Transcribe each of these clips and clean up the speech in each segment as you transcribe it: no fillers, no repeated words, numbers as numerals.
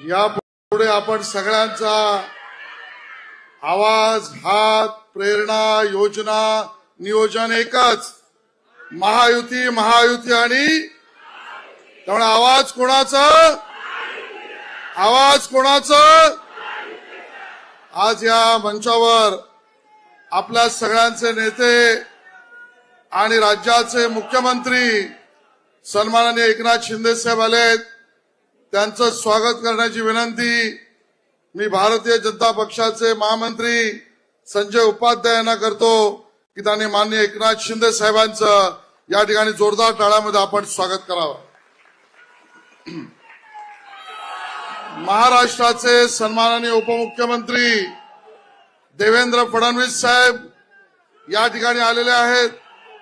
यापुढे आपण सगळ्यांचा आवाज, हात, प्रेरणा, योजना, नियोजन एकच, महायुती महायुती आणि त्यामुळे आवाज कोणाचा? आवाज कोणाचा? आज या मंचावर आपल्या सगळ्यांचे नेते आणि राज्याचे मुख्यमंत्री सन्माननीय एकनाथ शिंदे साहेब आलेत, त्यांचं स्वागत करण्याची विनंती मी भारतीय जनता पक्षाचे महामंत्री संजय उपाध्याय यांना करतो की त्यांनी माननीय एकनाथ शिंदे साहेबांचं या ठिकाणी जोरदार टाळ्यामध्ये आपण स्वागत करावं। महाराष्ट्राचे सन्माननीय उपमुख्यमंत्री देवेंद्र फडणवीस साहेब या ठिकाणी आलेले आहेत,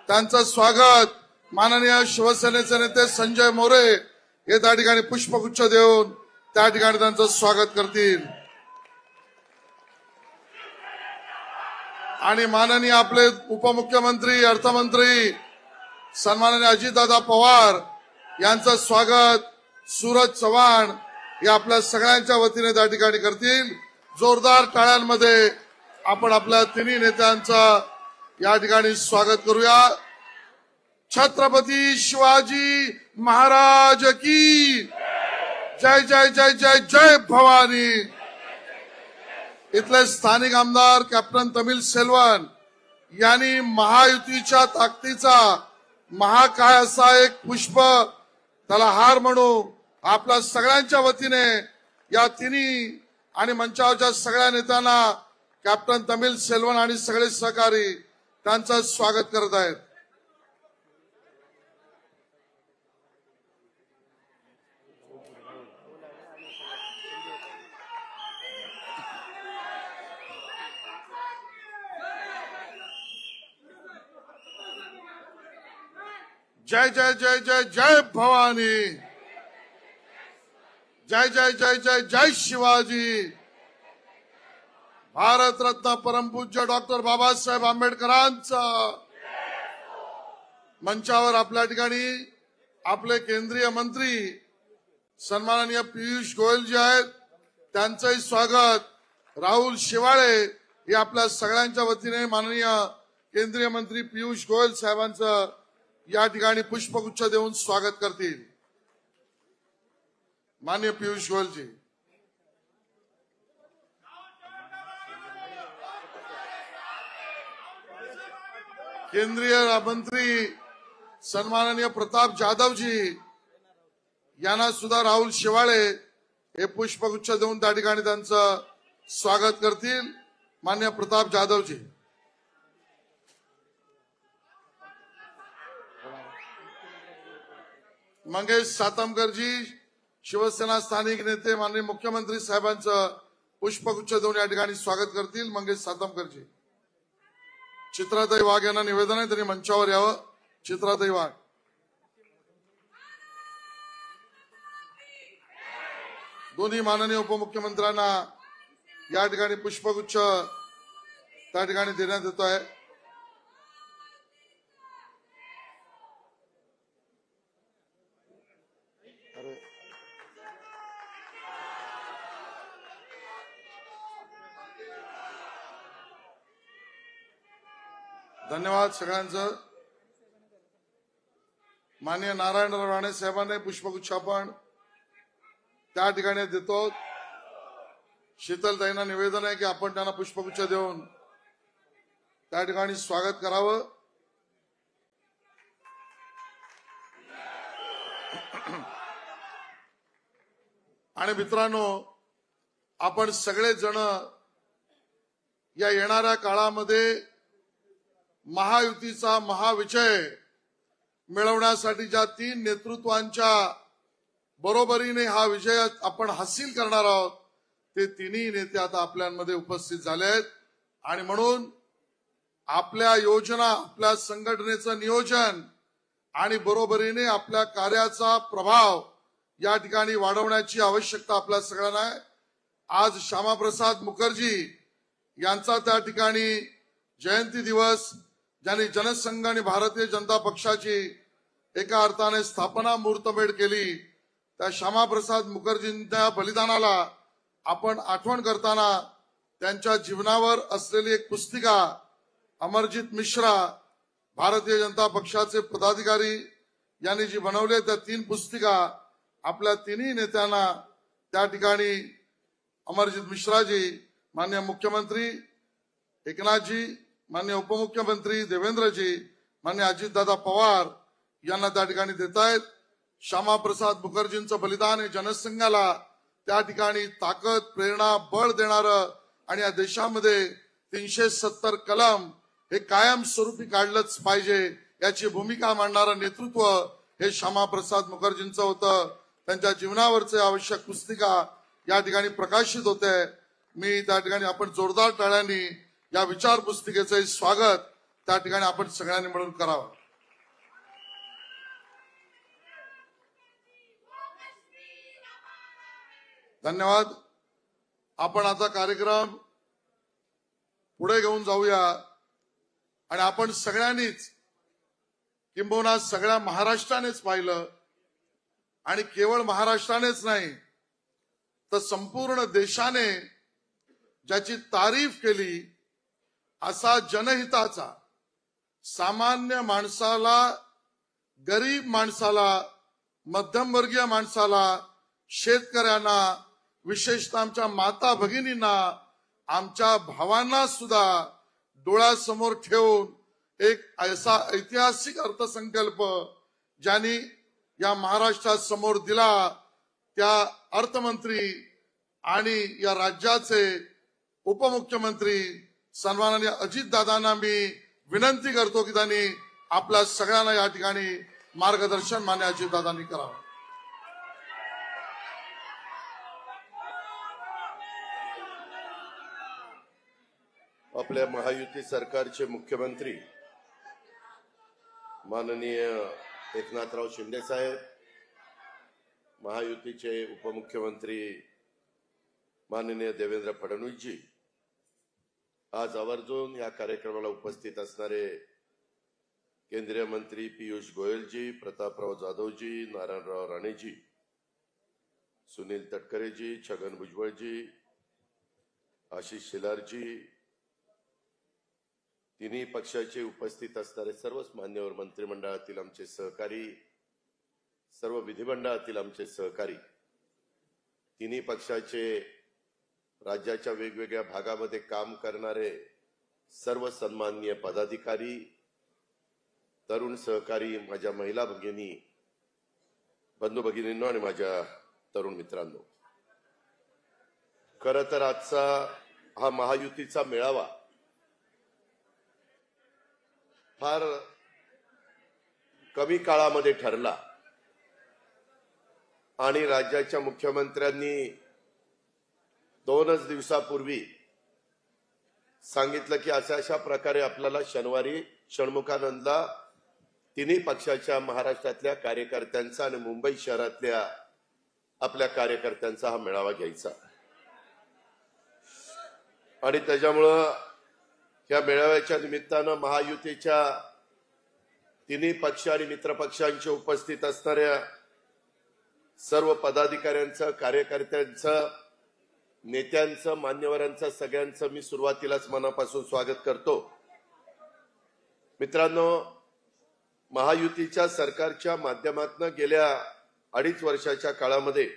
त्यांचं स्वागत माननीय शिवसेनेचे नेते संजय मोरे हे त्या ठिकाणी पुष्पगुच्छ देऊन त्या ठिकाणी त्यांचं स्वागत करतील। आणि माननीय आपले उपमुख्यमंत्री अर्थमंत्री सन्माननीय अजितदादा पवार यांचं स्वागत सूरज चव्हाण हे आपल्या सगळ्यांच्या वतीने त्या ठिकाणी करतील। जोरदार टाळ्यांमध्ये आपण आपल्या तिन्ही नेत्यांचं या ठिकाणी स्वागत करूया। छत्रपती शिवाजी महाराज की जय जय जय जय जय भवानी। इथले स्थानिक आमदार कॅप्टन तमिल सेल्वन यांनी महायुतीच्या ताकदीचा महाकाय असा एक पुष्प त्याला हार म्हणून आपल्या सगळ्यांच्या वतीने या तिन्ही आणि मंचावरच्या सगळ्या नेत्यांना कॅप्टन तमिल सेल्वन आणि सगळे सहकारी त्यांचं स्वागत करत आहेत। जय जय जय जय जय भवानी, जय जय जय जय जय शिवाजी। भारत रत्न परमपूज्य डॉक्टर बाबासाहेब आंबेडकरांचा मंचावर आपल्या ठिकाणी आपले केंद्रीय मंत्री सन्माननीय पियुष गोयल जे आहेत त्यांचंही स्वागत राहुल शेवाळे हे आपल्या सगळ्यांच्या वतीने माननीय केंद्रीय मंत्री पियुष गोयल साहेबांचं या ठिकाणी पुष्पगुच्छ देऊन स्वागत करतील। माननीय पियुष गोयल जी। केंद्रीय मंत्री सन्माननीय प्रताप जाधव जी यांना सुद्धा राहुल शेवाळे हे पुष्पगुच्छ देऊन त्या ठिकाणी त्यांचं स्वागत करतील। माननीय प्रताप जाधव जी। मंगेश सातमकर जी शिवसेना स्थानिक नेते माननीय मुख्यमंत्री साहेबांचं पुष्पगुच्छ देऊन या ठिकाणी स्वागत करतील। मंगेश सातमकर जी। चित्राताई वाघ यांना निवेदन आहे, त्यांनी मंचावर यावं। चित्राताई वाघ। दोन्ही माननीय उपमुख्यमंत्र्यांना या ठिकाणी पुष्पगुच्छ त्या ठिकाणी देण्यात येतो आहे। धन्यवाद सगळ्यांचं। माननीय नारायणराव राणे साहेबांना पुष्पगुच्छ आपण त्या ठिकाणी देतो। शीतलताईंना निवेदन आहे की आपण त्यांना पुष्पगुच्छ देऊन त्या ठिकाणी स्वागत करावं। आणि मित्रांनो, आपण सगळे जण या येणाऱ्या काळामध्ये महायुतीचा महाविजय मिळवण्यासाठी ज्या तीन नेतृत्वांच्या बरोबरीने हा विजय आपण हासिल करणार आहोत ते तिन्ही नेते आता आपल्यामध्ये उपस्थित झाले आहेत। आणि म्हणून आपल्या योजना, आपल्या संघटनेचं नियोजन आणि बरोबरीने आपल्या कार्याचा प्रभाव या ठिकाणी वाढवण्याची आवश्यकता आपल्या सगळ्यांना आहे। आज श्यामाप्रसाद मुखर्जी यांचा त्या ठिकाणी जयंती दिवस, ज्यांनी जनसंघ आणि भारतीय जनता पक्षाची एका अर्थाने स्थापना मुहूर्तमेढ केली, त्या श्यामाप्रसाद मुखर्जींच्या बलिदानाला आपण आठवण करताना त्यांच्या जीवनावर असलेली एक पुस्तिका अमरजीत मिश्रा भारतीय जनता पक्षाचे पदाधिकारी यांनी जी बनवली त्या 3 पुस्तिका आपल्या तिन्ही नेत्यांना त्या ठिकाणी अमरजीत मिश्राजी, माननीय मुख्यमंत्री एकनाथजी, माननीय उपमुख्यमंत्री देवेंद्रजी, माननीय अजितदादा पवार यांना त्या ठिकाणी देत आहेत। श्यामाप्रसाद मुखर्जींचं बलिदान हे जनसंघाला त्या ठिकाणी ताकद, प्रेरणा, बळ देणारं आणि या देशामध्ये 370 कलम हे कायमस्वरूपी काढलंच पाहिजे याची भूमिका मांडणारं नेतृत्व हे श्यामाप्रसाद मुखर्जींचं होतं। त्यांच्या जीवनावरचे आवश्यक पुस्तिका या ठिकाणी प्रकाशित होते। मी त्या ठिकाणी आपण जोरदार टाळ्यांनी या विचार पुस्तिकेचे स्वागत त्या ठिकाणी आपण सगळ्यांनी मिळून करावं। धन्यवाद। आपण आता कार्यक्रम पुढे घेऊन जाऊया आणि आपण सगळ्यांनीच किंबहुना सगळ्या महाराष्ट्रानेच पाहिलं आणि केवळ महाराष्ट्रानेच नाही तर संपूर्ण देशाने ज्याची तारीफ केली असा जनहिताचा, सामान्य माणसाला, गरीब माणसाला, मध्यमवर्गीय माणसाला, शेतकऱ्यांना, विशेषतः आमच्या माता भगिनींना, आमच्या भावांना सुद्धा डोळ्यासमोर ठेवून एक असा ऐतिहासिक अर्थसंकल्प ज्यांनी या महाराष्ट्रात समोर दिला त्या अर्थमंत्री आणि या राज्याचे उपमुख्यमंत्री सन्माननीय अजितदादांना मी विनंती करतो की त्यांनी आपल्या सगळ्यांना या ठिकाणी मार्गदर्शन मान्य अजितदादांनी करावं। आपल्या महायुती सरकारचे मुख्यमंत्री माननीय एकनाथराव शिंदे साहेब, महायुतीचे उपमुख्यमंत्री माननीय देवेंद्र फडणवीस जी, आज आवर्जून या कार्यक्रमाला उपस्थित असणारे केंद्रीय मंत्री पीयूष गोयलजी, प्रतापराव जाधवजी, नारायणराव राणेजी, सुनील तटकरेजी, छगन भुजबळजी, आशिष शेलारजी, तिन्ही पक्षाचे उपस्थित असणारे सर्वच मान्यवर मंत्रिमंडळातील आमचे सहकारी, सर्व विधिमंडळातील आमचे सहकारी, तिन्ही पक्षाचे राज्याच्या वेगवेगळ्या भागामध्ये काम करणारे सर्व सन्माननीय पदाधिकारी, तरुण सहकारी, माझ्या महिला भगिनी, बंधू भगिनींनो आणि माझ्या तरुण मित्रांनो, खरं तर आजचा हा महायुतीचा मेळावा फार कमी काळामध्ये ठरला आणि राज्याच्या मुख्यमंत्र्यांनी 2च दिवसापूर्वी सांगितलं की अशा प्रकारे आपल्याला शनिवारी षण्मुखानंदला तिन्ही पक्षाच्या महाराष्ट्रातल्या कार्यकर्त्यांचा आणि मुंबई शहरातल्या आपल्या कार्यकर्त्यांचा हा मेळावा घ्यायचा आणि त्याच्यामुळं या मेळाव्याच्या निमित्तानं महायुतीच्या तिन्ही पक्ष आणि मित्रपक्षांचे उपस्थित असणाऱ्या सर्व पदाधिकाऱ्यांचं, कार्यकर्त्यांचं, नेत्यांचं, मान्यवरांचं, सगळ्यांचं मी सुरुवातीलाच मनापासून स्वागत करतो। मित्रांनो, महायुतीच्या सरकारच्या माध्यमातून गेल्या 2.5 वर्षाच्या काळामध्ये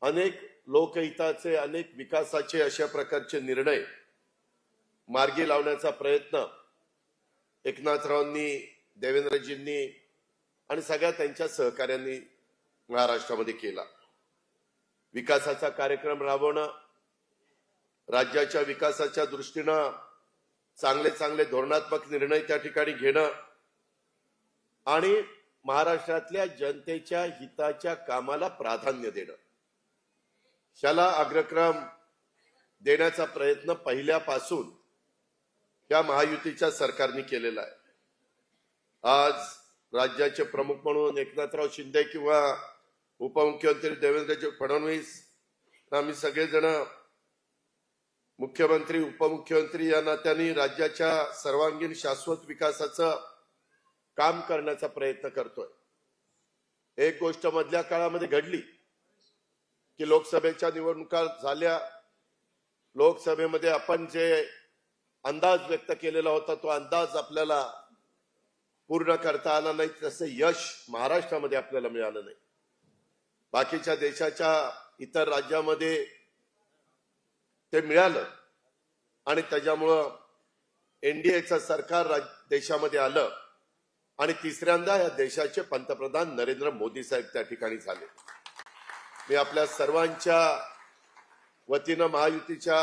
अनेक लोकहिताचे, अनेक विकासाचे अशा प्रकारचे निर्णय मार्गी लावण्याचा प्रयत्न एकनाथरावांनी, देवेंद्रजींनी आणि सगळ्या त्यांच्या सहकार्यांनी महाराष्ट्रामध्ये केला। विकासाचा कार्यक्रम राबवणं, राज्याच्या विकासाच्या दृष्टीनं चांगले चांगले धोरणात्मक निर्णय त्या ठिकाणी घेणं आणि महाराष्ट्रातल्या जनतेच्या हिताच्या कामाला प्राधान्य देणं, याला अग्रक्रम देण्याचा प्रयत्न पहिल्यापासून या महायुतीच्या सरकारने केलेला आहे। आज राज्याचे प्रमुख म्हणून एकनाथराव शिंदे किंवा उपमुख्यमंत्री देवेंद्र फडणवीस, आम्ही सगळेजण मुख्यमंत्री, उपमुख्यमंत्री या नात्याने राज्याच्या सर्वांगीण शाश्वत विकासाचं काम करण्याचा प्रयत्न करतोय। एक गोष्ट मधल्या काळामध्ये घडली की लोकसभेच्या निवडणुका झाल्या. लोकसभेमध्ये आपण जे अंदाज व्यक्त केलेला होता तो अंदाज आपल्याला पूर्ण करता आला नाही. तसं यश महाराष्ट्रामध्ये आपल्याला मिळालं नाही. बाकीच्या देशाच्या इतर राज्यामध्ये ते मिळालं आणि त्याच्यामुळं एनडीएचं सरकार देशामध्ये आलं आणि तिसऱ्यांदा या देशाचे पंतप्रधान नरेंद्र मोदी साहेब त्या ठिकाणी झाले. मी आपल्या सर्वांच्या वतीनं महायुतीच्या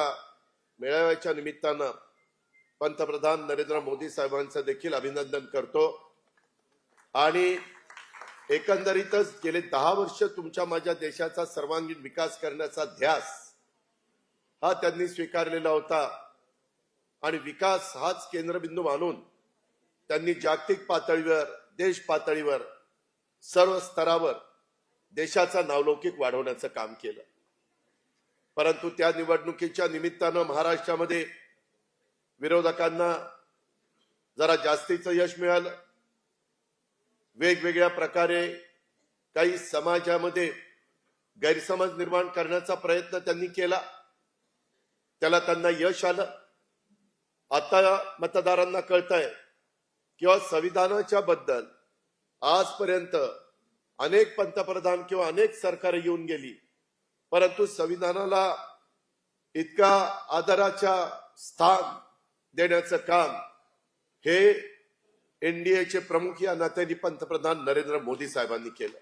मेळाव्याच्या निमित्तानं पंतप्रधान नरेंद्र मोदी साहेबांचं देखील अभिनंदन करतो. आणि एकंदरीतच गेले 10 वर्ष तुमच्या माझ्या देशाचा सर्वांगीण विकास करण्याचा ध्यास हा त्यांनी स्वीकारलेला होता आणि विकास हाच केंद्रबिंदू मानून त्यांनी जागतिक पातळीवर, देश पातळीवर, सर्व स्तरावर देशाचा नावलौकिक वाढवण्याचं काम केलं. परंतु त्या निवडणुकीच्या निमित्तानं महाराष्ट्रामध्ये विरोधकांना जरा जास्तीचं यश मिळालं. वेगवेगळ्या प्रकारे काही समाजामध्ये गैरसमज निर्माण करण्याचा प्रयत्न त्यांनी केला. त्याला त्यांना यश आलं. आता मतदारांना कळतंय किंवा संविधानाच्या बद्दल आजपर्यंत अनेक पंतप्रधान किंवा अनेक सरकार येऊन गेली, परंतु संविधानाला इतका आदराच्या स्थान देण्याचं काम हे एनडीएचे प्रमुख या नात्याने पंतप्रधान नरेंद्र मोदी साहेबांनी केलं.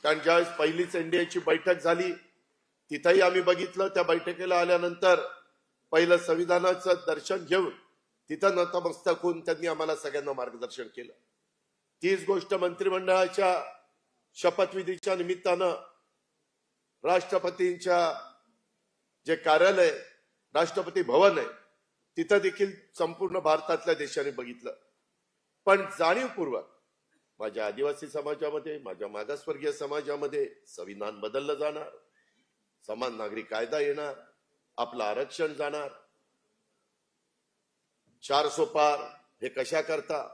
कारण ज्यावेळेस पहिलीच एनडीएची बैठक झाली तिथंही आम्ही बघितलं. त्या बैठकीला आल्यानंतर पहिलं संविधानाचं दर्शन घेऊन तिथं नतमस्तक होऊन त्यांनी आम्हाला सगळ्यांना मार्गदर्शन केलं. तीच गोष्ट मंत्रिमंडळाच्या शपथविधीच्या निमित्तानं राष्ट्रपतींच्या जे कार्यालय, राष्ट्रपती भवन आहे, तिथं देखील संपूर्ण भारतातल्या देशाने बघितलं. पण जाणीवपूर्वक माझ्या आदिवासी समाजामध्ये, माझ्या मागासवर्गीय समाजामध्ये संविधान बदललं जाणार, समान नागरी कायदा येणार, आपलं आरक्षण जाणार, 400 पार हे कशा करता,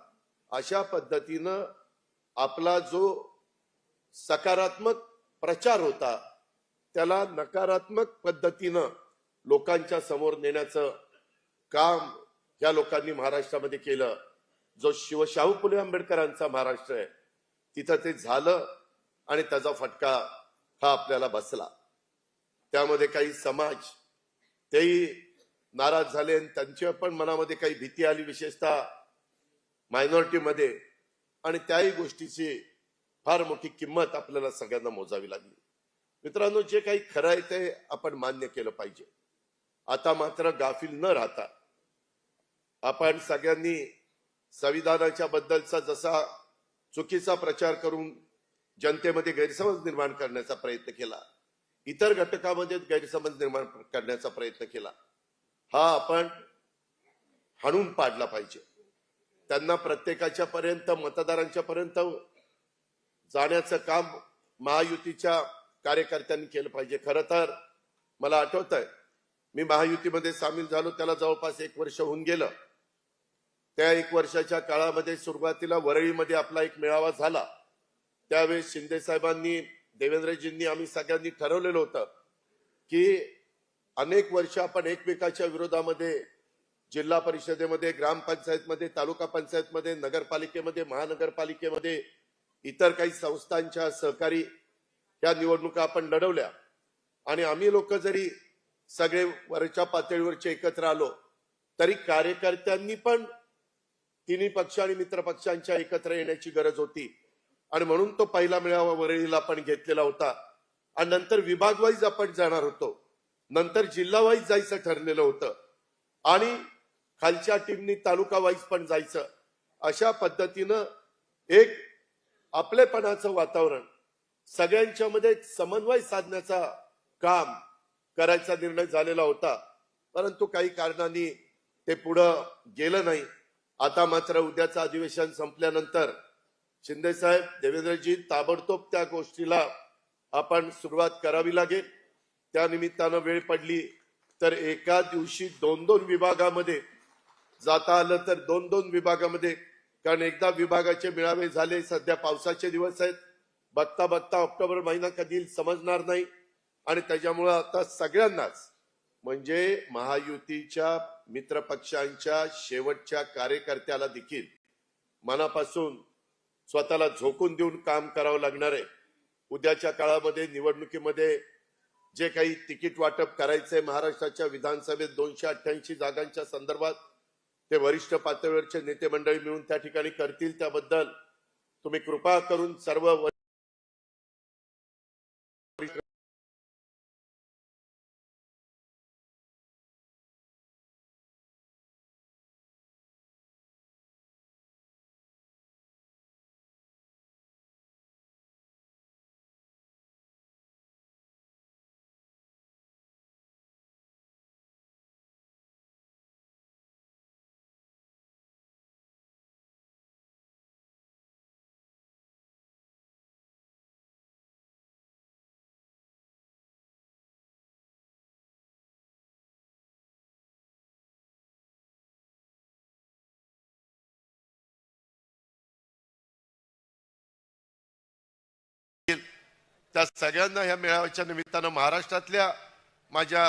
अशा पद्धतीनं आपला जो सकारात्मक प्रचार होता त्याला नकारात्मक पद्धतीनं लोकांच्या समोर नेण्याचं काम या लोकांनी महाराष्ट्रामध्ये केलं. जो शाहू फुले आंबेडकरांचा महाराष्ट्र आहे तिथं ते झालं आणि त्याचा फटका हा आपल्याला बसला. त्यामध्ये काही समाज तेही नाराज झाले आणि त्यांच्या पण मनामध्ये काही भीती आली, विशेषतः मायनॉरिटीमध्ये, आणि त्याही गोष्टीची फार मोठी किंमत आपल्याला सगळ्यांना मोजावी लागली. मित्रांनो, जे काही खरं आहे ते आपण मान्य केलं पाहिजे. आता मात्र गाफील न राहता आपण सगळ्यांनी संविधानाच्या बद्दलचा जसा चुकीचा प्रचार करून जनतेमध्ये गैरसमज निर्माण करण्याचा प्रयत्न केला, इतर घटकामध्ये गैरसमज निर्माण करण्याचा प्रयत्न केला, हा आपण हाणून पाडला पाहिजे. त्यांना प्रत्येकाच्या पर्यंत, मतदारांच्या पर्यंत जाण्याचं काम महायुतीच्या कार्यकर्त्यांनी केलं पाहिजे. खरं तर मला आठवत आहे, मी महायुतीमध्ये सामील झालो त्याला जवळपास 1 वर्ष होऊन गेलं. त्या 1 वर्षाच्या काळामध्ये सुरुवातीला वरळीमध्ये आपला एक मेळावा झाला. त्यावेळेस शिंदे साहेबांनी, देवेंद्रजींनी, आम्ही सगळ्यांनी ठरवलेलं होतं की अनेक वर्ष आपण एकमेकाच्या विरोधामध्ये जिल्हा परिषदेमध्ये, ग्रामपंचायतमध्ये, तालुका पंचायतमध्ये, नगरपालिकेमध्ये, महानगरपालिकेमध्ये, इतर काही संस्थांच्या सहकारी या निवडणुका आपण लढवल्या. आणि आम्ही लोक जरी सगळे वरच्या पातळीवरचे एकत्र आलो तरी कार्यकर्त्यांनी पण तिन्ही पक्ष आणि मित्र पक्षांच्या एकत्र येण्याची गरज होती. आणि म्हणून तो पहिला मेळावा वरळीला आपण घेतलेला होता. आणि नंतर विभाग वाईज आपण जाणार होतो, नंतर जिल्हा वाईज जायचं ठरलेलं होतं, आणि खालच्या टीमनी तालुका वाईज पण जायचं. अशा पद्धतीनं एक आपलेपणाचं वातावरण, सगळ्यांच्या मध्ये समन्वय साधण्याचा काम करायचा निर्णय झालेला होता. परंतु काही कारणांनी ते पुढं गेलं नाही. आता मात्र उद्याचं अधिवेशन संपल्यानंतर शिंदे साहेब, देवेंद्रजी, ताबडतोब त्या गोष्टीला आपण सुरुवात करावी लागेल. त्या निमित्तानं वेळ पडली तर एका दिवशी 2-2 विभागामध्ये जाता आलं तर 2-2 विभागामध्ये, कारण एकदा विभागाचे मेळावे झाले, सध्या पावसाचे दिवस आहेत, बघता बघता ऑक्टोबर महिना कधी येईल समजणार नाही. आणि त्याच्यामुळं आता सगळ्यांनाच म्हणजे महायुतीच्या मित्रपक्षांच्या शेवटच्या कार्यकर्त्याला देखील मनापासून स्वतःला झोकून देऊन काम करावं लागणार आहे. उद्याच्या काळामध्ये निवडणुकीमध्ये जे काही तिकीट वाटप करायचंय महाराष्ट्राच्या विधानसभेत 288 जागांच्या संदर्भात ते वरिष्ठ पातळीवरचे नेते मंडळी मिळून त्या ठिकाणी करतील. त्याबद्दल तुम्ही कृपा करून सर्व त्या सगळ्यांना ह्या मेळाव्याच्या निमित्तानं महाराष्ट्रातल्या माझ्या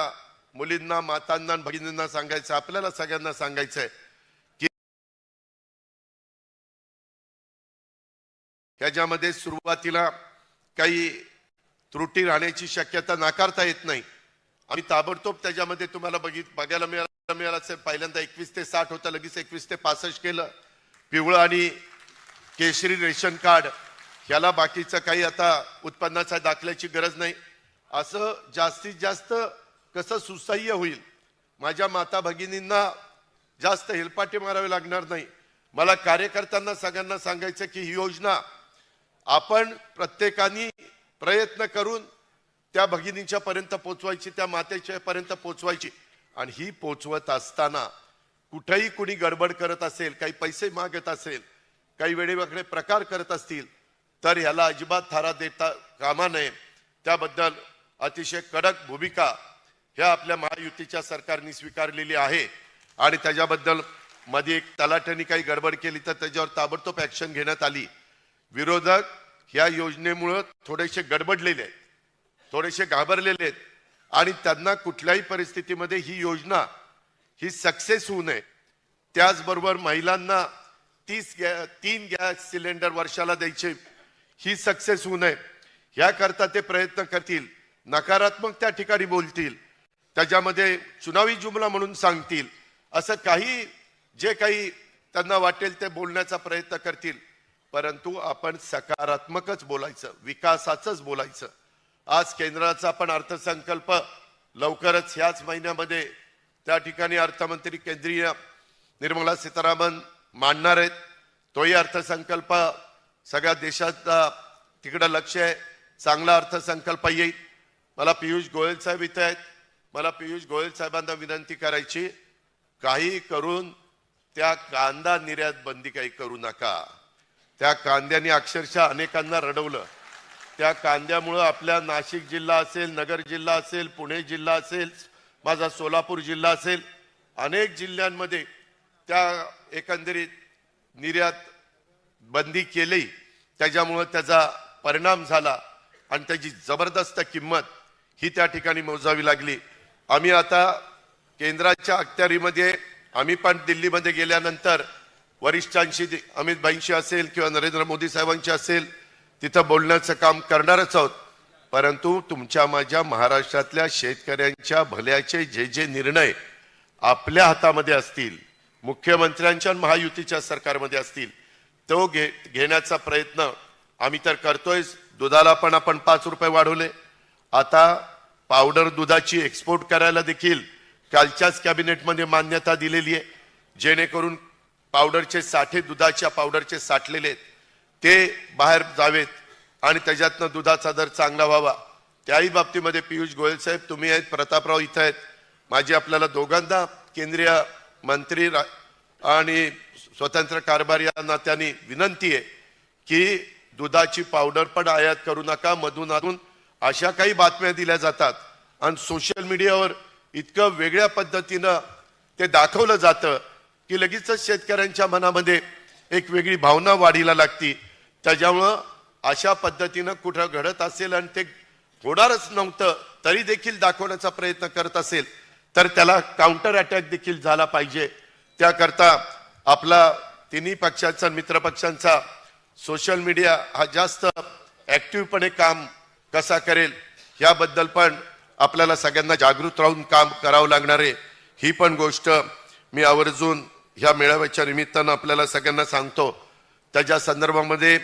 मुलींना, मातांना, भगिनींना सांगायचं, आपल्याला सगळ्यांना सांगायचंय की ह्याच्यामध्ये सुरुवातीला काही त्रुटी राहण्याची शक्यता नाकारता येत नाही. आम्ही ताबडतोब त्याच्यामध्ये तुम्हाला बघायला मिळालं असेल. पहिल्यांदा 21 ते 60 होतं, लगेच 21 ते 65 केलं. पिवळं आणि केशरी रेशन कार्ड ह्याला बाकीचं काही आता उत्पन्नाच्या दाखल्याची गरज नाही. असं जास्तीत जास्त कसं सुसह्य होईल, माझ्या माता भगिनींना जास्त हेलपाटे मारावे लागणार नाही. मला कार्यकर्त्यांना सगळ्यांना सांगायचं की ही योजना आपण प्रत्येकाने प्रयत्न करून त्या भगिनींच्या पर्यंत पोहोचवायची, त्या मातेच्या पर्यंत पोहोचवायची. आणि ही पोहोचवत असताना कुठेही कुणी गडबड करत असेल, काही पैसे मागत असेल, काही वेगवेगळे प्रकार करत असतील तर ह्याला अजिबात थारा देता कामा नये. त्याबद्दल अतिशय कडक भूमिका ह्या आपल्या महायुतीच्या सरकारने स्वीकारलेली आहे. आणि त्याच्याबद्दल मध्ये एक तलाट्याने काही गडबड केली तर त्याच्यावर ताबडतोब ऍक्शन घेण्यात आली. विरोधक ह्या योजनेमुळे थोडेसे गडबडलेले आहेत, थोडेसे घाबरलेले आहेत आणि त्यांना कुठल्याही परिस्थितीमध्ये ही योजना ही सक्सेस होऊ नये. त्याचबरोबर महिलांना 3 गॅस सिलेंडर वर्षाला द्यायचे, ही सक्सेस होऊ नये याकरता ते प्रयत्न करतील. नकारात्मक त्या ठिकाणी बोलतील, त्याच्यामध्ये चुनावी जुमला म्हणून सांगतील, असं काही जे काही त्यांना वाटेल ते बोलण्याचा प्रयत्न करतील. परंतु आपण सकारात्मकच बोलायचं, विकासाचंच बोलायचं. आज केंद्राचा पण अर्थसंकल्प लवकरच ह्याच महिन्यामध्ये त्या ठिकाणी अर्थमंत्री केंद्रीय निर्मला सीतारामन मांडणार आहेत. तोही अर्थसंकल्प सगळ्या देशाचा तिकडं लक्ष आहे, चांगला अर्थसंकल्प येईल. मला पियुष गोयल साहेब इथे आहेत. मला पियुष गोयल साहेबांना विनंती करायची, काही करून त्या कांदा निर्यात बंदी काही करू नका. त्या कांद्याने अक्षरशः अनेकांना रडवलं. त्या कांद्यामुळं आपल्या नाशिक जिल्हा असेल, नगर जिल्हा असेल, पुणे जिल्हा असेल, माझा सोलापूर जिल्हा असेल, अनेक जिल्ह्यांमध्ये त्या एकंदरीत निर्यात बंदी केली. त्याच्यामुळं त्याचा परिणाम झाला आणि त्याची जबरदस्त किंमत ही त्या ठिकाणी मोजावी लागली. आम्ही आता केंद्राच्या अखत्यारीमध्ये, आम्ही पण दिल्लीमध्ये गेल्यानंतर वरिष्ठांशी, अमित भाईंशी असेल किंवा नरेंद्र मोदी साहेबांशी असेल, तिथं बोलण्याचं काम करणारच आहोत. परंतु तुमच्या माझ्या महाराष्ट्रातल्या शेतकऱ्यांच्या भल्याचे जे जे निर्णय आपल्या हातामध्ये असतील, मुख्यमंत्र्यांच्या महायुतीच्या सरकारमध्ये असतील, तो घेण्याचा प्रयत्न आम्ही तर करतोय. दुधाला पण आपण 5 रुपये वाढवले. आता पावडर दुधाची एक्सपोर्ट करायला देखील कालच्याच कॅबिनेटमध्ये मान्यता दिलेली आहे, जेणेकरून पावडरचे साठे, दुधाच्या पावडरचे साठलेले ते बाहेर जावेत आणि त्याच्यातनं दुधाचा दर चांगला व्हावा. त्याही बाबतीमध्ये पियुष गोयल साहेब तुम्ही आहेत, प्रतापराव इथं आहेत, माझी आपल्याला दोघांना केंद्रीय मंत्री आणि स्वतंत्र कारभारी या नात्याने विनंती आहे की दुधाची पावडर पण आयात करू नका. मधून अशा काही बातम्या दिल्या जातात आणि सोशल मीडियावर इतकं वेगळ्या पद्धतीनं ते दाखवलं जातं की लगेचच शेतकऱ्यांच्या मनामध्ये एक वेगळी भावना वाढीला लागती. त्याच्यामुळं अशा पद्धतीनं कुठं घडत असेल आणि ते होणारच नव्हतं तरी देखील दाखवण्याचा प्रयत्न करत असेल तर त्याला काउंटर अटॅक देखील झाला पाहिजे. त्याकरता आपला तिन्ही पक्षांचा मित्र पक्षांचा सोशल मीडिया हा जास्त ऍक्टिव्हपणे काम कसा करेल याबद्दल पण आपल्याला सगळ्यांना जागृत राहून काम करावं लागणार आहे. ही पण गोष्ट मी आवर्जून ह्या मेळाव्याच्या निमित्तानं आपल्याला सगळ्यांना सांगतो. त्याच्या संदर्भामध्ये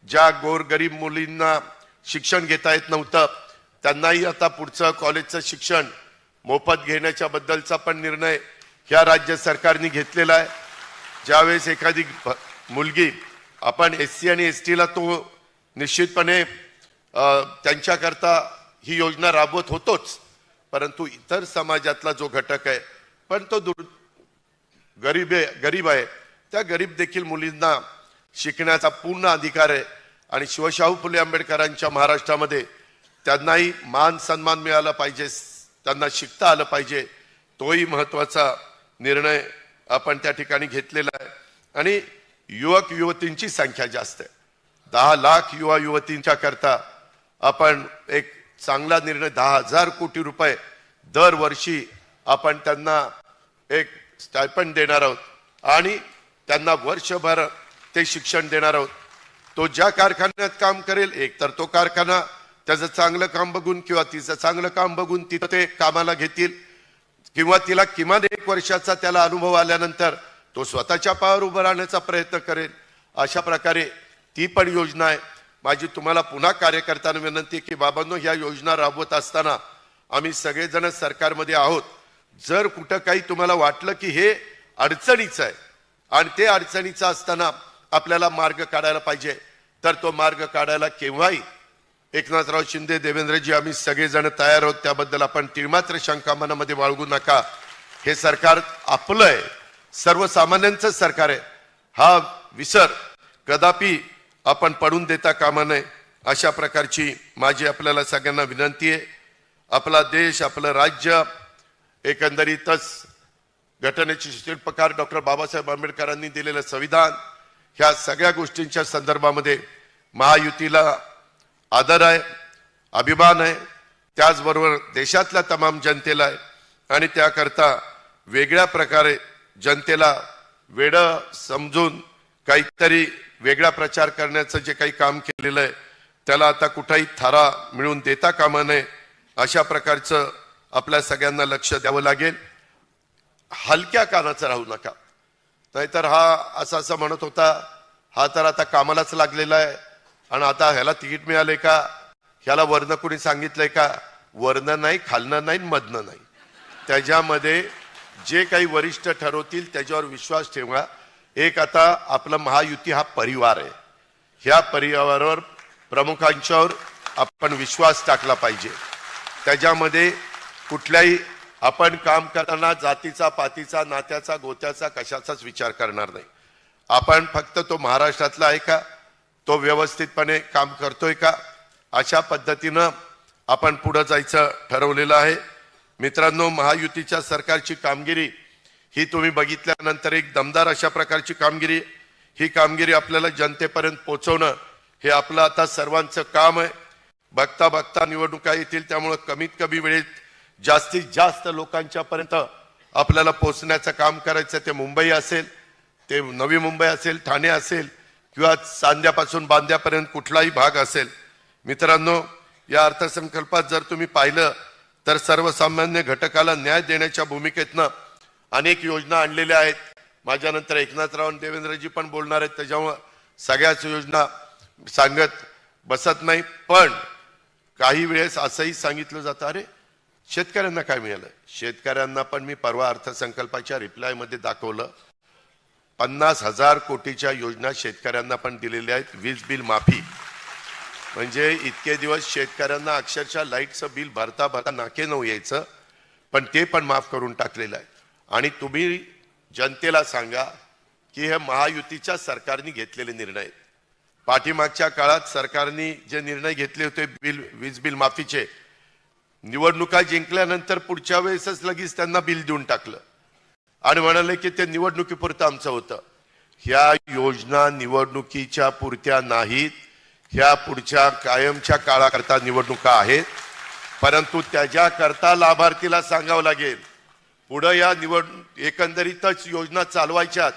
ज्या गोरगरीब मुलींना शिक्षण घेता येत नव्हतं त्यांनाही आता पुढचं कॉलेजचं शिक्षण मोफत घेण्याच्या बद्दलचा पण निर्णय ह्या राज्य सरकारने घेतलेला आहे. ज्यावेळेस एखादी मुलगी आपण SC आणि ST ला तो निश्चितपणे त्यांच्याकरता ही योजना राबवत होतोच, परंतु इतर समाजातला जो घटक आहे पण तो गरीब आहे त्या गरीब देखील मुलींना शिकण्याचा पूर्ण अधिकार आहे. आणि शिवशाहू फुले आंबेडकरांच्या महाराष्ट्रामध्ये त्यांनाही मान सन्मान मिळाला पाहिजे, त्यांना शिकता आलं पाहिजे. तोही महत्वाचा निर्णय आपण त्या ठिकाणी घेतलेला आहे. आणि युवक युवतींची संख्या जास्त आहे. 10 लाख युवा युवतींच्या करता आपण एक चांगला निर्णय 10,000 कोटी रुपये दरवर्षी आपण त्यांना एक स्टायपंड देणार आहोत आणि त्यांना वर्षभर ते शिक्षण देणार आहोत. तो ज्या कारखान्यात काम करेल एक तर तो कारखाना त्याचं चांगलं काम बघून किंवा तिचं चांगलं काम बघून तिथं ते कामाला घेतील किंवा तिला किमान 1 वर्षाचा त्याला अनुभव आल्यानंतर तो स्वतःच्या पायावर उभं राहण्याचा प्रयत्न करेल. अशा प्रकारे ती पण योजना आहे. माझी तुम्हाला पुन्हा कार्यकर्त्यांना विनंती की बाबांनो ह्या योजना राबवत असताना आम्ही सगळेजण सरकारमध्ये आहोत. जर कुठं काही तुम्हाला वाटलं की हे अडचणीचं आहे आणि ते अडचणीचं असताना आपल्याला मार्ग काढायला पाहिजे तर तो मार्ग काढायला केव्हाही एकनाथराव शिंदे देवेंद्रजी आम्ही सगळेजण तयार आहोत. त्याबद्दल आपण तिळमात्र शंका मनामध्ये बाळगू नका. हे सरकार आपलं आहे, सर्वसामान्यांचं सरकार आहे. हा विसर कदापि आपण पडून देता कामा नये अशा प्रकारची माझी आपल्याला सगळ्यांना विनंती आहे. आपला देश आपलं राज्य एकंदरीतच घटनेचे शिल्पकार डॉक्टर बाबासाहेब आंबेडकरांनी दिलेलं संविधान ह्या सगळ्या गोष्टींच्या संदर्भामध्ये महायुतीला आदर आहे, अभिमान आहे. त्याचबरोबर देशातल्या तमाम जनतेला आहे आणि त्याकरता वेगळ्या प्रकारे जनतेला वेडं समजून काहीतरी वेगळा प्रचार करण्याचं जे काही काम केलेलं आहे त्याला आता कुठेही थारा मिळून देता कामा नये अशा प्रकारचं आपल्या सगळ्यांना लक्ष द्यावं लागेल. हलक्या कानाचं राहू नका. नाहीतर हा असं म्हणत होता हा तर आता कामालाच लागलेला आहे आणि आता ह्याला तिकीट मिळाले का, ह्याला वर्ण कोणी सांगितलंय का. वर्ण नाही, खालनं नाही, मधनं नाही. त्याच्यामध्ये जे काही वरिष्ठ ठरवतील त्याच्यावर विश्वास ठेवा. एक आता आपला महायुती हा परिवार आहे. ह्या परिवारावर प्रमुखांच्यावर आपण विश्वास टाकला पाहिजे. त्याच्यामध्ये कुठल्याही आपण काम करताना जातीचा पातीचा नात्याचा गोत्याचा कशाचाच विचार करणार नाही. आपण फक्त तो महाराष्ट्रातला आहे का, तो व्यवस्थितपणे काम करतोय का, अशा पद्धतीनं आपण पुढे जायचं ठरवलेलं आहे. मित्रांनो, महायुतीच्या सरकारची कामगिरी ही तुम्ही बघितल्यानंतर एक दमदार अशा प्रकारची कामगिरी. ही कामगिरी आपल्याला जनतेपर्यंत पोहोचवणं हे आपलं आता सर्वांचं काम आहे. बघता बघता निवडणुका येतील त्यामुळे कमीत कमी वेळेत जास्तीत जास्त लोकांच्या पर्यंत आपल्याला पोहोचण्याचं काम करायचं. ते मुंबई असेल, ते नवी मुंबई असेल, ठाणे असेल किंवा चांद्यापासून बांद्यापर्यंत कुठलाही भाग असेल. मित्रांनो, या अर्थसंकल्पात जर तुम्ही पाहिलं तर सर्वसामान्य घटकाला न्याय देण्याच्या भूमिकेतनं अनेक योजना आणलेल्या आहेत. माझ्यानंतर एकनाथराव आणि देवेंद्रजी पण बोलणार आहेत, त्याच्यामुळे सगळ्याच योजना सांगत बसत नाही. पण काही वेळेस असंही सांगितलं जातं अरे शेतकऱ्यांना काय मिळालं. शेतकऱ्यांना पण मी परवा अर्थसंकल्पाच्या रिप्लायमध्ये दाखवलं 50,000 कोटीच्या योजना शेतकऱ्यांना पण दिलेल्या आहेत. वीज बिल माफी म्हणजे इतके दिवस शेतकऱ्यांना अक्षरशः लाईटचं बिल भरता भरता नाके नऊ यायचं, पण ते पण माफ करून टाकलेलं आहे. आणि तुम्ही जनतेला सांगा की हे महायुतीच्या सरकारने घेतलेले निर्णय आहेत. पाठीमागच्या काळात सरकारने जे निर्णय घेतले होते वीज बिल माफीचे, निवडणुका जिंकल्यानंतर पुढच्या वेळेसच लगेच त्यांना बिल देऊन टाकलं आणि म्हणाले की ते निवडणुकीपुरतं आमचं होतं. ह्या योजना निवडणुकीच्या पुरत्या नाहीत. ह्या पुढच्या कायमच्या काळाकरता निवडणुका आहेत, परंतु त्याच्याकरता लाभार्थीला सांगावं लागेल. पुढं या एकंदरीतच योजना चालवायच्यात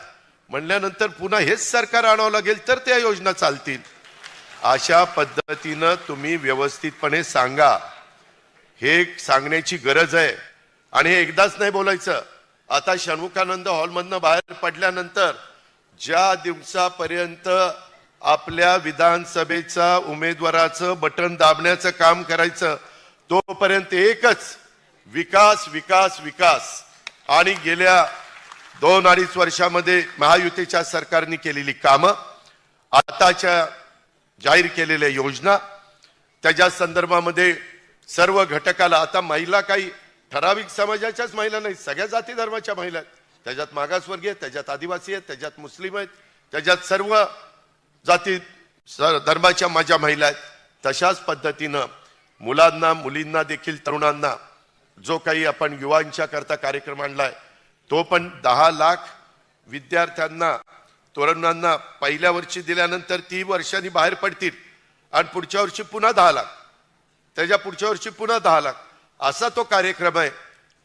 म्हणल्यानंतर पुन्हा हेच सरकार आणावं लागेल तर त्या योजना चालतील. अशा पद्धतीनं तुम्ही व्यवस्थितपणे सांगा. हे सांगण्याची गरज आहे आणि हे एकदाच नाही बोलायचं. आता षण्मुखानंद हॉलमधनं बाहेर पडल्यानंतर ज्या दिवसापर्यंत आपल्या विधानसभेचा उमेदवाराचं बटन दाबण्याचं काम करायचं तोपर्यंत एकच विकास विकास विकास. आणि गेल्या 2-2.5 वर्षामध्ये महायुतीच्या सरकारने केलेली कामं, आताच्या जाहीर केलेल्या योजना, त्याच्या संदर्भामध्ये सर्व घटकाला, आता महिला काही ठराविक समाजाच्याच महिला नाही, सगळ्या जाती धर्माच्या महिला आहेत. त्याच्यात मागासवर्गीय, त्याच्यात आदिवासी आहेत, त्याच्यात मुस्लिम आहेत, त्याच्यात सर्व जाती धर्माच्या माझ्या महिला आहेत. तशाच पद्धतीनं मुलांना, मुलींना देखील, तरुणांना जो काही आपण युवांच्या करता कार्यक्रम आणलाय तो पण 10 लाख विद्यार्थ्यांना, तरुणांना पहिल्या वर्षी दिल्यानंतर 3 वर्षांनी बाहेर पडतील आणि पुढच्या वर्षी पुन्हा 10 लाख, त्याच्या पुढच्या वर्षी पुन्हा 10 लाख, असा तो कार्यक्रम आहे.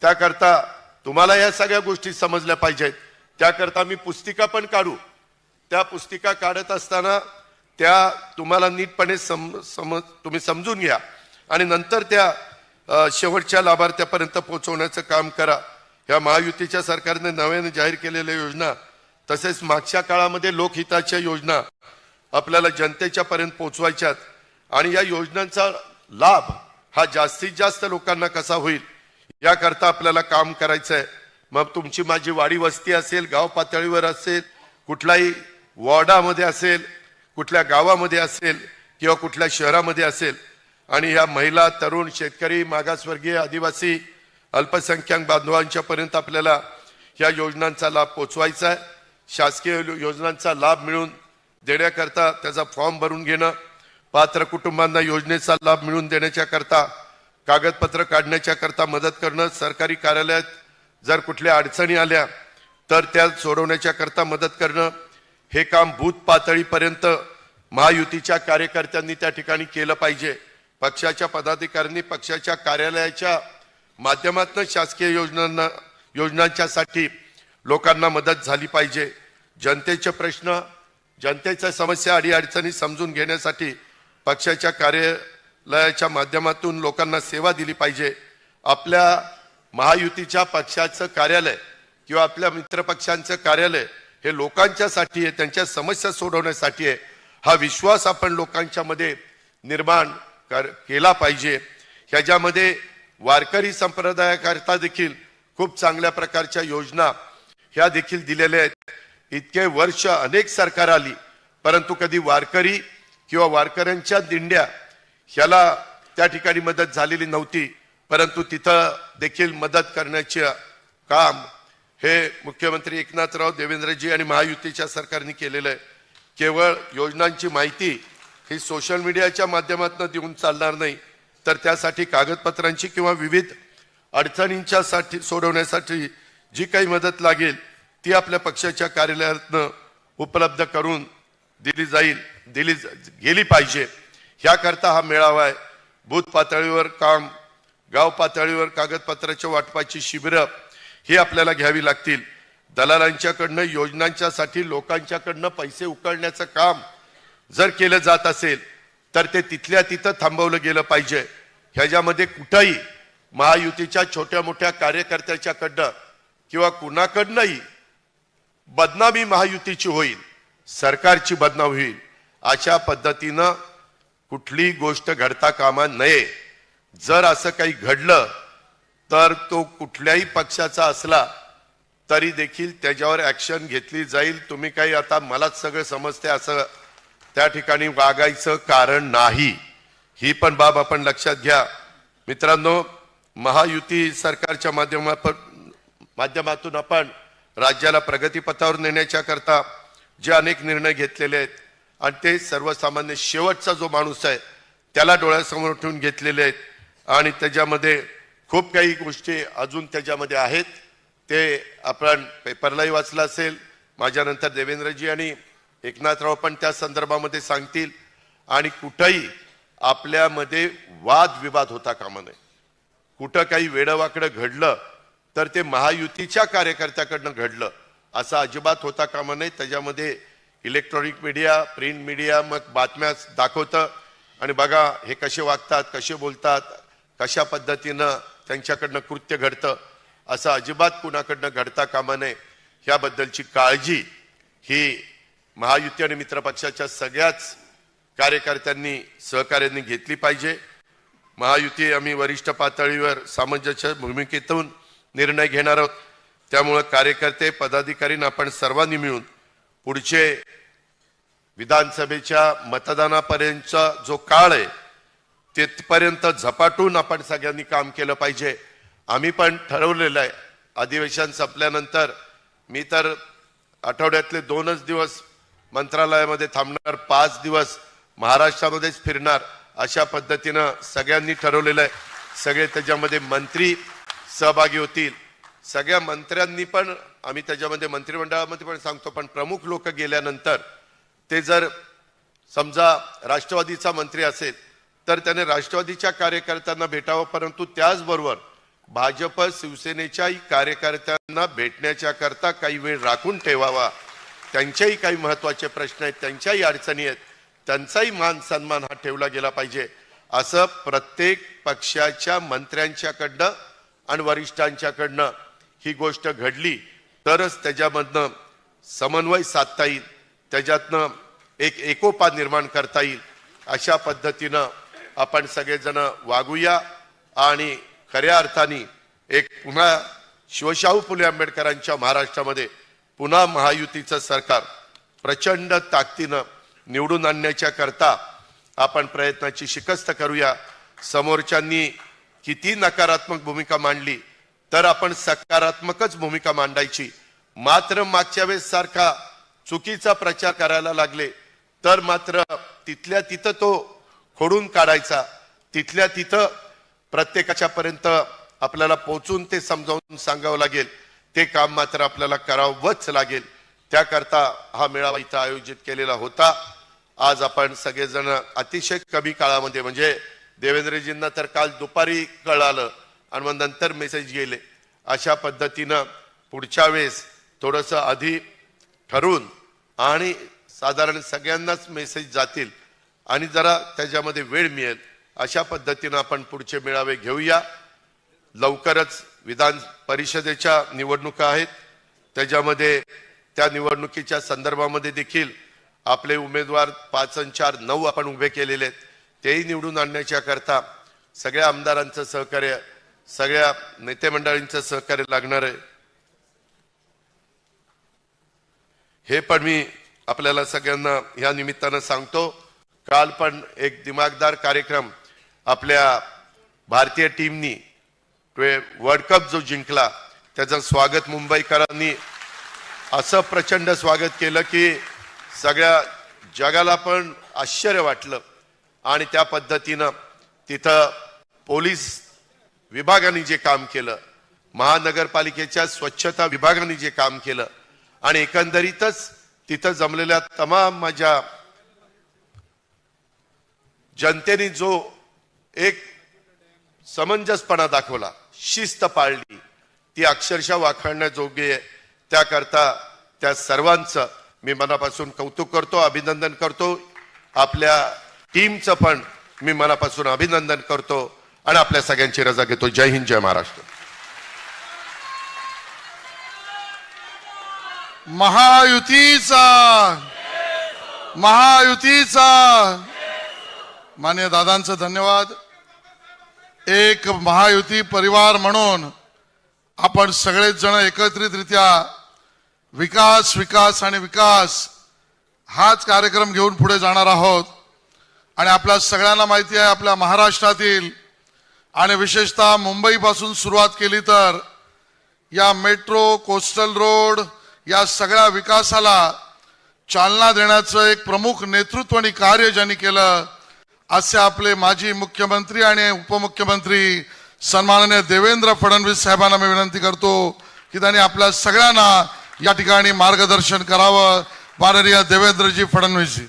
त्याकरता तुम्हाला या सगळ्या गोष्टी समजल्या पाहिजेत. त्याकरता मी पुस्तिका पण काढू. त्या पुस्तिका काढत असताना त्या तुम्हाला नीटपणे तुम्ही समजून घ्या आणि नंतर त्या शेवटच्या लाभार्थ्यापर्यंत पोहोचवण्याचं काम करा. ह्या महायुतीच्या सरकारने नव्याने जाहीर केलेल्या योजना तसेच मागच्या काळामध्ये लोकहिताच्या योजना आपल्याला जनतेच्या पर्यंत पोहोचवायच्यात आणि या योजनांचा लाभ हा जास्तीत जास्त लोकांना कसा होईल याकरता आपल्याला काम करायचं आहे. मग तुमची माझी वाडी वस्ती असेल, गाव पातळीवर असेल, कुठल्याही वॉर्डामध्ये असेल, कुठल्या गावामध्ये असेल किंवा कुठल्या शहरामध्ये असेल, आणि ह्या महिला, तरुण, शेतकरी, मागासवर्गीय, आदिवासी, अल्पसंख्याक बांधवांच्या पर्यंत आपल्याला ह्या योजनांचा लाभ पोचवायचा आहे. शासकीय योजनांचा लाभ मिळवून देण्याकरता त्याचा फॉर्म भरून घेणं, पात्र कुटुंबांना योजनेचा लाभ मिळवून देण्याच्या करता कागदपत्र काढण्याच्या करता मदत करणं, सरकारी कार्यालयात जर कुठल्या अडचणी आल्या तर त्या सोडवण्याच्या करता मदत करणं, हे काम बूथ पातळीपर्यंत महायुतीच्या कार्यकर्त्यांनी त्या ठिकाणी केलं पाहिजे. पक्षाच्या पदाधिकाऱ्यांनी पक्षाच्या कार्यालयाच्या माध्यमातून शासकीय योजनांच्यासाठी लोकांना मदत झाली पाहिजे. जनतेचे प्रश्न, जनतेच्या समस्या, अडीअडचणी समजून घेण्यासाठी पक्षाच्या कार्यालयाच्या माध्यमातून लोकांना सेवा दिली पाहिजे. आपल्या महायुतीच्या पक्षाचं कार्यालय किंवा आपल्या मित्रपक्षांचं कार्यालय हे लोकांच्यासाठी आहे, त्यांच्या समस्या सोडवण्यासाठी आहे. हा विश्वास आपण लोकांच्या मध्ये निर्माण केला पाहिजे. ह्याच्यामध्ये वारकरी संप्रदायाकरता देखील खूप चांगल्या प्रकारच्या योजना ह्या देखील दिलेल्या आहेत. इतके वर्ष अनेक सरकार आली परंतु कधी वारकरी किंवा वारकऱ्यांच्या दिंड्या ह्याला त्या ठिकाणी मदत झालेली नव्हती, परंतु तिथं देखील मदत करण्याचे काम हे मुख्यमंत्री एकनाथराव देवेंद्रजी आणि महायुतीच्या सरकारने केलेलं आहे. केवळ योजनांची माहिती ही सोशल मीडियाच्या माध्यमातून देऊन चालणार नाही, तर त्यासाठी कागदपत्रांची किंवा विविध अडचणींच्या साठी सोडवण्यासाठी जी काही मदत लागेल ती आपल्या पक्षाच्या कार्यालयातनं उपलब्ध करून दिली गेली पाहिजे. ह्याकरता हा मेळावा आहे. बूथ पातळीवर काम, गाव पातळीवर कागदपत्राच्या वाटपाची शिबिरं ही आपल्याला घ्यावी लागतील. दलालांच्याकडनं योजनांच्यासाठी लोकांच्याकडनं पैसे उकळण्याचं काम जर केलं जात असेल तर ते तिथल्या तिथं थांबवलं गेलं पाहिजे. ह्याच्यामध्ये कुठंही महायुतीच्या छोट्या मोठ्या कार्यकर्त्याच्याकडनं किंवा कुणाकडनंही बदनामी महायुतीची होईल, सरकारची बदनामी होईल, अशा पद्धतीनं कुठली गोष्ट घडता कामा नये. जर असं काही घडलं तर तो कुठल्याही पक्षाचा असला तरी देखील त्याच्यावर ऍक्शन घेतली जाईल. तुम्ही काही आता मलाच सगळं समजते असं त्या ठिकाणी वागायचं कारण नाही. ही पण बाब आपण लक्षात घ्या. मित्रांनो, महायुती सरकारच्या माध्यमातून आपण राज्याला प्रगतीपथावर नेण्याच्या करता जे अनेक निर्णय घेतलेले आहेत आणि ते सर्वसामान्य शेवटचा जो माणूस आहे त्याला डोळ्यासमोर ठेवून घेतलेले आहेत आणि त्याच्यामध्ये खूप काही गोष्टी अजून त्याच्यामध्ये आहेत. ते आपण पेपरलाही वाचलं असेल. माझ्यानंतर देवेंद्रजी आणि एकनाथराव पण त्या संदर्भामध्ये सांगतील. आणि कुठंही आपल्यामध्ये वादविवाद होता कामा नये. कुठं काही वेडवाकडं घडलं तर ते महायुतीच्या कार्यकर्त्याकडनं घडलं असं अजिबात होता कामा नये. त्याच्यामध्ये इलेक्ट्रॉनिक मीडिया, प्रिंट मीडिया मग बातम्या दाखवतं आणि बघा हे कसे वागतात, कसे बोलतात, कशा पद्धतीनं त्यांच्याकडनं कृत्य घडतं, असं अजिबात कुणाकडनं घडता कामा नये. ह्याबद्दलची काळजी ही महायुती आणि मित्रपक्षाच्या सगळ्याच कार्यकर्त्यांनी सहकार्यांनी घेतली पाहिजे. महायुती आम्ही वरिष्ठ पातळीवर सामंजस्य भूमिकेतून निर्णय घेणार आहोत. त्यामुळे कार्यकर्ते, पदाधिकारींना आपण सर्वांनी मिळून पुढचे विधानसभेच्या मतदानापर्यंतचा जो काळ आहे तिथपर्यंत झपाटून आपण सगळ्यांनी काम केलं पाहिजे. आम्ही पण ठरवलेलं आहे अधिवेशन संपल्यानंतर मी तर आठवड्यातले 2च दिवस मंत्रालयामध्ये थांबणार, 5 दिवस महाराष्ट्रामध्येच फिरणार, अशा पद्धतीनं सगळ्यांनी ठरवलेलं आहे. सगळे त्याच्यामध्ये मंत्री सहभागी होतील. सगळ्या मंत्र्यांनी पण आम्ही त्याच्यामध्ये मंत्रिमंडळामध्ये पण सांगतो, पण प्रमुख लोक गेल्यानंतर ते जर समजा राष्ट्रवादीचा मंत्री असेल तर त्याने राष्ट्रवादीच्या कार्यकर्त्यांना भेटावं, परंतु त्याचबरोबर भाजप शिवसेनेच्याही कार्यकर्त्यांना भेटण्याच्या करता काही वेळ राखून ठेवावा. त्यांच्याही काही महत्वाचे प्रश्न आहेत, त्यांच्याही अडचणी आहेत, त्यांचाही मान सन्मान हा ठेवला गेला पाहिजे. असं प्रत्येक पक्षाच्या मंत्र्यांच्याकडनं आणि वरिष्ठांच्याकडनं ही गोष्ट घडली तरच त्याच्यामधनं समन्वय साधता येईल, त्याच्यातनं एक एकोपा निर्माण करता येईल. अशा पद्धतीनं आपण सगळेजण वागूया आणि खऱ्या अर्थाने एक पुन्हा शिवशाहू फुले आंबेडकरांच्या महाराष्ट्रामध्ये पुन्हा महायुतीचं सरकार प्रचंड ताकदीनं निवडून आणण्याच्या करता आपण प्रयत्नाची शिकस्त करूया. समोरच्यांनी किती नकारात्मक भूमिका मांडली तर आपण सकारात्मकच भूमिका मांडायची. मात्र मागच्या वेळेस सारखा चुकीचा प्रचार करायला लागले तर मात्र तिथल्या तिथं तो खोडून काढायचा. तिथल्या तिथं प्रत्येकाच्या पर्यंत आपल्याला पोहोचून ते समजावून सांगावं लागेल. ते काम मात्र आपल्याला करावंच लागेल. त्याकरता हा मेळावा इथं आयोजित केलेला होता. आज आपण सगळेजण अतिशय कमी काळामध्ये, म्हणजे देवेंद्रजींना तर काल दुपारी कळालं आणि मग नंतर मेसेज गेले, अशा पद्धतीनं पुढच्या वेळेस थोडंसं आधी ठरवून आणि साधारण सगळ्यांनाच मेसेज जातील आणि जरा त्याच्यामध्ये वेळ मिळेल अशा पद्धतीनं आपण पुढचे मेळावे घेऊया. लवकरच विधान परिषदेच्या निवडणुका आहेत, त्याच्यामध्ये त्या निवडणुकीच्या संदर्भामध्ये देखील आपले उमेदवार 5 आणि 4, 9 आपण उभे केलेले आहेत. तेही निवडून आणण्याच्या करता सगळ्या आमदारांचं सहकार्य, सगळ्या नेते मंडळींचं सहकार्य लागणार आहे. हे पण मी आपल्याला सगळ्यांना ह्या निमित्तानं सांगतो. काल पण एक दिमागदार कार्यक्रम आपल्या भारतीय टीमनी वर्ल्ड कप जो जिंकला त्याचं स्वागत मुंबईकरांनी असं प्रचंड स्वागत केलं की सगळ्या जगाला पण आश्चर्य वाटलं. आणि त्या पद्धतीनं तिथं पोलीस विभागाने जे काम केलं, महानगरपालिकेच्या स्वच्छता विभागाने जे काम केलं आणि एकंदरीतच तिथं जमलेल्या तमाम माझ्या जनतेने जो एक समंजसपणा दाखवला, शिस्त पाळली, ती अक्षरशः वाखाणण्याजोगी आहे. त्याकरता त्या सर्वांचं मी मनापासून कौतुक करतो, अभिनंदन करतो. आपल्या टीमचं पण मी मनापासून अभिनंदन करतो आणि आपल्या सगळ्यांची रजा घेतो. जय हिंद, जय महाराष्ट्र. महायुतीचा माननीय दादांचं धन्यवाद. एक महायुती परिवार म्हणून आपण सगळेच जण एकत्रितरित्या विकास विकास आणि विकास हाच कार्यक्रम घेऊन पुढे जाणार आहोत. आणि आपल्या सगळ्यांना माहिती आहे, आपल्या महाराष्ट्रातील आणि विशेषतः मुंबईपासून सुरुवात केली तर या मेट्रो, कोस्टल रोड या सगळ्या विकासाला चालना देण्याचं एक प्रमुख नेतृत्व आणि कार्य ज्यांनी केलं असे आपले माजी मुख्यमंत्री आणि उपमुख्यमंत्री सन्माननीय देवेंद्र फडणवीस साहेबांना मी विनंती करतो की त्यांनी आपल्या सगळ्यांना या ठिकाणी मार्गदर्शन करावं. माननीय देवेंद्रजी फडणवीसजी.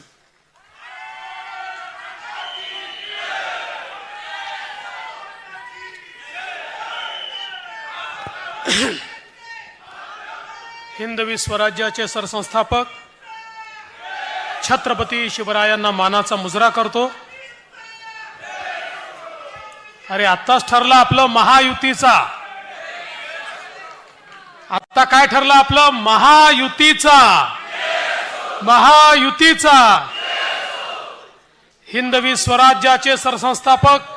हिंदवी स्वराज्याचे सरसंस्थापक छत्रपती शिवरायांना मानाचा मुजरा करतो। अरे आत्ताच ठरलं आपलं महायुतीचा, आता काय ठरलं आपलं महायुतीचा, महायुतीचा हिंदवी स्वराज्याचे सरसंस्थापक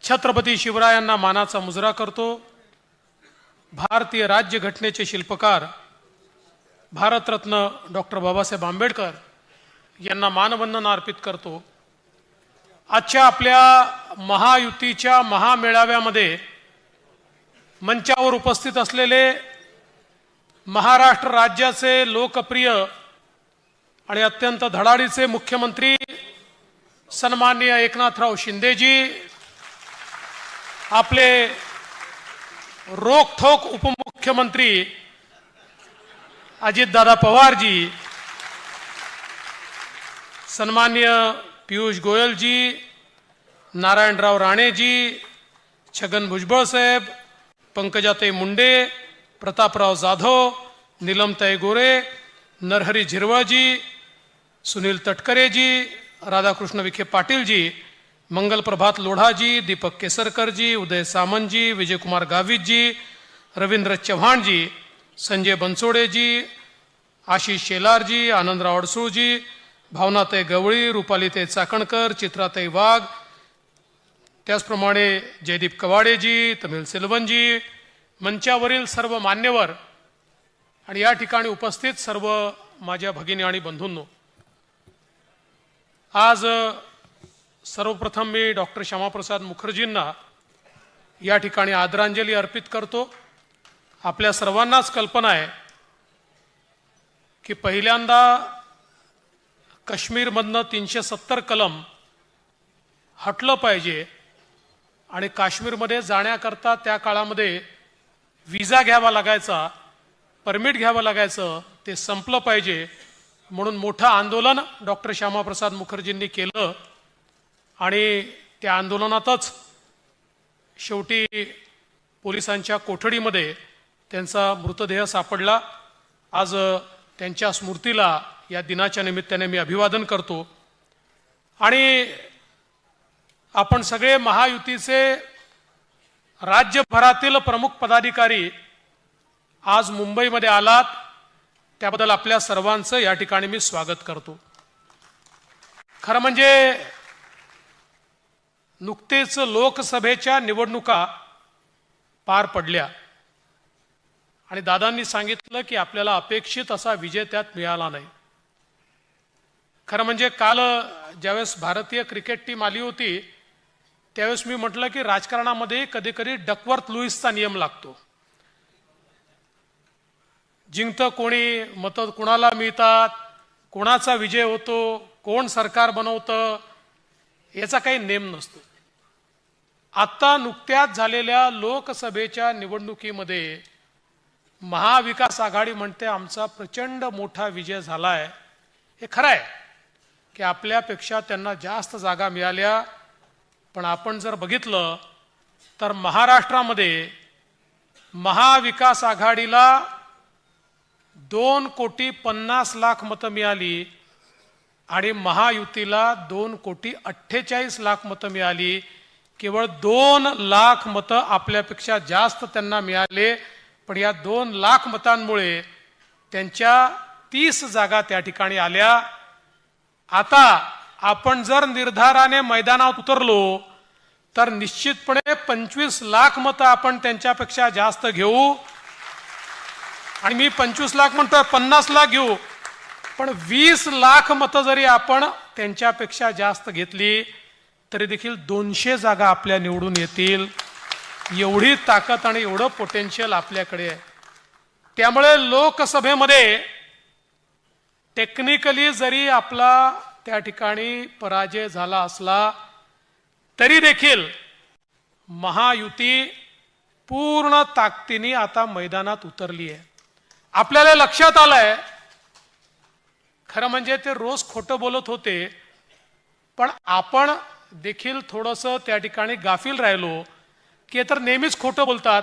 छत्रपती शिवरायांना मानाचा मुजरा करतो। भारतीय राज्यघटनेचे शिल्पकार भारतरत्न डॉक्टर बाबासाहेब आंबेडकर यांना मानवंदना अर्पित करतो। आजच्या आपल्या महायुतीच्या महामेळाव्यामध्ये मंचावर उपस्थित असलेले महाराष्ट्र राज्याचे लोकप्रिय आणि अत्यंत धडाडीचे मुख्यमंत्री सन्माननीय एकनाथराव शिंदेजी, आपले रोखठोक उपमुख्यमंत्री अजितदादा पवारजी, सन्माननीय पीयूष गोयलजी, नारायणराव राणेजी, छगन भुजबळ साहेब, पंकजाताई मुंडे, प्रतापराव जाधव, नीलमताई गोरे, नरहरी झिरवळजी, सुनील तटकरेजी, राधाकृष्ण विखे पाटीलजी, मंगल प्रभात लोढाजी, दीपक केसरकरजी, उदय सामंतजी, विजयकुमार गावितजी, रवींद्र चव्हाणजी, संजय बनसोडेजी, आशिष शेलारजी, आनंदराव अडसूळजी, भावनाताई गवळी, रुपालीताई चाकणकर, चित्राताई वाघ, त्याचप्रमाणे जयदीप कवाडेजी, तमिल सेल्वनजी, मंचावरील सर्व मान्यवर आणि या ठिकाणी उपस्थित सर्व माझ्या भगिनी आणि बंधूंनो, आज सर्वप्रथम मी डॉक्टर श्यामाप्रसाद मुखर्जींना या ठिकाणी आदरांजली अर्पित करतो। आपल्या सर्वांनाच कल्पना आहे की पहिल्यांदा काश्मीरमधनं 370 कलम हटलं पाहिजे आणि काश्मीरमध्ये जाण्याकरता त्या काळामध्ये विजा घ्यावा लागायचा, परमिट घ्यावं लागायचं, ते संपलं पाहिजे म्हणून मोठं आंदोलन डॉक्टर श्यामाप्रसाद मुखर्जींनी केलं आणि त्या आंदोलनातच शेवटी पोलिसांच्या कोठडीमध्ये त्यांचा मृतदेह सापडला। आज त्यांच्या स्मृतीला या दिनाच्या निमित्ताने मी अभिवादन करतो। आणि आपण सगळे महायुतीचे राज्यभरातील प्रमुख पदाधिकारी आज मुंबईमध्ये आलात, त्याबद्दल आपल्या सर्वांचं या ठिकाणी मी स्वागत करतो। खरं म्हणजे नुकतेच लोकसभेच्या निवडणुका पार पडल्या आणि दादांनी सांगितलं की आपल्याला अपेक्षित असा विजय त्यात मिळाला नाही। खरं म्हणजे काल ज्यावेळेस भारतीय क्रिकेट टीम आली होती त्यावेळेस मी म्हटलं की राजकारणामध्ये कधी कधी डकवर्थ लुईसचा नियम लागतो, जिंकतं कोणी, मतं कोणाला मिळतात, कोणाचा विजय होतो, कोण सरकार बनवतं, याचा काही नेम नसतो। आता नुकत्याच झालेल्या लोकसभेच्या निवडणुकीमध्ये महाविकास आघाडी म्हणते आमचा प्रचंड मोठा विजय झालाय। हे खरं आहे की आपल्यापेक्षा त्यांना जास्त जागा मिळाल्या, पण आपण जर बघितलं तर महाराष्ट्रामध्ये महाविकास आघाडीला 2,50,00,000 मतं मिळाली आणि महायुतीला 2,48,00,000 मतं मिळाली। केवळ 2,00,000 मतं आपल्यापेक्षा जास्त त्यांना मिळाले, पण या 2,00,000 मतांमुळे त्यांच्या 30 जागा त्या ठिकाणी आल्या। आता आपण जर निर्धाराने मैदानात उतरलो तर निश्चितपणे 25,00,000 मतं आपण त्यांच्यापेक्षा जास्त घेऊ आणि मी 25,00,000 म्हणतोय, 50,00,000 घेऊ, पण 20,00,000 मतं जरी आपण त्यांच्यापेक्षा जास्त घेतली तरी देखील 200 जागा आपल्या निवडून येतील। एवढी ताकद आणि एवढं पोटेन्शियल आपल्याकडे आहे। त्यामुळे लोकसभेमध्ये टेक्निकली जरी आपला त्या ठिकाणी पराजय झाला असला तरी देखील महायुती पूर्ण ताकदीने आता मैदानात उतरली आहे। आपल्याला लक्षात आलंय, खरं म्हणजे ते रोज खोटं बोलत होते, पण आपण देखील थोडंसं त्या ठिकाणी गाफील राहिलो की तर नेहमीच खोटं बोलतात,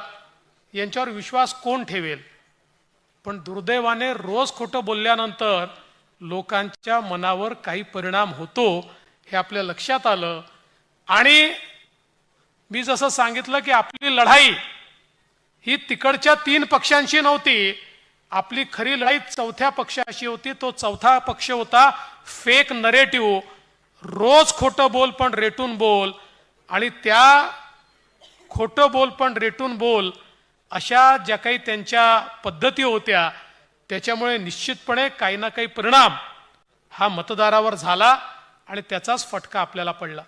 यांच्यावर विश्वास कोण ठेवेल? पण दुर्दैवाने रोज खोटं बोलल्यानंतर लोकांच्या मनावर काही परिणाम होतो हे आपल्या लक्षात आलं. आणि मी जसं सांगितलं की आपली लढाई ही तिकडच्या 3 पक्षांशी नव्हती, आपली खरी लढाई चौथ्या पक्षाशी होती. तो चौथा पक्ष होता फेक नरेटिव्ह. रोज खोटं बोल पण रेटून बोल, आणि त्या खोटं बोल पण रेटून बोल अशा ज्या काही त्यांच्या पद्धती होत्या त्याच्यामुळे निश्चितपणे काही ना काही परिणाम हा मतदारावर झाला आणि त्याचाच फटका आपल्याला पडला.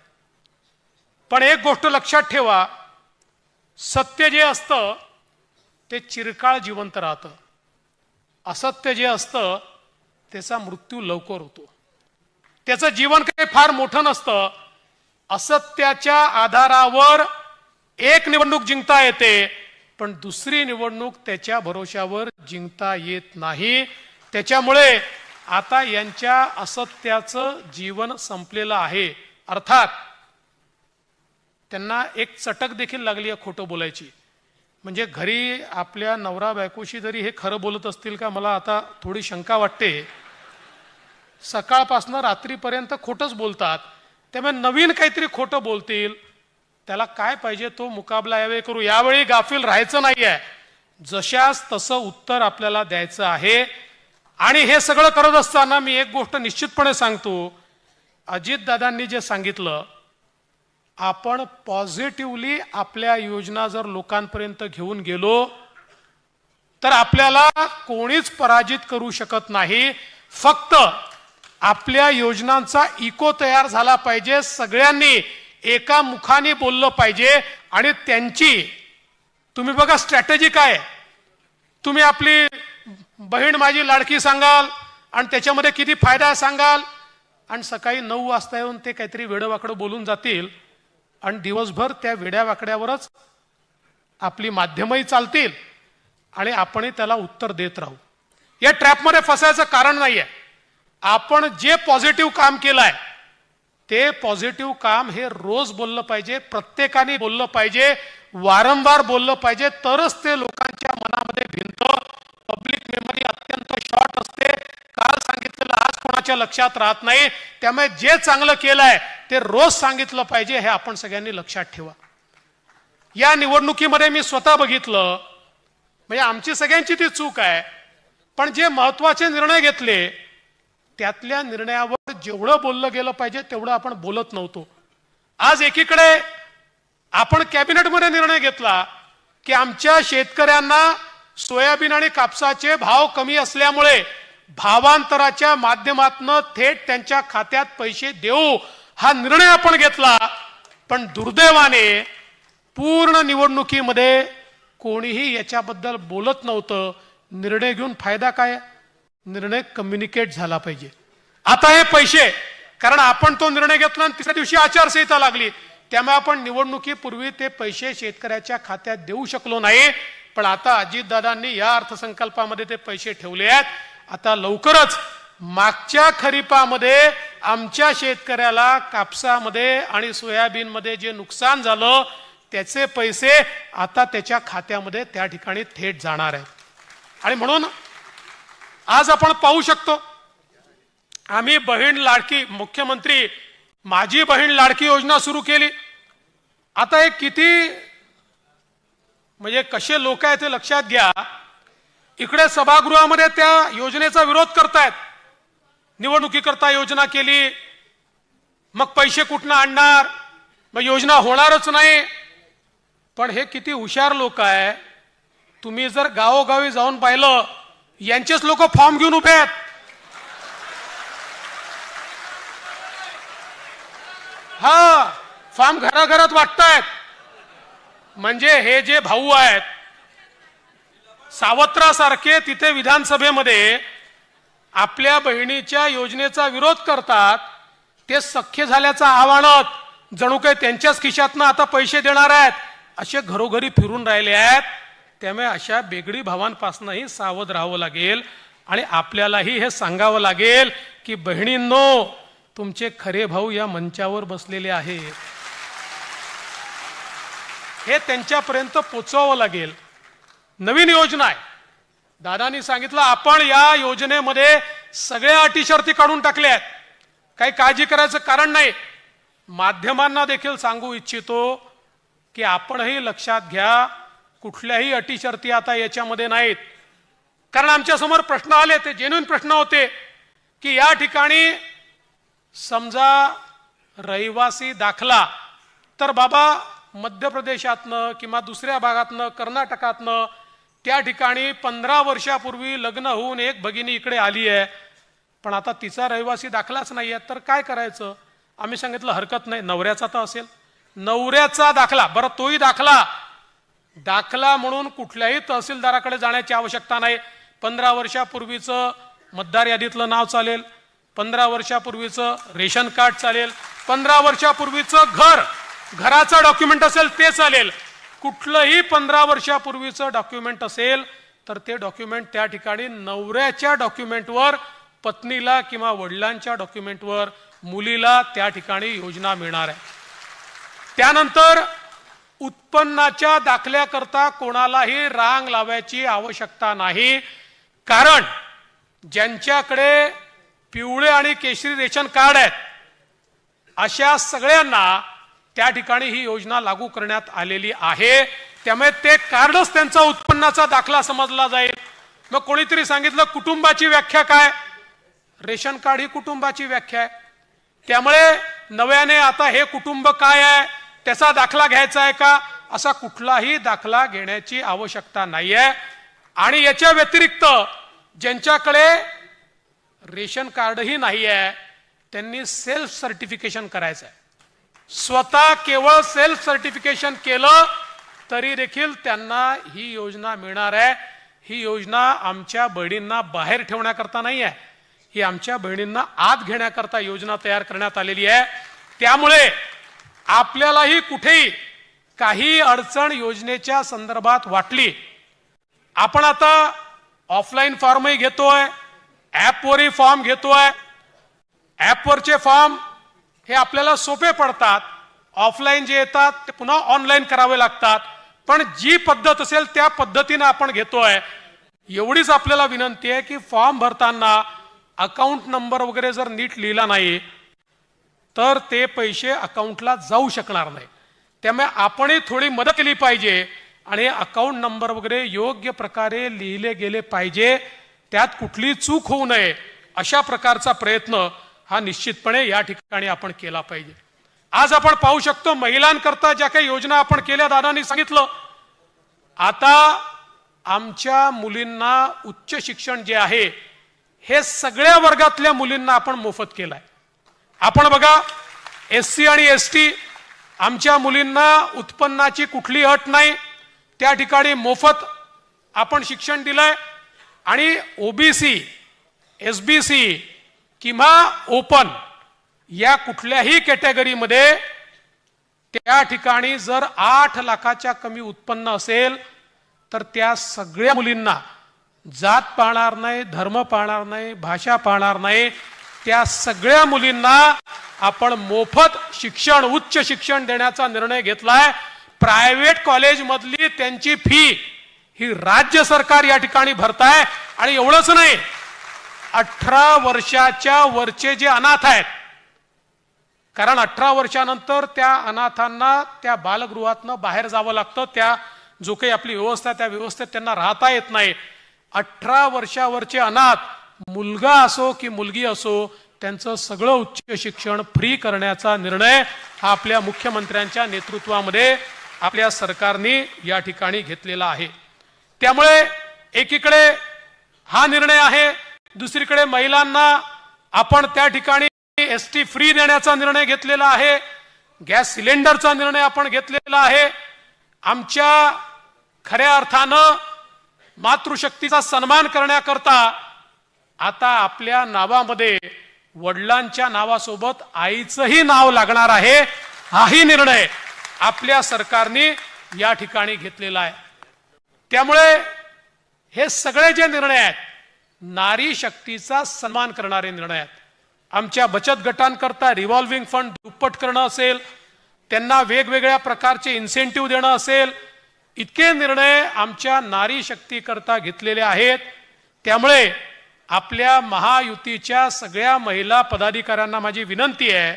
पण एक गोष्ट लक्षात ठेवा, सत्य जे असतं ते चिरकाळ जिवंत राहतं, असत्य जे असतं त्याचा मृत्यू लवकर होतो. त्याचं जीवन काही फार मोठं नसतं. असत्याच्या आधारावर एक निवडणूक जिंकता येते, पण दुसरी निवडणूक त्याच्या भरोशावर जिंकता येत नाही. त्याच्यामुळे आता यांच्या असत्याचं जीवन संपलेलं आहे. अर्थात त्यांना एक चटक देखील लागली आहे खोटं बोलायची. म्हणजे घरी आपल्या नवरा बायकोशी जरी हे खरं बोलत असतील का, मला आता थोडी शंका वाटते. सकाळपासून रात्रीपर्यंत खोटंच बोलतात, त्यामुळे नवीन काहीतरी खोटं बोलतील. त्याला काय पाहिजे तो मुकाबला यावेळी करू. यावेळी गाफील राहायचं नाहीये, जशास तसं उत्तर आपल्याला द्यायचं आहे. आणि हे सगळं करत असताना मी एक गोष्ट निश्चितपणे सांगतो, अजितदादांनी जे सांगितलं, आपण पॉझिटिव्हली आपल्या योजना जर लोकांपर्यंत घेऊन गेलो तर आपल्याला कोणीच पराजित करू शकत नाही. फक्त आपल्या योजनांचा इको तयार झाला पाहिजे, सगळ्यांनी एका मुखाने बोललं पाहिजे. आणि त्यांची तुम्ही बघा स्ट्रॅटेजी काय. तुम्ही आपली बहीण माझी लाडकी सांगाल आणि त्याच्यामध्ये किती फायदा सांगाल, आणि सकाळी 9 वाजता येऊन ते काहीतरी वेडवाकडं बोलून जातील, आणि दिवसभर त्या वेड्यावाकड्यावरच आपली माध्यमही चालतील आणि आपणही त्याला उत्तर देत राहू. या ट्रॅपमध्ये फसायचं कारण नाहीये. आपण जे पॉझिटिव्ह काम केलंय ते पॉझिटिव्ह काम हे रोज बोललं पाहिजे, प्रत्येकाने बोललं पाहिजे, वारंवार बोललं पाहिजे, तरच ते लोकांच्या मनामध्ये भिनतं. पब्लिक मेमरी अत्यंत शॉर्ट असते. काल सांगितलेलं आज कोणाच्या लक्षात राहत नाही. त्यामुळे जे चांगलं केलंय ते रोज सांगितलं पाहिजे, हे आपण सगळ्यांनी लक्षात ठेवा. या निवडणुकीमध्ये मी स्वतः बघितलं, म्हणजे आमची सगळ्यांची ती चूक आहे, पण जे महत्वाचे निर्णय घेतले त्यातल्या निर्णयावर जेवढं बोललं गेलं पाहिजे तेवढं आपण बोलत नव्हतो. आज एकीकडे आपण कॅबिनेटमध्ये निर्णय घेतला की आमच्या शेतकऱ्यांना सोयाबीन आणि कापसाचे भाव कमी असल्यामुळे भावांतराच्या माध्यमातून थेट त्यांच्या खात्यात पैसे देऊ, हा निर्णय आपण घेतला. पण दुर्दैवाने पूर्ण निवडणुकीमध्ये कोणीही याच्याबद्दल बोलत नव्हतं. निर्णय घेऊन फायदा काय? निर्णय कम्युनिकेट झाला पाहिजे. आता हे पैसे, कारण आपण तो निर्णय घेतला आणि तिसऱ्या दिवशी आचारसंहिता लागली, त्यामुळे आपण निवडणुकीपूर्वी ते पैसे शेतकऱ्याच्या खात्यात देऊ शकलो नाही. पण आता अजितदादांनी या अर्थसंकल्पामध्ये ते पैसे ठेवले आहेत. आता लवकरच मागच्या खरीपामध्ये आमच्या शेतकऱ्याला कापसामध्ये आणि सोयाबीनमध्ये जे नुकसान झालं त्याचे पैसे आता त्याच्या खात्यामध्ये त्या ठिकाणी थेट जाणार आहेत. आणि म्हणून आज आपण पाहू शकतो, आम्ही बहीण लाडकी, मुख्यमंत्री माझी बहीण लाडकी योजना सुरू केली. आता हे किती म्हणजे कसे लोक आहेत ते लक्षात घ्या. इकडे सभागृहामध्ये त्या योजनेचा विरोध करतायत, निवडणुकीकरता योजना केली, मग पैसे कुठनं आणणार, मग योजना होणारच नाही. पण हे किती हुशार लोक आहे. तुम्ही जर गावोगावी जाऊन पाहिलं, यांचेच लोक फॉर्म घेऊन उभे आहेत. हा फॉर्म घराघरात वाटतायत. म्हणजे हे जे भाऊ आहेत सावत्रासारखे तिथे विधानसभेमध्ये आपल्या बहिणीच्या योजनेचा विरोध करतात, ते सख्य झाल्याचा आव्हानात जणू काही त्यांच्याच खिशातनं आता पैसे देणार आहेत असे घरोघरी फिरून राहिले आहेत. त्यामुळे अशा बेगडी भावांपासूनही सावध राहावं लागेल. आणि आपल्यालाही हे सांगावं लागेल की बहिणींनो, तुमचे खरे भाऊ या मंचावर बसलेले आहेत, हे त्यांच्यापर्यंत पोचवावं लागेल. नवीन योजना आहे. दादांनी सांगितलं आपण या योजनेमध्ये सगळ्या अटी शर्ती काढून टाकल्या आहेत, काही काळजी करायचं कारण नाही. माध्यमांना देखील सांगू इच्छितो की आपणही लक्षात घ्या, कुठल्याही अटी शर्ती आता याच्यामध्ये नाहीत. कारण आमच्या समोर प्रश्न आले, ते जेन्युइन प्रश्न होते की या ठिकाणी समजा रहिवासी दाखला तर बाबा मध्य प्रदेशातनं किंवा दुसऱ्या भागातनं कर्नाटकातनं त्या ठिकाणी 15 वर्षापूर्वी लग्न होऊन एक भगिनी इकडे आली आहे, पण आता तिचा रहिवासी दाखलाच नाही आहे, तर काय करायचं? आम्ही सांगितलं हरकत नाही, नवऱ्याचा तर असेल, नवऱ्याचा दाखला, बरं तोही दाखला म्हणून कुठल्याही तहसीलदाराकडे जाण्याची आवश्यकता नाही. 15 वर्षापूर्वीचं मतदार यादीतलं नाव चालेल, 15 वर्षापूर्वीचं रेशन कार्ड चालेल, 15 वर्षापूर्वीचं घराचं डॉक्युमेंट असेल ते चालेल. कुठलंही 15 वर्षापूर्वीचं डॉक्युमेंट असेल तर ते डॉक्युमेंट त्या ठिकाणी नवऱ्याच्या डॉक्युमेंटवर, पत्नीला किंवा वडिलांच्या डॉक्युमेंटवर मुलीला त्या ठिकाणी योजना मिळणार आहे. त्यानंतर उत्पन्नाच्या दाखल्याकरता कोणालाही रांग लावायची आवश्यकता नाही, कारण ज्यांच्याकडे पिवळे आणि केशरी रेशन कार्ड आहेत अशा सगळ्यांना त्या ठिकाणी ही योजना लागू करण्यात आलेली आहे. त्यामुळे ते कार्डच त्यांचा उत्पन्नाचा दाखला समजला जाईल. मग कोणीतरी सांगितलं कुटुंबाची व्याख्या काय? रेशन कार्ड ही कुटुंबाची व्याख्या आहे. त्यामुळे नव्याने आता हे कुटुंब काय आहे, त्याचा दाखला घ्यायचा आहे का? असा कुठलाही दाखला घेण्याची आवश्यकता नाही आहे. आणि याच्या व्यतिरिक्त ज्यांच्याकडे रेशन कार्डही नाही आहे त्यांनी सेल्फ सर्टिफिकेशन करायचं आहे. स्वतः केवळ सेल्फ सर्टिफिकेशन केलं तरी देखील त्यांना ही योजना मिळणार आहे. ही योजना आमच्या बहिणींना बाहेर ठेवण्याकरता नाही आहे, ही आमच्या बहिणींना आत घेण्याकरता योजना तयार करण्यात आलेली आहे. त्यामुळे आपल्यालाही कुठेही काही अडचण योजनेच्या संदर्भात वाटली, आपण आता ऑफलाईन फॉर्मही घेतोय, ॲपवरही फॉर्म घेतोय. ॲपवरचे फॉर्म हे आपल्याला सोपे पडतात, ऑफलाईन जे येतात ते पुन्हा ऑनलाईन करावे लागतात. पण जी पद्धत असेल त्या पद्धतीने आपण घेतोय. एवढीच आपल्याला विनंती आहे की फॉर्म भरताना अकाउंट नंबर वगैरे जर नीट लिहिला नाही तर ते पैसे अकाउंटला जाऊ शकणार नाही. त्यामुळे आपणही थोडी मदत केली पाहिजे आणि अकाउंट नंबर वगैरे योग्य प्रकारे लिहिले गेले पाहिजे, त्यात कुठली चूक होऊ नये अशा प्रकारचा प्रयत्न हा निश्चितपणे या ठिकाणी आपण केला पाहिजे. आज आपण पाहू शकतो महिलांकरता ज्या काही योजना आपण केल्या, दादांनी सांगितलं, आता आमच्या मुलींना उच्च शिक्षण जे आहे हे सगळ्या वर्गातल्या मुलींना आपण मोफत केलंय. आपण बघा SC आणि ST आमच्या मुलींना उत्पन्नाची कुठली अट नाही, त्या ठिकाणी मोफत आपण शिक्षण दिलंय. आणि OBC, SBC किंवा ओपन या कुठल्याही कॅटेगरीमध्ये त्या ठिकाणी जर 8 लाखाच्या कमी उत्पन्न असेल तर त्या सगळ्या मुलींना जात पाळणार नाही, धर्म पाळणार नाही, भाषा पाळणार नाही, त्या सगळ्या मुलींना आपण मोफत शिक्षण, उच्च शिक्षण देण्याचा निर्णय घेतलाय. प्रायव्हेट कॉलेज मधली त्यांची फी ही राज्य सरकार या ठिकाणी भरताय. आणि एवढंच नाही, 18 वर्षाच्या वरचे जे अनाथ आहेत, कारण 18 वर्षानंतर त्या अनाथांना त्या बालगृहातनं बाहेर जावं लागतं, त्या जो काही आपली व्यवस्था त्या व्यवस्थेत त्यांना राहता येत नाही. 18 वर्षावरचे अनाथ, मुलगा असो की मुलगी असो, त्यांचं सगळं उच्च शिक्षण फ्री करण्याचा निर्णय हा आपल्या मुख्यमंत्र्यांच्या नेतृत्वामध्ये आपल्या सरकारने या ठिकाणी घेतलेला आहे. त्यामुळे एकीकडे हा निर्णय आहे, दुसरीकडे महिलांना आपण त्या ठिकाणी ST फ्री देण्याचा निर्णय घेतलेला आहे, गॅस सिलेंडरचा निर्णय आपण घेतलेला आहे. आमच्या खऱ्या अर्थानं मातृशक्तीचा सन्मान करण्याकरता आता आपल्या नावामध्ये वडिलांच्या नावासोबत आईचंही नाव लागणार आहे. हाही निर्णय आपल्या सरकारने या ठिकाणी घेतलेला आहे. त्यामुळे हे सगळे जे निर्णय आहेत नारी शक्तीचा सन्मान करणारे निर्णय आहेत. आमच्या बचत गटांकरता रिव्हॉल्विंग फंड दुप्पट करणं असेल, त्यांना वेगवेगळ्या प्रकारचे इन्सेंटिव्ह देणं असेल, इतके निर्णय आमच्या नारी शक्तीकरता घेतलेले आहेत. त्यामुळे आपल्या महायुतीच्या सगळ्या महिला पदाधिकाऱ्यांना माझी विनंती आहे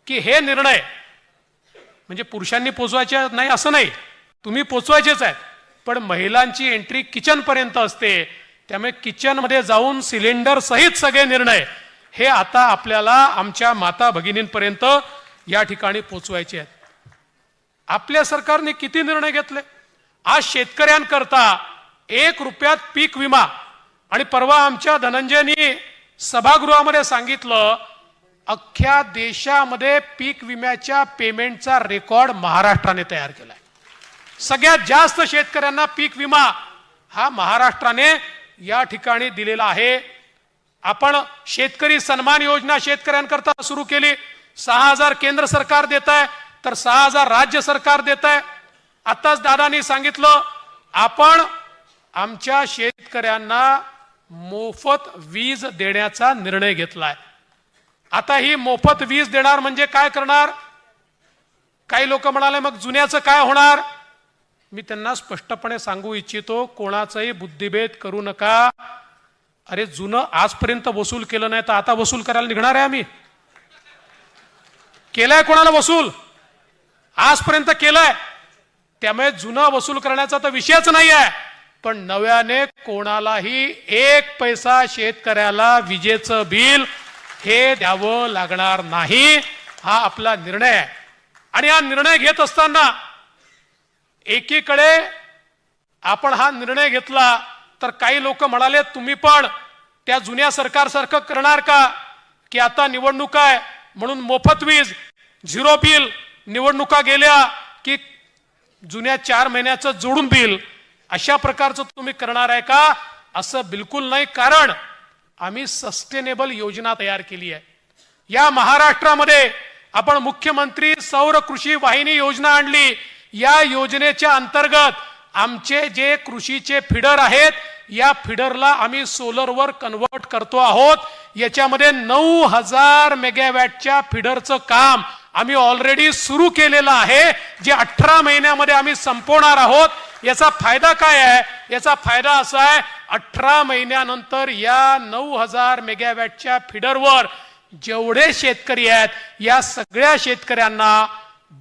की हे निर्णय म्हणजे पुरुषांनी पोचवायचे नाही असं नाही, तुम्ही पोचवायचेच आहेत, पण महिलांची एंट्री किचन पर्यंत असते. त्यामुळे किचनमध्ये जाऊन सिलेंडर सहित सगळे निर्णय हे आता आपल्याला आमच्या माता भगिनींपर्यंत या ठिकाणी पोचवायचे आहेत. आपल्या सरकारने किती निर्णय घेतले. आज शेतकऱ्यांकरता 1 रुपयात पीक विमा, आणि परवा आमच्या धनंजयनी सभागृहामध्ये सांगितलं अख्ख्या देशामध्ये पीक विम्याच्या पेमेंटचा रेकॉर्ड महाराष्ट्राने तयार केलाय. सगळ्यात जास्त शेतकऱ्यांना पीक विमा हा महाराष्ट्राने या ठिकाणी दिलेला आहे. आपण शेतकरी सन्मान योजना शेतकऱ्यांकरता सुरू केली. 6,000 केंद्र सरकार देत आहे, तर 6,000 राज्य सरकार देत आहे. आताच दादांनी सांगितलं आपण आमच्या शेतकऱ्यांना मोफत वीज देण्याचा निर्णय घेतलाय. आता ही मोफत वीज देणार म्हणजे काय करणार. काही लोक म्हणाले मग जुन्याचं काय होणार. मी त्यांना स्पष्टपणे सांगू इच्छितो, कोणाचाही बुद्धिभेद करू नका. अरे जुनं आजपर्यंत वसूल केलं नाही तर आता वसूल करायला निघणार आहे. आम्ही केलंय कोणाला वसूल, आजपर्यंत केलंय. त्यामुळे जुनं वसूल करण्याचा तर विषयच नाही आहे. पण नव्याने कोणालाही 1 पैसा शेतकऱ्याला विजेचं बिल हे द्यावं लागणार नाही, हा आपला निर्णय आहे. आणि हा निर्णय घेत असताना एकीकडे आपण हा निर्णय घेतला तर काही लोक म्हणाले तुम्ही पण त्या जुन्या सरकारसारखं करणार का, की आता निवडणूक आहे म्हणून मोफत वीज, झिरो बिल, निवडणुका गेल्या की जुन्या 4 महिन्याचं जोडून बिल, अशा प्रकारचं तुम्ही करणार आहे का. असं बिलकुल नाही. कारण आम्ही सस्टेनेबल योजना तयार केली आहे. या महाराष्ट्रामध्ये आपण मुख्यमंत्री सौर कृषी वाहिनी योजना आणली. या योजनेच्या अंतर्गत आमचे जे कृषीचे फिडर आहेत या फिडरला आम्ही सोलरवर कन्वर्ट करतो आहोत. याच्यामध्ये 9,000 मेगावॅटच्या फिडरचं काम आम्ही ऑलरेडी सुरू केलेलं आहे, जे 18 महिन्यामध्ये आम्ही संपवणार आहोत. याचा फायदा काय आहे. याचा फायदा असा आहे 18 महिन्यानंतर या 9,000 मेगावॅटच्या फिडरवर जेवढे शेतकरी आहेत या सगळ्या शेतकऱ्यांना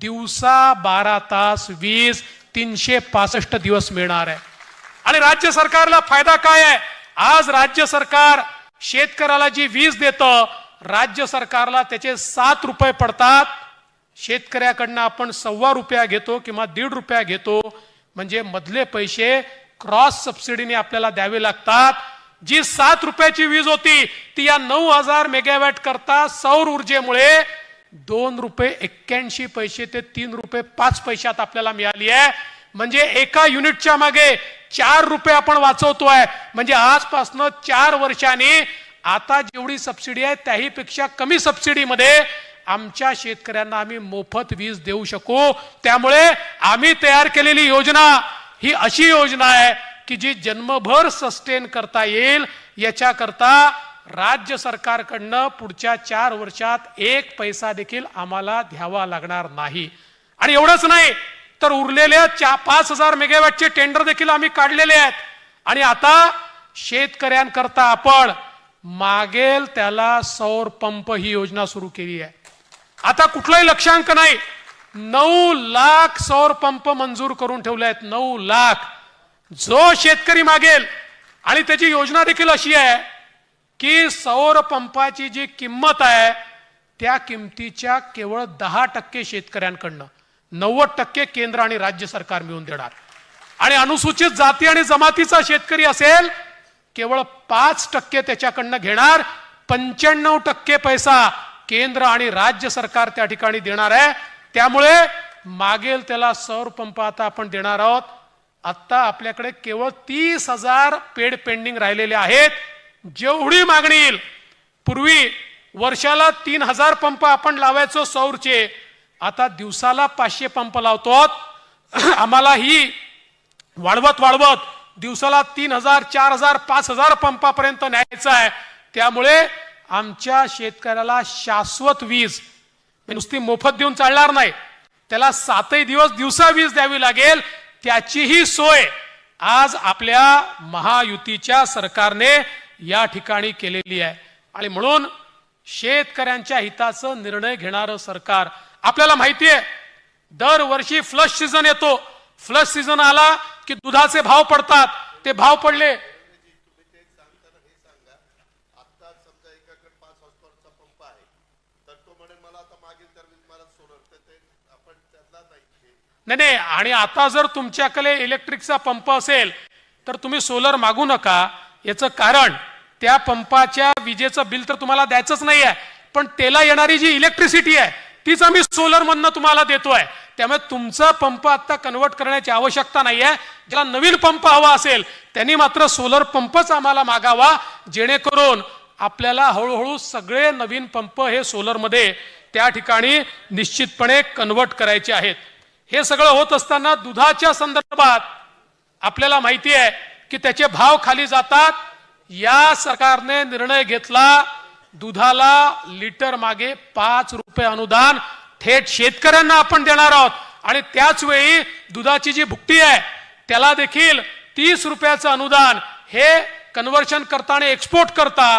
दिवसा 12 तास वीज 365 दिवस मिळणार आहे. आणि राज्य सरकारला फायदा काय आहे. आज राज्य सरकार शेतकऱ्याला जी वीज देतं, राज्य सरकारला त्याचे 7 रुपये पडतात. शेतकऱ्याकडनं आपण 1.25 रुपया घेतो किंवा 1.5 रुपया घेतो. म्हणजे मधले पैसे क्रॉस सबसिडीने आपल्याला द्यावे लागतात. जी 7 रुपयाची वीज होती ती या 9,000 मेगावॅट करता सौर ऊर्जेमुळे 2 रुपये 81 पैसे ते 3 रुपये 5 पैशात आपल्याला मिळाली आहे. म्हणजे एका युनिटच्या मागे 4 रुपये आपण वाचवतोय. म्हणजे आजपासून 4 वर्षांनी आता जेवढी सबसिडी आहे त्याहीपेक्षा कमी सबसिडीमध्ये आमच्या शेतकऱ्यांना आम्ही मोफत वीज देऊ शकू. त्यामुळे आम्ही तयार केलेली योजना ही अशी योजना आहे की जी जन्मभर सस्टेन करता येईल. याच्याकरता राज्य सरकारकडनं पुढच्या 4 वर्षात 1 पैसा देखील आम्हाला द्यावा लागणार नाही. आणि एवढंच नाही तर उरलेल्या 5,000 मेगावॅटचे टेंडर देखील आम्ही काढलेले आहेत. आणि आता शेतकऱ्यांकरता आपण मागेल त्याला सौर पंप ही योजना सुरू केली आहे. आता कुठलाही लक्षांक नाही. 9 लाख सौर पंप मंजूर करून ठेवले आहेत. 9 लाख जो शेतकरी मागेल. आणि त्याची योजना देखील अशी आहे की सौर पंपाची जी किंमत आहे त्या किमतीच्या केवळ 10% शेतकऱ्यांकडनं, 90% केंद्र आणि राज्य सरकार मिळून देणार. आणि अनुसूचित जाती आणि जमातीचा शेतकरी असेल केवळ 5% त्याच्याकडनं घेणार. 95% पैसा केंद्र आणि राज्य सरकार त्या ठिकाणी देणार आहे. त्यामुळे मागेल त्याला सौर पंप आता आपण देणार आहोत. आता आपल्याकडे केवळ 30,000 पेड पेंडिंग राहिलेले आहेत. जेवढी मागणी येईल, पूर्वी वर्षाला 3,000 पंप आपण लावायचो सौरचे, आता दिवसाला 500 पंप लावतो. आम्हाला ही वाढवत दिवसाला 3,000, 4,000, 5,000 पंपापर्यंत न्यायचं आहे. त्यामुळे आमच्या शेतकऱ्याला शाश्वत वीज नुसती मोफत देऊन चालणार नाही. त्याला 7 दिवस दिवसा वीज द्यावी लागेल. त्याचीही सोय आज आपल्या महायुतीच्या सरकारने या ठिकाणी केलेली आहे. आणि म्हणून शेतकऱ्यांच्या हिताचा निर्णय घेणारं सरकार. आपल्याला माहिती आहे दरवर्षी फ्लश सीझन येतो. फ्लश सीझन आला की दुधाचे भाव पडतात. ते भाव पडले, नाही, आणि आता जर तुमच्याकडे इलेक्ट्रिकचा पंप असेल तर तुम्ही सोलर मागू नका. याचं कारण त्या पंपाच्या विजेचं बिल तर तुम्हाला द्यायचंच नाही आहे, पण त्याला येणारी जी इलेक्ट्रिसिटी आहे तीच आम्ही सोलर मधनं तुम्हाला देतोय. त्यामुळे तुमचा पंप आता कन्वर्ट करण्याची आवश्यकता नाही आहे. ज्याला नवीन पंप हवा असेल त्यांनी मात्र सोलर पंपच आम्हाला मागावा, जेणेकरून आपल्याला हळूहळू सगळे नवीन पंप हे सोलरमध्ये त्या ठिकाणी निश्चितपणे कन्वर्ट करायचे आहेत. हे सगळं होत असताना दुधाच्या संदर्भात आपल्याला माहिती आहे की त्याचे भाव खाली जातात. या सरकारने निर्णय घेतला दुधाला लिटर मागे 5 रुपये अनुदान थेट शेतकऱ्यांना आपण देणार आहोत. आणि त्याच वेळी दुधाची जी भुकटी आहे त्याला देखील 30 रुपयाचं अनुदान हे कन्व्हर्शन करता आणि एक्सपोर्ट करता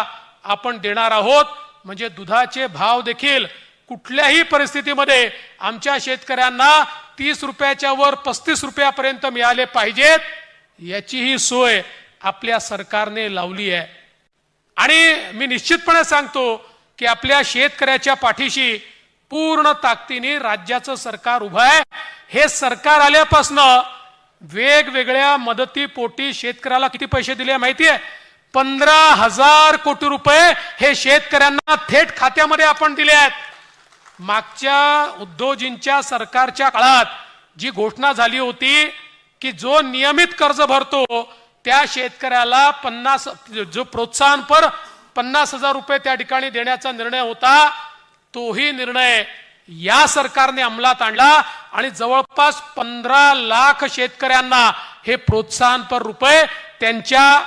आपण देणार आहोत. म्हणजे दुधाचे भाव देखील कुठल्याही परिस्थितीमध्ये आमच्या शेतकऱ्यांना 30 रुपयाच्या वर 35 रुपयापर्यंत मिळाले पाहिजेत, याचीही सोय आपल्या सरकारने लावली आहे. आणि मी निश्चितपणे सांगतो की आपल्या शेतकऱ्याच्या पाठीशी पूर्ण ताकदीने राज्याचं सरकार उभं आहे. हे सरकार आल्यापासनं वेगवेगळ्या मदतीपोटी शेतकऱ्याला किती पैसे दिले माहिती आहे? 15,000 कोटी रुपये हे शेतकऱ्यांना थेट खात्यामध्ये आपण दिले आहेत. मागच्या उद्धवजींच्या सरकारच्या काळात जी घोषणा झाली होती की जो नियमित कर्ज भरतो त्या शेतकऱ्याला 50 जो प्रोत्साहनपर 50,000 रुपये त्या ठिकाणी देण्याचा निर्णय होता, तोही निर्णय या सरकारने अंमलात आणला आणि जवळपास 15 लाख शेतकऱ्यांना हे प्रोत्साहनपर रुपये त्यांच्या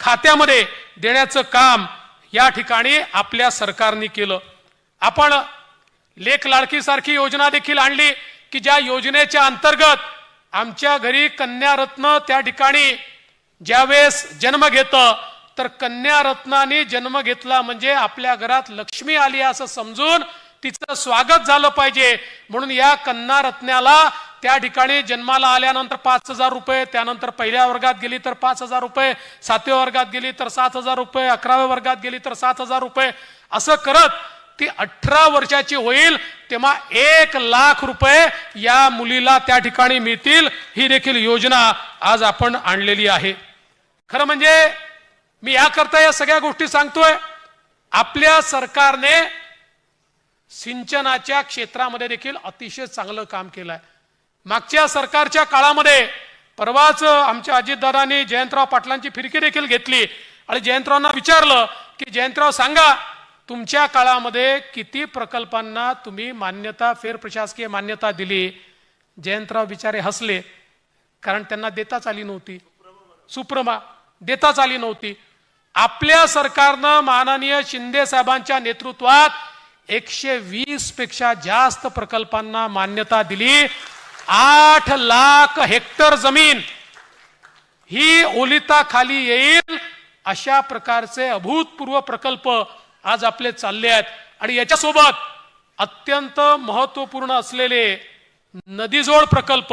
खात्यामध्ये देण्याचं काम या ठिकाणी आपल्या सरकारने केलं. आपण लेक लाडकी सारखी योजना देखील आणली की ज्या योजनेच्या अंतर्गत आमच्या घरी कन्या रत्न त्या ठिकाणी ज्यावेळेस जन्म घेतं तर कन्या रत्नाने जन्म घेतला म्हणजे आपल्या घरात लक्ष्मी आली असं समजून तिचं स्वागत झालं पाहिजे. म्हणून या कन्या रत्नाला त्या ठिकाणी जन्माला आल्यानंतर 5,000 रुपये, त्यानंतर पहिल्या वर्गात गेली तर 5,000 रुपये, 7व्या वर्गात गेली तर 7,000 रुपये, 11व्या वर्गात गेली तर 7,000 रुपये, असं करत ती 18 वर्षाची होईल तेव्हा 1 लाख रुपये या मुलीला त्या ठिकाणी मिळतील. ही देखील योजना आज आपण आणलेली आहे. खरं म्हणजे मी याकरता या सगळ्या गोष्टी सांगतोय. आपल्या सरकारने सिंचनाच्या क्षेत्रामध्ये देखील अतिशय चांगलं काम केलंय. मागच्या सरकारच्या काळामध्ये परवाच आमच्या अजितदादांनी जयंतराव पाटलांची फिरकी देखील घेतली आणि जयंतरावांना विचारलं की जयंतराव सांगा तुमच्या काळामध्ये किती प्रकल्पांना तुम्ही मान्यता, फेर प्रशासकीय मान्यता दिली? जयंतराव बिचारे हसले, कारण त्यांना देताच आली नव्हती. सुप्रमा देताच आली नव्हती. आपल्या सरकारनं माननीय शिंदे साहेबांच्या नेतृत्वात 120 पेक्षा जास्त प्रकल्पांना मान्यता दिली. 8 लाख हेक्टर जमीन ही ओलिताखाली येईल अशा प्रकारचे अभूतपूर्व प्रकल्प आज आपले चालले आहेत. आणि याच्यासोबत अत्यंत महत्वपूर्ण असलेले नदीजोड प्रकल्प,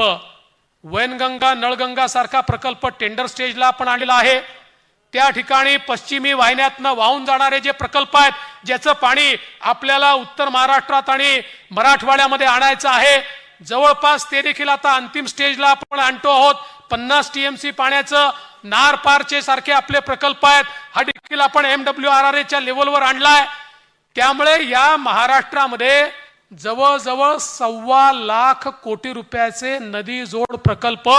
वैनगंगा, नळगंगा सारखा प्रकल्प टेंडर स्टेजला आपण आणलेला आहे. त्या ठिकाणी पश्चिमी वाहिन्यातनं वाहून जाणारे जे प्रकल्प आहेत ज्याचं पाणी आपल्याला उत्तर महाराष्ट्रात आणि मराठवाड्यामध्ये आणायचं आहे, जवळपास ते देखील आता अंतिम स्टेजला आपण आणतो आहोत. 50 TMC पाण्याचं नार पारचे सारखे आपले प्रकल्प आहेत, हा देखील आपण MWRRA लेवलवर आणलाय. त्यामुळे या महाराष्ट्रामध्ये जवळजवळ 1.25 लाख कोटी रुपयाचे नदी जोड प्रकल्प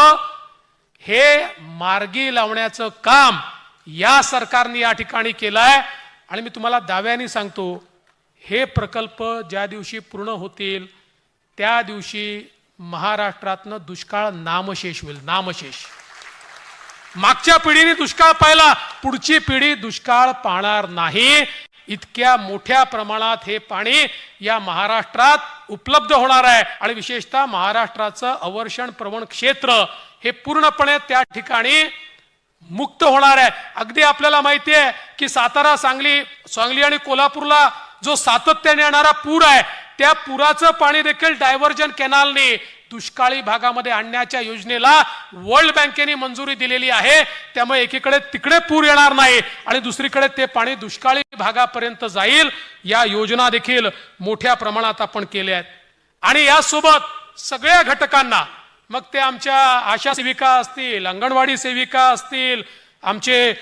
हे मार्गी लावण्याचं काम या सरकारने या ठिकाणी केलंय. आणि मी तुम्हाला दाव्याने सांगतो, हे प्रकल्प ज्या दिवशी पूर्ण होतील त्या दिवशी महाराष्ट्रातनं दुष्काळ नामशेष होईल. नामशेष. मागच्या पिढीने दुष्काळ पाहिला, पुढची पिढी दुष्काळ पाहणार नाही. इतक्या मोठ्या प्रमाणात हे पाणी या महाराष्ट्रात उपलब्ध होणार आहे आणि विशेषतः महाराष्ट्राचं अवर्षण प्रवण क्षेत्र हे पूर्णपणे त्या ठिकाणी मुक्त होणार आहे। अगदी आपल्याला माहिती आहे की सातारा, सांगली आणि कोल्हापूरला जो सातत्याने येणारा पूर आहे, त्या पुराचं पाणी देखील डायव्हर्जन कॅनलने दुष्काळी भागामध्ये आणण्याच्या योजनेला वर्ल्ड बँकेने मंजुरी दिलेली आहे। त्यामुळे एकीकडे तिकडे पूर येणार नाही आणि दुसरीकडे ते पाणी दुष्काळी भागापर्यंत जाईल। या योजना देखील मोठ्या प्रमाणात आपण केल्या आहेत आणि यासोबत सगळ्या घटकांना, मग ते आमच्या आशा सेविका असतील, अंगणवाडी सेविका असतील, आमचे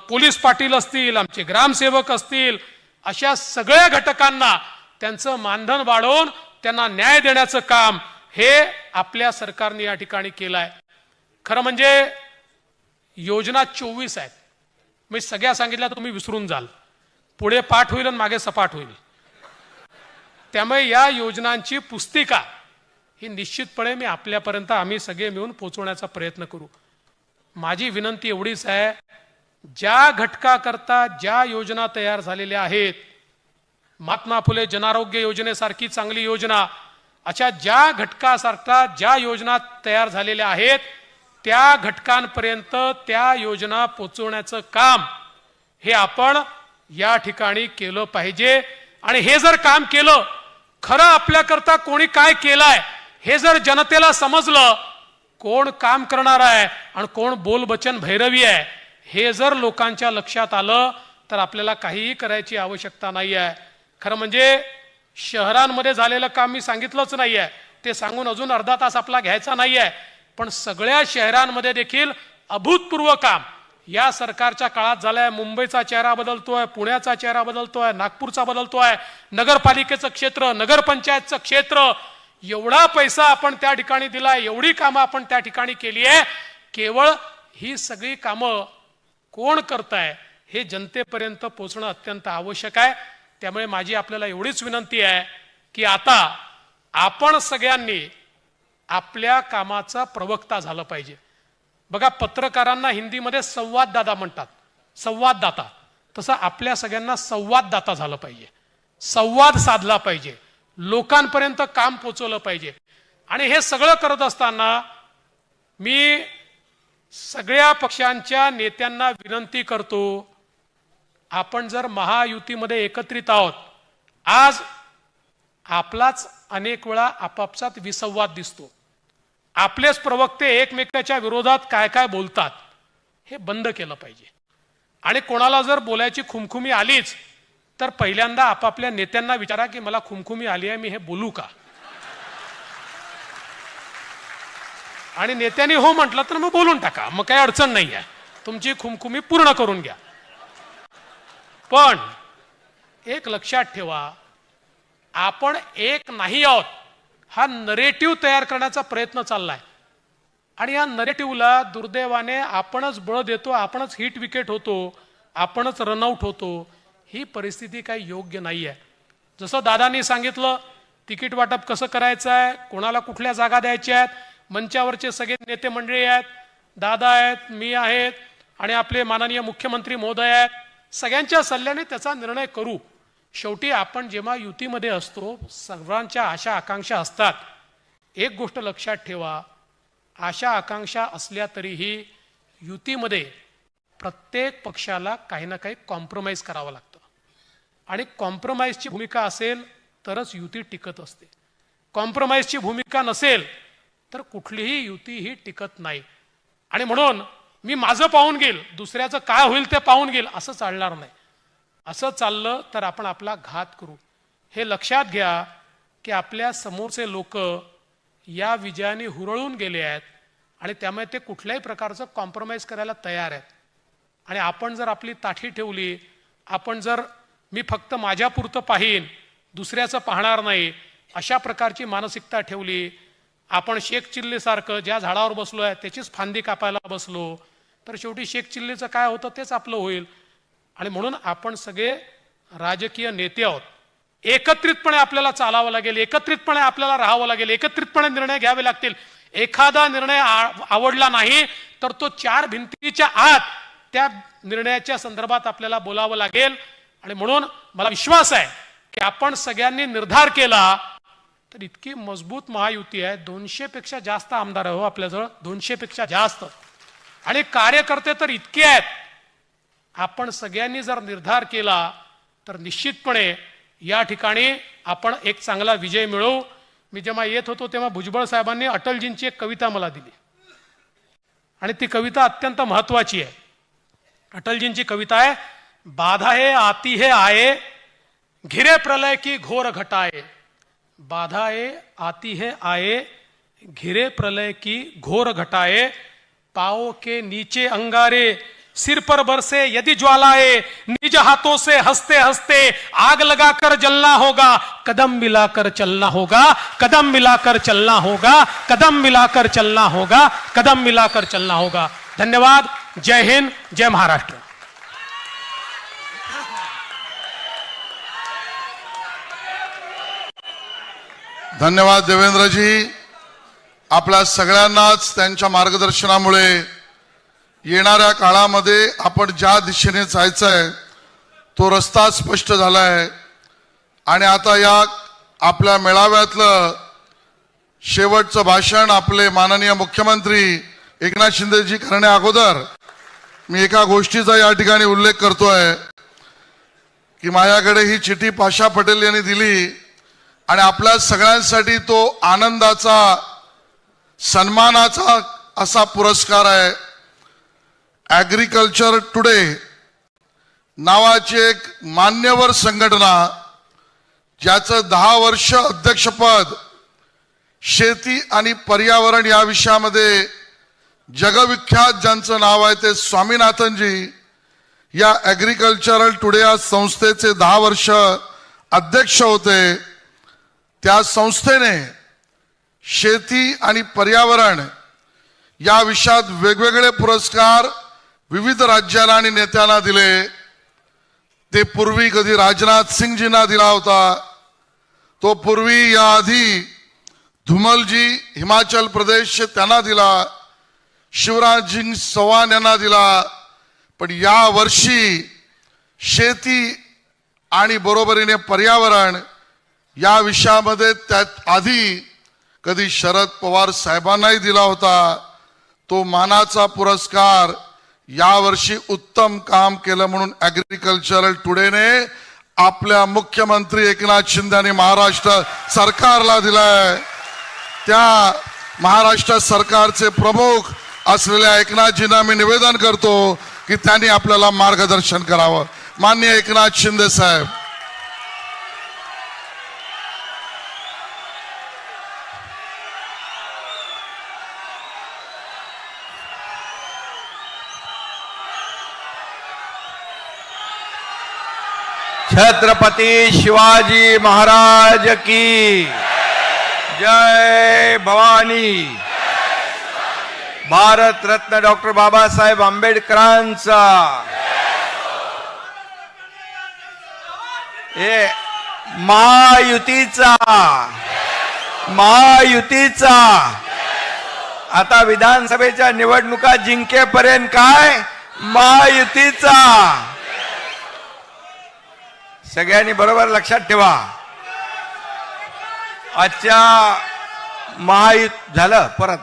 पोलीस पाटील असतील, आमचे ग्रामसेवक असतील, अशा सगळ्या घटकांना त्यांचं मानधन वाढवून त्यांना न्याय देण्याचं काम हे आपल्या सरकारने या ठिकाणी केलं आहे। खरं म्हणजे योजना 24 आहेत, मी सगळ्या सांगितल्या तर तुम्ही विसरून जाल, पुढे पाठ होईल आणि मागे सपाट होईल। त्यामुळे या योजनांची पुस्तिका ही निश्चितपणे मी आपल्यापर्यंत आम्ही सगळे मिळून पोहोचवण्याचा प्रयत्न करू। माझी विनंती एवढीच आहे, ज्या घटकाकरता ज्या योजना तयार झालेल्या आहेत, महात्मा फुले जनआरोग्य योजनेसारखी चांगली योजना, अशा ज्या घटकासारख्या ज्या योजना तयार झालेल्या आहेत त्या घटकांपर्यंत त्या योजना पोहोचवण्याचं काम हे आपण या ठिकाणी केलं पाहिजे। आणि हे जर काम केलं, खरं आपल्याकरता कोणी काय केलंय हे जर जनतेला समजलं, कोण काम करणार आहे आणि कोण बोलबचन भैरवी आहे हे जर लोकांच्या लक्षात आलं, तर आपल्याला काहीही करायची आवश्यकता नाही आहे। खरं म्हणजे शहरांमध्ये झालेलं काम मी सांगितलंच नाही आहे, ते सांगून अजून अर्धा तास आपला घ्यायचा नाही आहे, पण सगळ्या शहरांमध्ये देखील अभूतपूर्व काम या सरकारच्या काळात झालंय। मुंबईचा चेहरा बदलतोय, पुण्याचा चेहरा बदलतोय, नागपूरचा बदलतोय, नगरपालिकेचं क्षेत्र, नगरपंचायतचं क्षेत्र, एवढा पैसा आपण त्या ठिकाणी दिलाय, एवढी कामं आपण त्या ठिकाणी केली आहे। केवळ ही सगळी कामं कोण करताय हे जनतेपर्यंत पोहोचणं अत्यंत आवश्यक आहे। त्यामुळे माझी आपल्याला एवढीच विनंती आहे की आता आपण सगळ्यांनी आपल्या कामाचा प्रवक्ता झालं पाहिजे। बघा, पत्रकारांना हिंदीमध्ये संवाददाता म्हणतात, संवाददाता, तसं आपल्या सगळ्यांना संवाददाता झालं पाहिजे, संवाद साधला पाहिजे, लोकांपर्यंत काम पोहोचवलं पाहिजे। आणि हे सगळं करत असताना मी सगळ्या पक्षांच्या नेत्यांना विनंती करतो, आपण जर महायुतीमध्ये एकत्रित आहोत, आज आपलाच अनेक वेळा आपापसात विसंवाद दिसतो, आपलेच प्रवक्ते एकमेकाच्या विरोधात काय काय बोलतात, हे बंद केलं पाहिजे। आणि कोणाला जर बोलायची खुमखुमी आलीच तर पहिल्यांदा आपापल्या नेत्यांना विचारा की मला खुमखुमी आली आहे, मी हे बोलू का? आणि नेत्यांनी हो म्हटलं तर मग बोलून टाका, मग काही अडचण नाही आहे, तुमची खुमखुमी पूर्ण करून घ्या। पण एक लक्षात ठेवा, आपण एक नाही आहोत हा नरेटिव्ह तयार करण्याचा प्रयत्न चाललाय आणि या नरेटिव्हला दुर्दैवाने आपणच बळ देतो, आपणच हिट विकेट होतो, आपणच रनआउट होतो। ही परिस्थिती काही योग्य नाही आहे। जसं दादांनी सांगितलं, तिकीट वाटप कसं करायचं आहे, कोणाला कुठल्या जागा द्यायच्या आहेत, मंचावरचे सगळे नेते मंडळी आहेत, दादा आहेत, मी आहेत आणि आपले माननीय मुख्यमंत्री महोदय आहेत, सगळ्यांच्या सल्ल्याने त्याचा निर्णय करू। शेवटी आपण जेव्हा युतीमध्ये असतो, सर्वांच्या आशा आकांक्षा असतात। एक गोष्ट लक्षात ठेवा, आशा आकांक्षा असल्या तरीही युतीमध्ये प्रत्येक पक्षाला काही ना काही कॉम्प्रोमाइज करावं लागतं आणि कॉम्प्रोमाइजची भूमिका असेल तरच युती टिकत असते। कॉम्प्रोमाइजची भूमिका नसेल तर कुठलीही युती ही टिकत नाही। आणि म्हणून मी माझं पाहून घेईल, दुसऱ्याचं काय होईल ते पाहून घेईल, असं चालणार नाही। असं चाललं तर आपण आपला घात करू। हे लक्षात घ्या की आपल्या समोरचे लोक या विजयाने हुरळून गेले आहेत आणि त्यामुळे ते कुठल्याही प्रकारचं कॉम्प्रोमाइज करायला तयार आहेत। आणि आपण जर आपली ताठी ठेवली, आपण जर मी फक्त माझ्यापुरतं पाहीन, दुसऱ्याचं पाहणार नाही, अशा प्रकारची मानसिकता ठेवली, आपण शेख चिल्लीसारखं ज्या झाडावर बसलो आहे त्याचीच फांदी कापायला बसलो, तर शेवटी शेख चिल्लीचं काय होतं तेच आपलं होईल। आणि म्हणून आपण सगळे राजकीय नेते आहोत, एकत्रितपणे आपल्याला चालावं लागेल, एकत्रितपणे आपल्याला राहावं लागेल, एकत्रितपणे निर्णय घ्यावे लागतील। एखादा निर्णय आवडला नाही तर तो 4 भिंतीच्या आत त्या निर्णयाच्या संदर्भात आपल्याला बोलावं लागेल। आणि म्हणून मला विश्वास आहे की आपण सगळ्यांनी निर्धार केला तर इतकी मजबूत महायुती आहे, 200 पेक्षा जास्त आमदार आहे हो आपल्याजवळ, 200 पेक्षा जास्त, आणि कार्यकर्ते तर इतके आहेत. आपण सगळ्यांनी जर निर्धार केला तर निश्चितपणे या ठिकाणी आपण एक चांगला विजय मिळवू. मी जेव्हा येत होतो तेव्हा भुजबळ साहेबांनी अटलजींची एक कविता मला दिली आणि ती कविता अत्यंत महत्वाची आहे. अटलजींची कविता आहे, बाधा है आती है आए, घिरे प्रलय की घोर घटाए. बाधा है आती है आए, घिरे प्रलय की घोर घटाए. पाओ के नीचे अंगारे, सिर पर बरसे यदि ज्वालाए. निज हाथों से हंसते हंसते आग लगाकर जलना होगा. कदम मिलाकर चलना होगा, कदम मिलाकर चलना होगा, कदम मिलाकर चलना होगा, कदम मिलाकर चलना होगा. धन्यवाद. जय हिंद, जय महाराष्ट्र. धन्यवाद देवेंद्रजी. आपल्या सगळ्यांनाच त्यांच्या मार्गदर्शनामुळे येणाऱ्या काळामध्ये आपण ज्या दिशेने जायचंय तो रस्ता स्पष्ट झालाय. आणि आता या आपल्या मेळाव्यातलं शेवटचं भाषण आपले माननीय मुख्यमंत्री एकनाथ शिंदेजी करण्या अगोदर मी एका गोष्टीचा या ठिकाणी उल्लेख करतोय की माझ्याकडे ही चिठी पाशा पटेल यांनी दिली आणि आपल्या सगळ्यांसाठी तो आनंदाचा, सन्मानाचा असा पुरस्कार आहे. ॲग्रिकल्चर टुडे नावाची एक मान्यवर संघटना, ज्याचं 10 वर्ष अध्यक्षपद शेती आणि पर्यावरण या विषयामध्ये जगविख्यात ज्यांचं नाव आहे ते स्वामीनाथनजी, या ॲग्रिकल्चरल टुडे या संस्थेचे 10 वर्ष अध्यक्ष होते. त्या संस्थेने शेती आणि पर्यावरण या विषयात वेगवेगळे पुरस्कार विविध राज्याला आणि नेत्यांना दिले. ते पूर्वी कधी राजनाथ सिंगजींना दिला होता, तो पूर्वी याआधी धुमलजी हिमाचल प्रदेश त्यांना दिला, शिवराजजी चौहान यांना दिला. पण या वर्षी शेती आणि बरोबरीने पर्यावरण या विषयामध्ये त्यात आधी कधी शरद पवार साहेबांनाही दिला होता. तो मानाचा पुरस्कार यावर्षी उत्तम काम केलं म्हणून ॲग्रिकल्चरल टुडेने आपल्या मुख्यमंत्री एकनाथ शिंदे आणि महाराष्ट्र सरकारला दिलाय. त्या महाराष्ट्र सरकारचे प्रमुख असलेल्या एकनाथजींना मी निवेदन करतो की त्यांनी आपल्याला मार्गदर्शन करावं. माननीय एकनाथ शिंदे साहेब. छत्रपती शिवाजी महाराज की जय. भवानी. भारत रत्न डॉक्टर बाबासाहेब आंबेडकरांचा. हे महायुतीचा, महायुतीचा. आता विधानसभेच्या निवडणुका जिंकेपर्यंत काय महायुतीचा. सगळ्यांनी बरोबर लक्षात ठेवा. आजच्या महायुती झालं परत.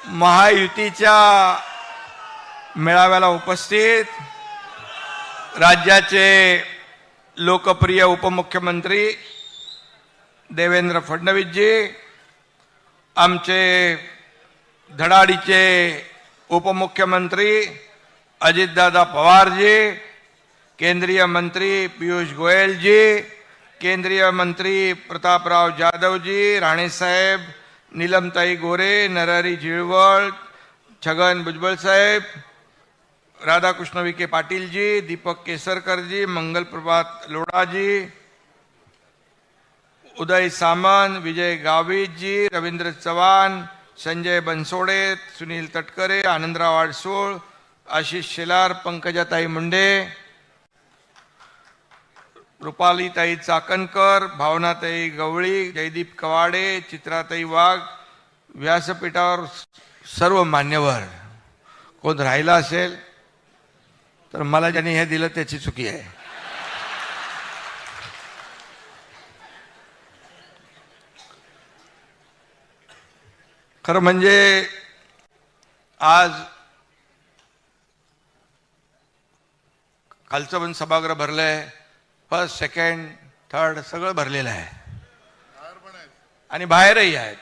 महायुतीच्या मेळाव्याला उपस्थित राज्याचे लोकप्रिय उपमुख्यमंत्री देवेंद्र फडणवीसजी, आमचे धडाडीचे उपमुख्यमंत्री अजितदादा पवारजी, केंद्रीय मंत्री पीयूष गोयलजी, केंद्रीय मंत्री प्रतापराव जाधवजी, राणेसाहेब, नीलमताई गोरे, नरहरी झिरवळ, छगन भुजबळ साहेब, राधाकृष्ण विखे पाटीलजी, दीपक केसरकरजी, मंगल प्रभात लोढाजी, उदय सामंत, विजय गावितजी, रवींद्र चव्हाण, संजय बनसोडे, सुनील तटकरे, आनंदराव आडसोळ, आशिष शेलार, पंकजाताई मुंडे, रुपालीताई चाकणकर, भावनाताई गवळी, जयदीप कवाडे, चित्राताई वाघ, व्यासपीठावर सर्व मान्यवर. कोण राहिला असेल तर मला ज्यांनी हे दिलं त्याची चुकी आहे. खरं म्हणजे आज खालचं पण सभागृह भरलंय, फर्स्ट सेकंड थर्ड सगळं भरलेलं आहे आणि बाहेरही आहेत.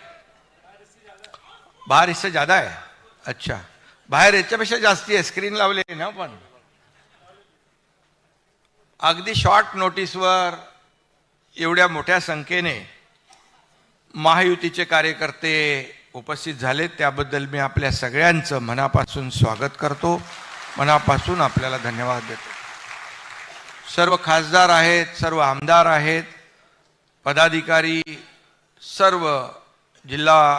बाहर इससे ज्यादा आहे. अच्छा, बाहेर याच्यापेक्षा जास्ती आहे. स्क्रीन लावले ना पण अगदी शॉर्ट नोटीसवर एवढ्या मोठ्या संख्येने महायुतीचे कार्यकर्ते उपस्थित झाले, त्याबद्दल मी आपल्या सगळ्यांचं मनापासून स्वागत करतो, मनापासून आपल्याला धन्यवाद देतो. सर्व खासदार आहेत, सर्व आमदार आहेत, पदाधिकारी, सर्व जिल्हा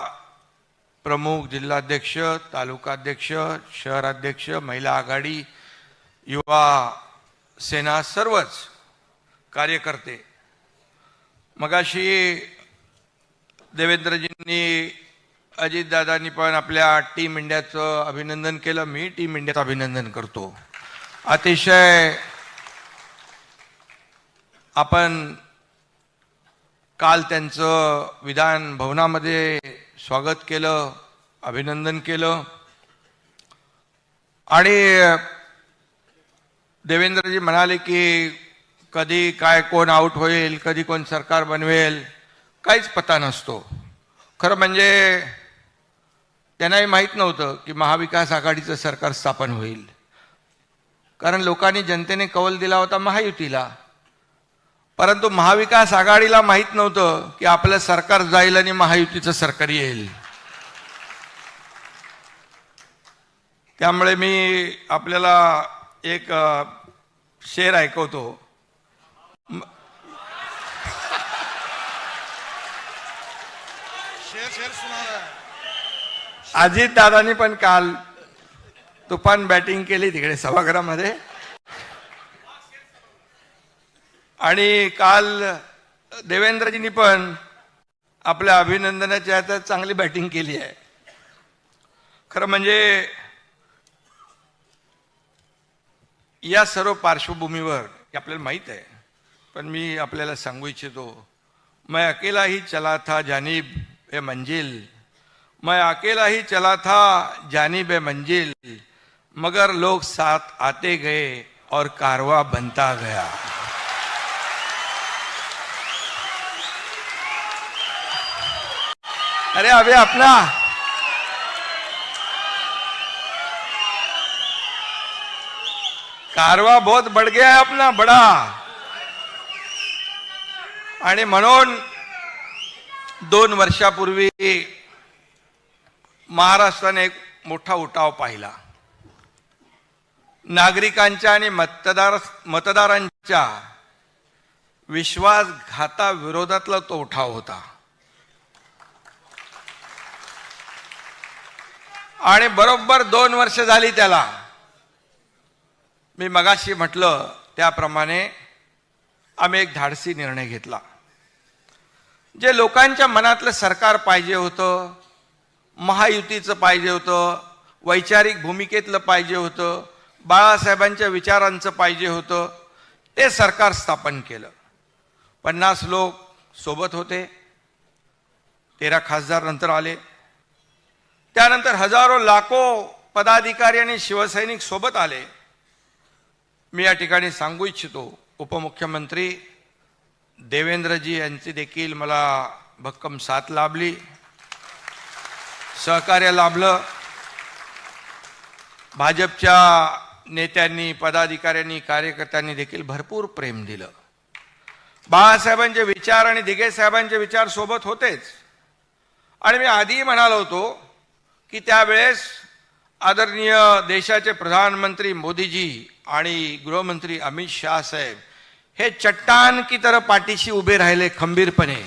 प्रमुख, जिल्हाध्यक्ष, तालुकाध्यक्ष, शहराध्यक्ष, महिला आघाडी, युवा सेना, सर्वच कार्यकर्ते. मगाशी देवेंद्रजींनी, अजितदादांनी पण आपल्या टीम इंडियाचं अभिनंदन केलं. मी टीम इंडियाचं अभिनंदन करतो. अतिशय आपण काल त्यांचं विधान भवनामध्ये स्वागत केलं, अभिनंदन केलं आणि देवेंद्रजी म्हणाले की कधी काय कोण आउट होईल, कधी कोण सरकार बनवेल, काहीच पता नसतो. खरं म्हणजे त्यांनाही माहीत नव्हतं की महाविकास आघाडीचं सरकार स्थापन होईल, कारण लोकांनी, जनतेने कौल दिला होता महायुतीला. परंतु महाविकास आघाडीला माहीत नव्हतं की आपलं सरकार जाईल आणि महायुतीचं सरकार येईल. त्यामुळे मी आपल्याला एक शेर ऐकवतो. अजित दादांनी पण काल तुफान बॅटिंग केली तिकडे सभागृहामध्ये आणि काल देवेंद्रजींनी पण आपल्या अभिनंदनाच्या हातात चांगली बॅटिंग केली आहे. खरं म्हणजे या सर्व पार्श्वभूमीवर आपल्याला माहित आहे, पण मी आपल्याला सांगू इच्छितो, मैं अकेला ही चला था जानिब ए मंजिल, मैं अकेला ही चला था जानिब ए मंजिल, मगर लोग साथ आते गए और कारवा बनता गया. अरे अबे अपना कारवा बहुत बढ़ गया है अपना बड़ा. आणि म्हणून 2 वर्षापूर्वी महाराष्ट्राने एक मोठा उठाव पाहिला. नागरिकांच्या आणि मतदारांच्या विश्वासघाताविरोधातला तो उठाव होता. आणि बरोबर 2 वर्ष झाली त्याला. मी मगाशी म्हटलं त्याप्रमाणे आम्ही एक धाडसी निर्णय घेतला. जे लोकांच्या मनातलं सरकार पाहिजे होतं, महायुतीचं पाहिजे होतं, वैचारिक भूमिकेतलं पाहिजे होतं, बाळासाहेबांच्या विचारांचं पाहिजे होतं, ते सरकार स्थापन केलं. 50 लोक सोबत होते, 13 खासदार नंतर आले. त्यानंतर हजारो लाखो पदाधिकारी आणि शिवसैनिक सोबत आले. मी या ठिकाणी सांगू इच्छितो, उपमुख्यमंत्री देवेंद्रजी यांची देखील मला भक्कम साथ लाभली, सहकार्य लाभलं. भाजपच्या नेत्यांनी, पदाधिकाऱ्यांनी, कार्यकर्त्यांनी देखील भरपूर प्रेम दिलं. बाळासाहेबांचे विचार आणि दिघे साहेबांचे विचार सोबत होतेच. आणि मी आधी म्हणालो होतो की त्यावेळेस आदरणीय देशाचे प्रधानमंत्री मोदीजी आणि गृहमंत्री अमित शाह साहेब हे चट्टान की तरह पाठीशी उभे राहिले खंबीरपणे.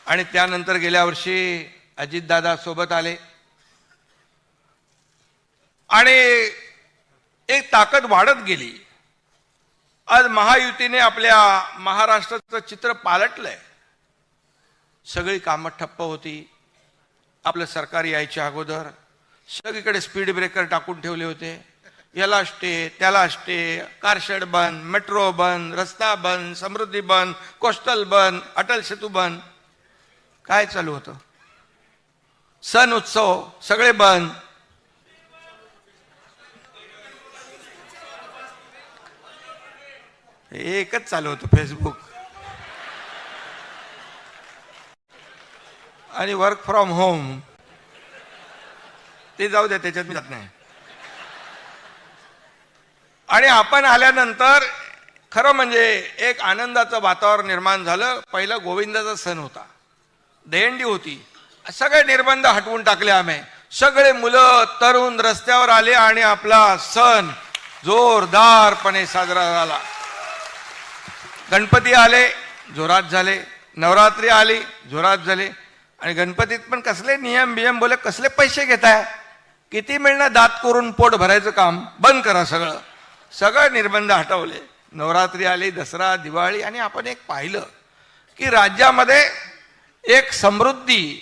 आणि त्यानंतर गेल्या वर्षी अजितदादा सोबत आले आणि एक ताकद वाढत गेली. आज महायुतीने आपल्या महाराष्ट्राचं चित्र पालटलंय. सगळी कामं ठप्प होती. आपलं सरकार यायच्या अगोदर सगळीकडे स्पीड ब्रेकर टाकून ठेवले होते. याला स्टे, त्याला स्टे, कारशेड बंद, मेट्रो बंद, रस्ता बंद, समृद्धी बंद, कोस्टल बंद, अटल सेतू बंद. काय चालू होतं? सण उत्सव सगळे बंद. एकच चालू होतं, फेसबुक आणि वर्क फ्रॉम होम. ते जाऊ द्या, त्याच्यात मी जात नाही. आणि आपण आल्यानंतर खरं म्हणजे एक आनंदाचं वातावरण निर्माण झालं. पहिला गोविंदाचा सण होता, दहीहंडी होती, सगळे निर्बंध हटवून टाकले आम्ही. सगळे मुलं तरुण रस्त्यावर आले आणि आपला सण जोरदारपणे साजरा झाला. गणपती आले, जोरात झाले. नवरात्री आली, जोरात झाले. आणि गणपतीत पण कसले नियम बियम, बोले कसले पैसे घेताय, किती मिळणं दात करून पोट भरायचं काम बंद करा. सगळं निर्बंध हटवले. नवरात्री आली, दसरा, दिवाळी. आणि आपण एक पाहिलं की राज्यामध्ये एक समृद्धी,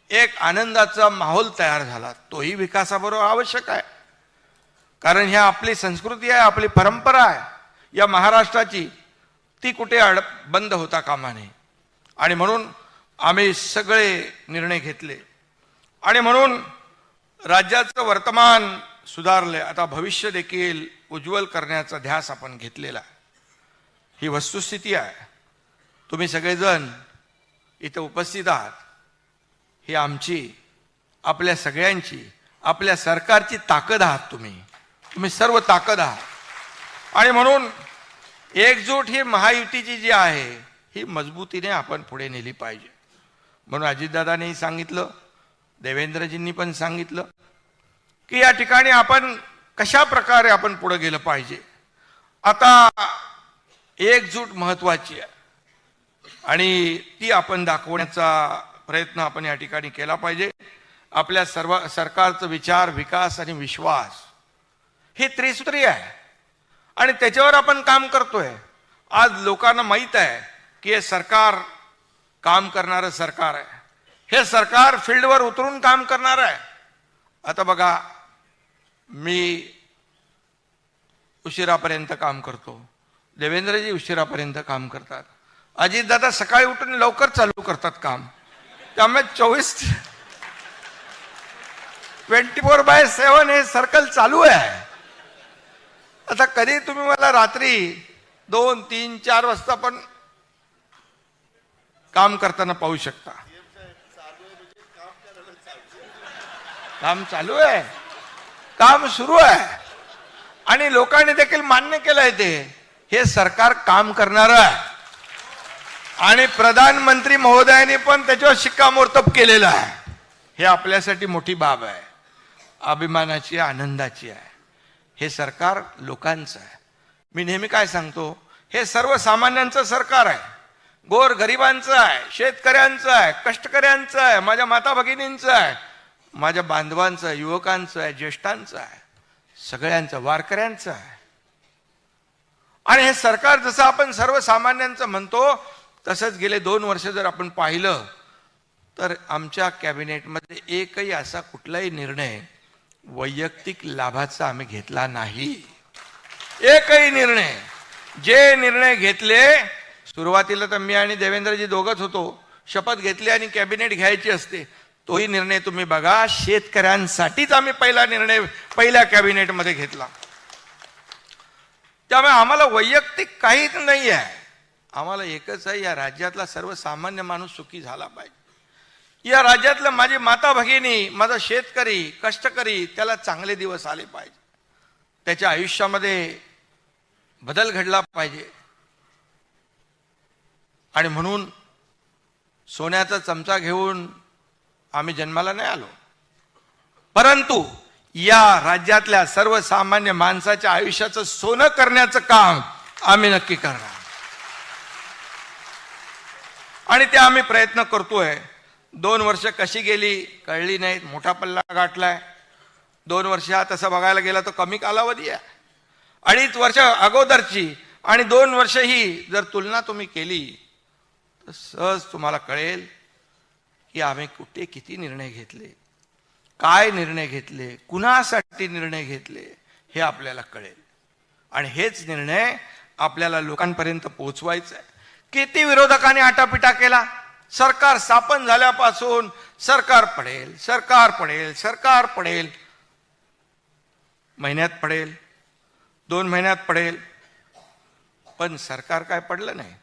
एक आनंदाचा माहोल तयार झाला. तोही विकासाबरोबर आवश्यक आहे, कारण ह्या आपली संस्कृती आहे, आपली परंपरा आहे या महाराष्ट्राची. ती कुठे बंद होता कामा नये. आणि म्हणून आम्ही सगळे निर्णय घेतले. आणि म्हणून राज्याचं वर्तमान सुधारले. आता भविष्य देखील उज्ज्वल करण्याचा ध्यास आपण घेतलेला आहे. ही वस्तुस्थिती आहे. तुम्ही सगळेजण इथे उपस्थित आहात. ही आमची, आपल्या सगळ्यांची, आपल्या सरकारची ताकद आहात. तुम्ही सर्व ताकद आहात. आणि म्हणून एकजूट ही महायुतीची जी आहे ही मजबूतीने आपण पुढे नेली पाहिजे. म्हणून अजितदादांनी सांगितलं, देवेंद्रजींनी पण सांगितलं की या ठिकाणी आपण कशा प्रकारे आपण पुढे गेलं पाहिजे. आता एकजूट महत्वाची आहे आणि ती आपण दाखवण्याचा प्रयत्न आपण या ठिकाणी केला पाहिजे. आपल्या सर्व सरकारचं विचार, विकास आणि विश्वास हे त्रिसूत्री आहे आणि त्याच्यावर आपण काम करतोय. आज लोकांना माहीत आहे की हे सरकार काम करणारं सरकार आहे. हे सरकार फील्डवर उतरून काम करणार आहे. आता बघा, मी उशिरापर्यंत काम करतो, देवेंद्रजी उशिरापर्यंत काम करतात, अजितदादा सकाळी उठून लवकर चालू करतात काम. त्यामुळे 24/7 हे सर्कल चालू आहे. आता कधी तुम्ही मला रात्री 2, 3, 4 वाजता पण काम करताना पाहू शकता. काम चालू आहे, काम सुरू आहे आणि लोकांनी देखील मान्य केलंय ते हे सरकार काम करणार आहे. आणि प्रधानमंत्री महोदयांनी पण त्याच्यावर शिक्कामोर्तब केलेलं आहे. हे आपल्यासाठी मोठी बाब आहे, अभिमानाची, आनंदाची आहे. हे सरकार लोकांचं आहे. मी नेहमी काय सांगतो, हे सर्वसामान्यांचं सरकार आहे, गोर गरिबांचं आहे, शेतकऱ्यांचं आहे, कष्टकऱ्यांचं आहे, माझ्या माता भगिनींचं आहे, माझ्या बांधवांचं आहे, युवकांचं आहे, ज्येष्ठांचं आहे, सगळ्यांचं, वारकऱ्यांचं आहे. आणि हे सरकार जसं आपण सर्वसामान्यांचं म्हणतो तसंच गेले 2 वर्ष जर आपण पाहिलं तर आमच्या कॅबिनेटमध्ये एकही असा कुठलाही निर्णय वैयक्तिक लाभाचा आम्ही घेतला नाही. एकही निर्णय. जे निर्णय घेतले, सुरुवातीला तर मी आणि देवेंद्रजी दोघंच होतो, शपथ घेतली आणि कॅबिनेट घ्यायची असते, तोही निर्णय तुम्ही बघा शेतकऱ्यांसाठीच आम्ही पहिला निर्णय पहिल्या कॅबिनेटमध्ये घेतला. त्यामुळे आम्हाला वैयक्तिक काहीच नाही आहे. आम्हाला एकच आहे, या राज्यातला सर्वसामान्य माणूस सुखी झाला पाहिजे. या राज्यातलं माझी माता भगिनी, माझा शेतकरी, कष्टकरी, त्याला चांगले दिवस आले पाहिजे, त्याच्या आयुष्यामध्ये बदल घडला पाहिजे. आणि म्हणून सोन्याचा चमचा घेऊन आम्ही जन्माला नाही आलो, परंतु या राज्यातल्या सर्वसामान्य माणसाच्या आयुष्याचं सोनं करण्याचं काम आम्ही नक्की करणार. आणि ते आम्ही प्रयत्न करतोय. 2 वर्ष कशी गेली कळली नाहीत, मोठा पल्ला गाठलाय. 2 वर्ष तसं बघायला गेला तर कमी कालावधी आहे. 2.5 वर्ष अगोदरची आणि 2 वर्ष ही जर तुलना तुम्ही केली तर सहज तुम्हाला कळेल की आम्ही कुठे किती निर्णय घेतले, काय निर्णय घेतले, कुणासाठी निर्णय घेतले, हे आपल्याला कळेल. आणि हेच निर्णय आपल्याला लोकांपर्यंत पोहोचवायचा आहे. किती विरोधकांनी आटापिटा केला. सरकार स्थापन झाल्यापासून सरकार पडेल, सरकार पडेल, सरकार पडेल. महिन्यात पडेल, 2 महिन्यात पडेल, पण सरकार काय पडलं नाही.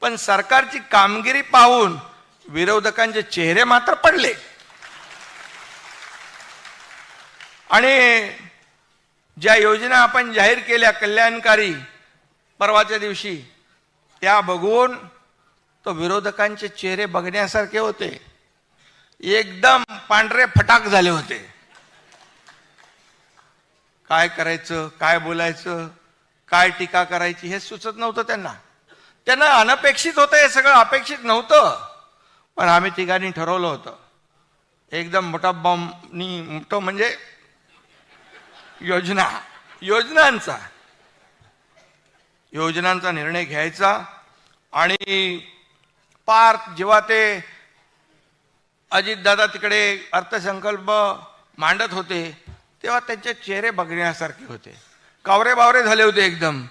पण सरकारची कामगिरी पाहून विरोधकांचे चेहरे मात्र पडले. आणि ज्या योजना आपण जाहीर केल्या कल्याणकारी परवाच्या दिवशी, त्या बघून तो विरोधकांचे चेहरे बघण्यासारखे होते. एकदम पांढरे फटाक झाले होते. काय करायचं, काय बोलायचं, काय टीका करायची हे सुचत नव्हतं त्यांना. त्यांना अनपेक्षित होतं, हे सगळं अपेक्षित नव्हतं. पण आम्ही तिघांनी ठरवलं होतं, एकदम मोठा बॉम्बनी, मोठं म्हणजे योजनांचा निर्णय घ्यायचा. आणि पार जेव्हा ते अजितदादा तिकडे अर्थसंकल्प मांडत होते, तेव्हा त्यांचे चेहरे बघण्यासारखे होते. कावरे बावरे झाले होते एकदम.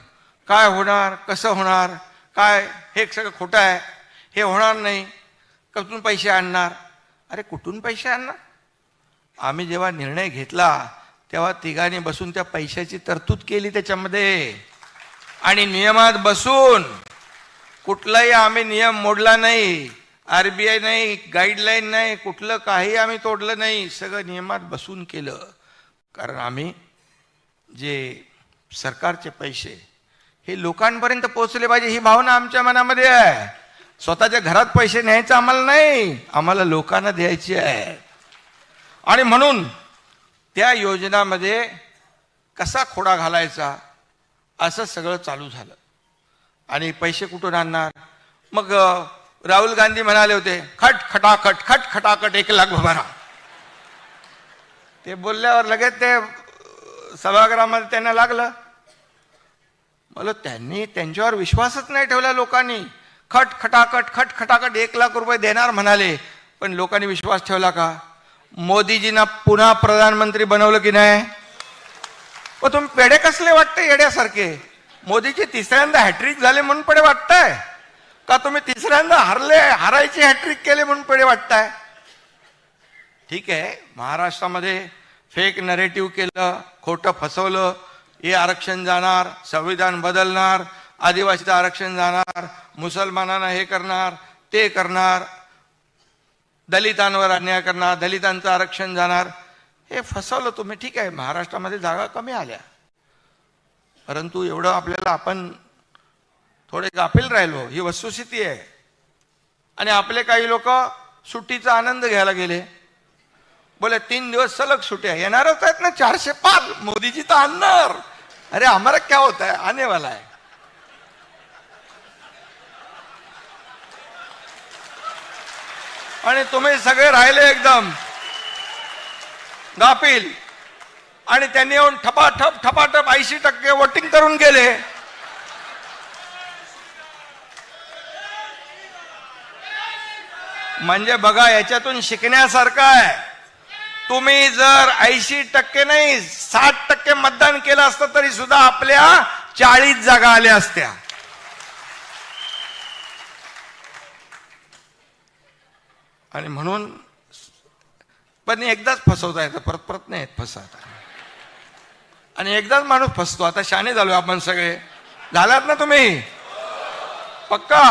काय होणार, कसं होणार, काय हे सगळं खोटं आहे, हे होणार नाही, कुठून पैसे आणणार. अरे कुठून पैसे आणणार. आम्ही जेव्हा निर्णय घेतला तेव्हा तिघांनी बसून त्या पैशाची तरतूद केली त्याच्यामध्ये. आणि नियमात बसून कुठलाही आम्ही नियम मोडला नाही. RBI नाही, गाईडलाईन नाही, कुठलं काही आम्ही तोडलं नाही. सगळं नियमात बसून केलं. कारण आम्ही जे सरकारचे पैसे हे लोकांपर्यंत पोहोचले पाहिजे ही भावना आमच्या मनामध्ये आहे. स्वतःच्या घरात पैसे न्यायचं आम्हाला नाही, आम्हाला लोकांना द्यायची आहे. आणि म्हणून त्या योजनामध्ये कसा खोडा घालायचा असं सगळं चालू झालं. आणि पैसे कुठून आणणार. मग राहुल गांधी म्हणाले होते, खट खटाखट खट खटाखट 1 लाख भरा. ते बोलल्यावर लगेच ते सभागृहामध्ये त्यांना लागलं. मला त्यांनी त्यांच्यावर विश्वासच नाही ठेवला लोकांनी. खट खटाखट खट खटाखट 1 लाख रुपये देणार म्हणाले, पण लोकांनी विश्वास ठेवला का. मोदीजींना पुन्हा प्रधानमंत्री बनवलं की नाही. व तुम्ही पेढे कसले वाटते येड्यासारखे. मोदीचे 3ऱ्यांदा हॅट्रिक झाले म्हणून पेढे वाटताय का. तुम्ही 3ऱ्यांदा हारायची हॅट्रिक केले म्हणून पेढे वाटताय. ठीक आहे, महाराष्ट्रामध्ये फेक नरेटिव्ह केलं, खोटं फसवलं. हे आरक्षण जाणार, संविधान बदलणार, आदिवासीचं आरक्षण जाणार, मुसलमानांना हे करणार, ते करणार, दलितांवर अन्याय करणार, दलितांचं आरक्षण जाणार, हे फसवलं तुम्ही. ठीक आहे, महाराष्ट्रामध्ये जागा कमी आल्या, परंतु एवढं आपल्याला आपण थोडे गाफील राहिलो, ही वस्तुस्थिती आहे. आणि आपले काही लोक सुट्टीचा आनंद घ्यायला गेले. बोले 3 दिवस सलग सुट्ट्या येणारच आहेत ना, 400 पार मोदीजी तर आणणार. अरे हमारा क्या होता है, आने वाला है. आणि तुम्ही सगळे राहिले एकदम गाफील. आणि त्यांनी येऊन ठपाठप ठपाठप 80% वोटिंग करून गेले. म्हणजे बघा, याच्यातून शिकण्यासारखं आहे. तुम्ही जर 80% नाही 60% मतदान केलं असतं तरी सुद्धा आपल्या 40 जागा आल्या असत्या. आणि म्हणून पण एकदाच फसवता येतं, परत परत नाही येत फसवता. आणि एकदाच माणूस फसतो. आता शाणे झालो आपण सगळे. झालात ना तुम्ही पक्का.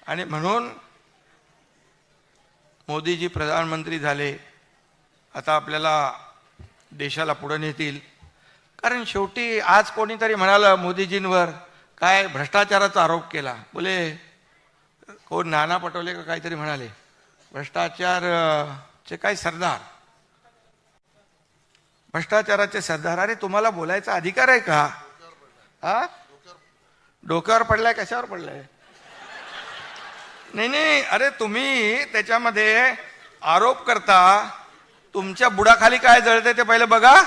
आणि म्हणून मोदीजी प्रधानमंत्री झाले. आता आपल्याला देशाला पुढे नेतील. कारण शेवटी आज कोणीतरी म्हणालं मोदीजींवर काय भ्रष्टाचाराचा आरोप केला. बोले कोण नाना पटोले का काहीतरी म्हणाले भ्रष्टाचारचे काय सरदार, भ्रष्टाचाराचे सरदार. अरे तुम्हाला बोलायचा अधिकार आहे का. हा, डोक्यावर पडलाय, कशावर पडलाय. नाही नाही, अरे तुम्ही त्याच्यामध्ये आरोप करता. तुमच्या बुडाखाली काय जळते ते पहिलं बघा.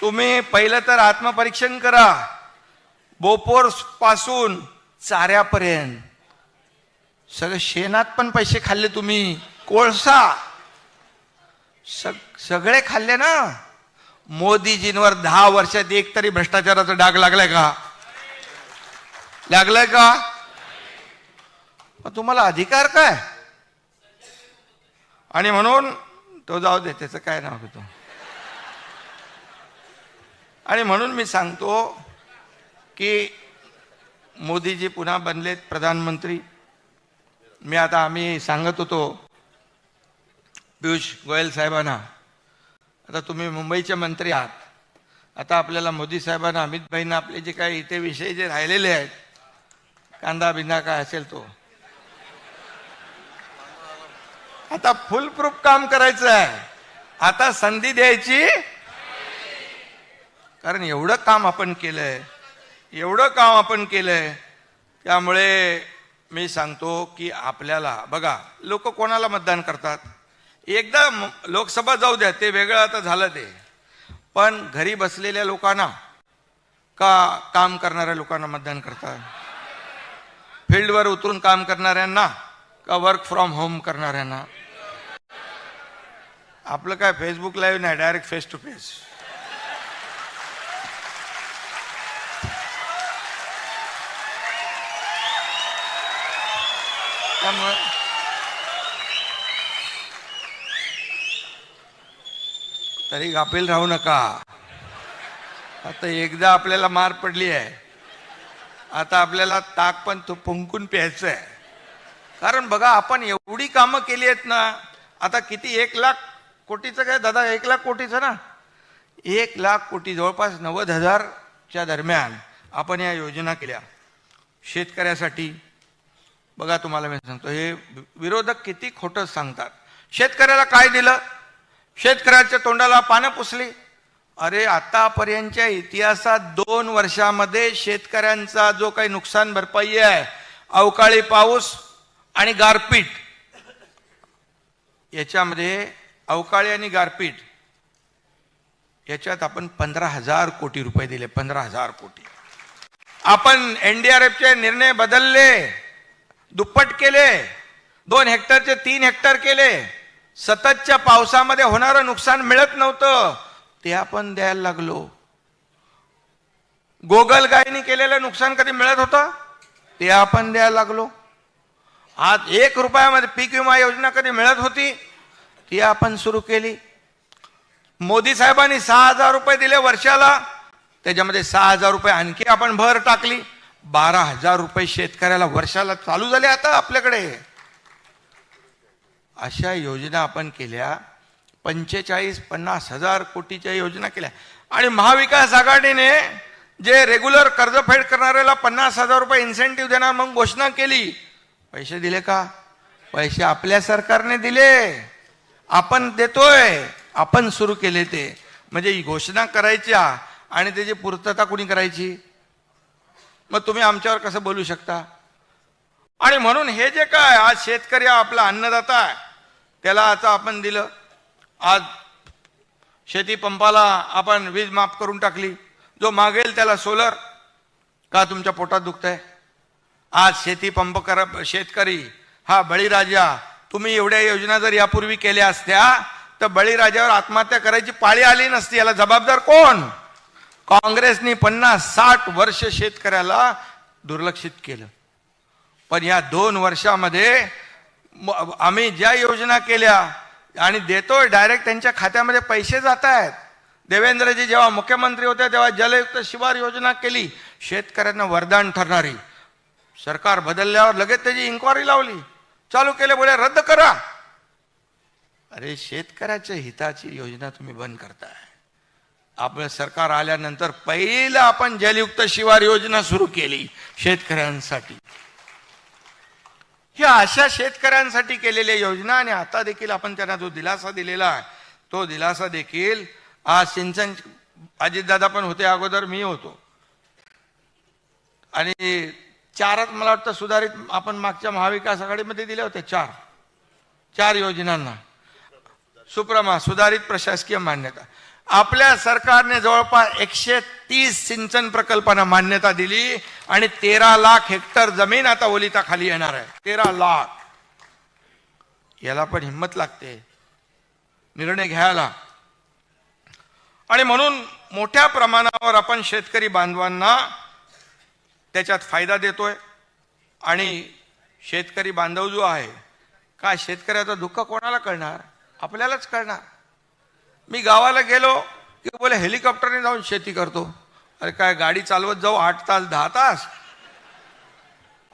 तुम्ही पहिलं तर आत्मपरीक्षण करा. बोपोर पासून चाऱ्यापर्यंत सगळे शेणात पण पैसे खाल्ले तुम्ही. कोळसा सगळे खाल्ले ना. मोदीजींवर 10 वर्षात एक तरी भ्रष्टाचाराचा डाग लागलाय का? लागलाय का? मग तुम्हाला अधिकार काय? आणि म्हणून तो जाऊ दे, त्याचं काय नाव घेतो. आणि म्हणून मी सांगतो की मोदीजी पुन्हा बनलेत प्रधानमंत्री. आम्ही सांगत होतो पियुष गोयल साहेबांना, आता तुम्ही मुंबईचे मंत्री आहात, आता आपल्याला मोदी साहेबांना, अमित भाईंना आपले जे काही इथे विषय जे राहिलेले आहेत, कांदा बिंदा काय असेल तो, आता फुल प्रूफ काम करायचं आहे. आता संधी द्यायची, कारण एवढं काम आपण केलंय. त्यामुळे मी सांगतो की आपल्याला बघा, लोक कोणाला मतदान करतात. एकदा लोकसभा जाऊ द्या, ते वेगळं आता झालं ते, पण घरी बसलेल्या लोकांना का काम करणाऱ्या लोकांना मतदान करतात? फील्डवर उतरून काम करणाऱ्यांना का वर्क फ्रॉम होम करणाऱ्यांना? आपलं काय फेसबुक लाईव्ह नाही, डायरेक्ट फेस टू फेस. त्यामुळे तरी गाफील राहू नका. आता एकदा आपल्याला मार पडली आहे, आता आपल्याला ताक पण तो फुंकून प्यायचं आहे. कारण बघा, आपण एवढी कामं केली आहेत ना. आता किती 1 लाख कोटीचं काय दादा? 1 लाख कोटीचं ना, 1 लाख कोटी, जवळपास 90,000च्या दरम्यान आपण या योजना केल्या शेतकऱ्यासाठी. बघा, तुम्हाला मी सांगतो, हे विरोधक किती खोटं सांगतात. शेतकऱ्याला काय दिलं? शेतकऱ्याच्या तोंडाला पानं पुसली. अरे, आतापर्यंतच्या इतिहासात 2 वर्षामध्ये शेतकऱ्यांचा जो काही नुकसान भरपाई आहे, अवकाळी पाऊस आणि गारपीट, याच्यामध्ये अवकाळी आणि गारपीट याच्यात आपण 15,000 कोटी रुपये दिले. 15,000 कोटी. आपण NDRFचे निर्णय बदलले, दुप्पट केले, 2 हेक्टरचे 3 हेक्टर केले. सततच्या पावसामध्ये होणारं नुकसान मिळत नव्हतं, ते आपण द्यायला लागलो. गोगलगायीने केलेलं नुकसान कधी मिळत होतं? ते आपण द्यायला लागलो. आज 1 रुपयामध्ये पीक विमा योजना कधी मिळत होती? ती आपण सुरू केली. मोदी साहेबांनी 6,000 रुपये दिले वर्षाला, त्याच्यामध्ये 6,000 रुपये आणखी आपण भर टाकली. 12,000 रुपये शेतकऱ्याला वर्षाला चालू झाले आता आपल्याकडे. अशा योजना आपण केल्या. 45-50,000 कोटीच्या योजना केल्या. आणि महाविकास आघाडीने जे रेग्युलर कर्जफेड करणाऱ्याला 50,000 रुपये इन्सेंटिव्ह देणार म्हणून घोषणा केली. पैसे दिले का? पैसे आपल्या सरकारने दिले, आपण देतोय, आपण सुरू केले ते. म्हणजे ही घोषणा करायच्या आणि त्याची पूर्तता कुणी करायची? मग तुम्ही आमच्यावर कसं बोलू शकता? आणि म्हणून हे जे काय आज शेतकरी आपला अन्नदाता आहे, त्याला आता आपण दिलं. आज शेती पंपाला आपण वीज माफ करून टाकली. जो मागेल त्याला सोलर. का तुमच्या पोटात दुखतंय? आज शेती पंप शेतकरी हा बळीराजा. तुम्ही एवढ्या योजना जर यापूर्वी केल्या असत्या तर बळीराजावर आत्महत्या करायची पाळी आली नसती. याला जबाबदार कोण? काँग्रेसने 50-60 वर्ष शेतकऱ्याला दुर्लक्षित केलं. पण या 2 वर्षामध्ये आम्ही ज्या योजना केल्या आणि देतोय, डायरेक्ट त्यांच्या खात्यामध्ये पैसे जात आहेत. देवेंद्रजी जेव्हा मुख्यमंत्री होते तेव्हा जलयुक्त शिवार योजना केली, शेतकऱ्यांना वरदान ठरणारी. सरकार बदलल्यावर लगेच त्याची इन्क्वायरी लावली, चालू केले, बोले रद्द करा. अरे, शेतकऱ्याच्या हिताची योजना तुम्ही बंद करताय. आपलं सरकार आल्यानंतर पहिलं आपण जलयुक्त शिवार योजना सुरू केली शेतकऱ्यांसाठी. ह्या अशा शेतकऱ्यांसाठी केलेल्या योजना. आणि आता देखील आपण त्यांना जो दिलासा दिलेला आहे, तो दिलासा देखील आज सिंचन, अजितदादा पण होते अगोदर, मी होतो. आणि 4 मला वाटतं सुधारित आपण मागच्या महाविकास आघाडीमध्ये दिल्या होत्या. 4 योजनांना सुप्रमा सुधारित प्रशासकीय मान्यता. आपल्या सरकारने जवळपास 130 सिंचन प्रकल्पांना मान्यता दिली आणि 13 लाख हेक्टर जमीन आता ओलिताखाली येणार आहे. 13 लाख. याला पण हिंमत लागते. निर्णय घ्यायला. आणि म्हणून मोठ्या प्रमाणावर आपण शेतकरी बांधवांना त्याच्यात फायदा देतोय. आणि शेतकरी बांधव जो आहे, काय शेतकऱ्याचं दुःख कोणाला कळणार? आपल्यालाच कळणार. मी गावाला गेलो की बोले हेलिकॉप्टरने जाऊन शेती करतो. अरे काय गाडी चालवत जाऊ 8 तास 10 तास?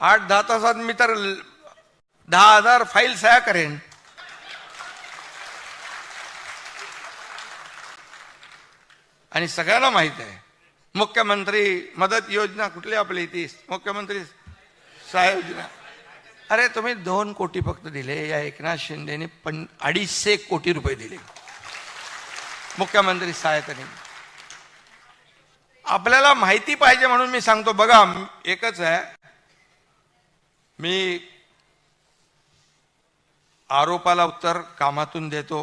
8-10 तासात मी तर 10,000 फाईल सह्या करेन. आणि सगळ्यांना माहित आहे मुख्यमंत्री मदत योजना कुठली आपली ती मुख्यमंत्री सहाय्य योजना. अरे तुम्ही 2 कोटी फक्त दिले. या एकनाथ शिंदेने 250 कोटी रुपये दिले मुख्यमंत्री सहाय्यतेने. आपल्याला माहिती पाहिजे म्हणून मी सांगतो. बघा एकच आहे, मी आरोपाला उत्तर कामातून देतो.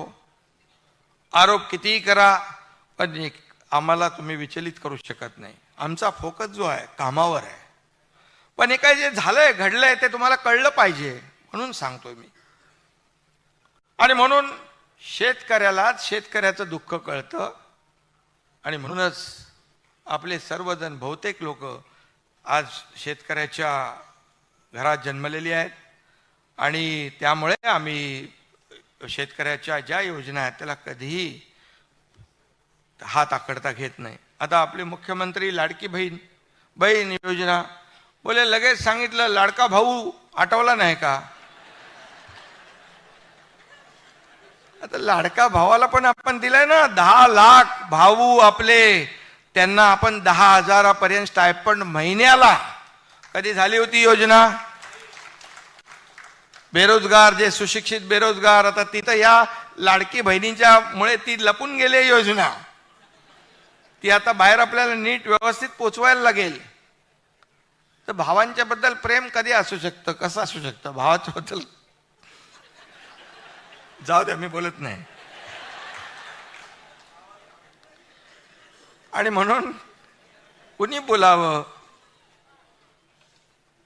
आरोप कितीही करा पण आम्हाला तुम्ही विचलित करू शकत नाही. आमचा फोकस जो आहे कामावर आहे. पण हे काय जे झालंय घडलंय ते तुम्हाला कळलं पाहिजे म्हणून सांगतोय मी. आणि म्हणून शेतकऱ्यालाच शेतकऱ्याचं दुःख कळतं. आणि म्हणूनच आपले सर्वजण बहुतेक लोक आज शेतकऱ्याच्या घरात जन्मलेली आहेत. आणि त्यामुळे आम्ही शेतकऱ्याच्या ज्या योजना आहेत त्याला कधीही हात आकडता घेत नाही. आता आपले मुख्यमंत्री लाडकी बहीण योजना बोले लगेच सांगितलं लाडका भाऊ आठवला नाही का? आता लाडका भावाला पण आपण दिलाय ना 10 लाख भाऊ आपले, त्यांना आपण 10,000 स्टायपंड महिन्याला. कधी झाली होती योजना? बेरोजगार जे सुशिक्षित बेरोजगार, आता तिथं या लाडकी बहिणीच्या मुळे ती लपून गेली योजना. ती आता बाहेर आपल्याला नीट व्यवस्थित पोचवायला लागेल. तर भावांच्या बद्दल प्रेम कधी असू शकतं? कसं असू शकतं? भावाच्या बद्दल जाऊ द्या, मी बोलत नाही. आणि म्हणून कुणी बोलावं.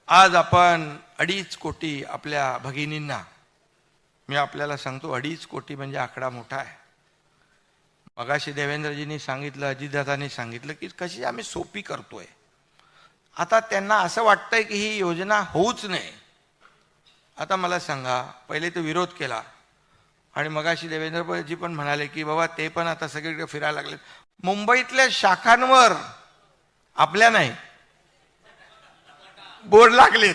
आज आपण 2.5 कोटी आपल्या भगिनींना, मी आपल्याला सांगतो 2.5 कोटी म्हणजे आकडा मोठा आहे. मगाशी देवेंद्रजींनी सांगितलं, अजितदादांनी सांगितलं की कशी आम्ही सोपी करतोय. आता त्यांना असं वाटतंय की ही योजना होऊच नये. आता मला सांगा, पहिले तो विरोध केला आणि मगाशी देवेंद्रजी पण म्हणाले की बाबा ते पण आता सगळीकडे फिरायला लागले. मुंबईतल्या शाखांवर आपल्या नाही बोर्ड लागलेत,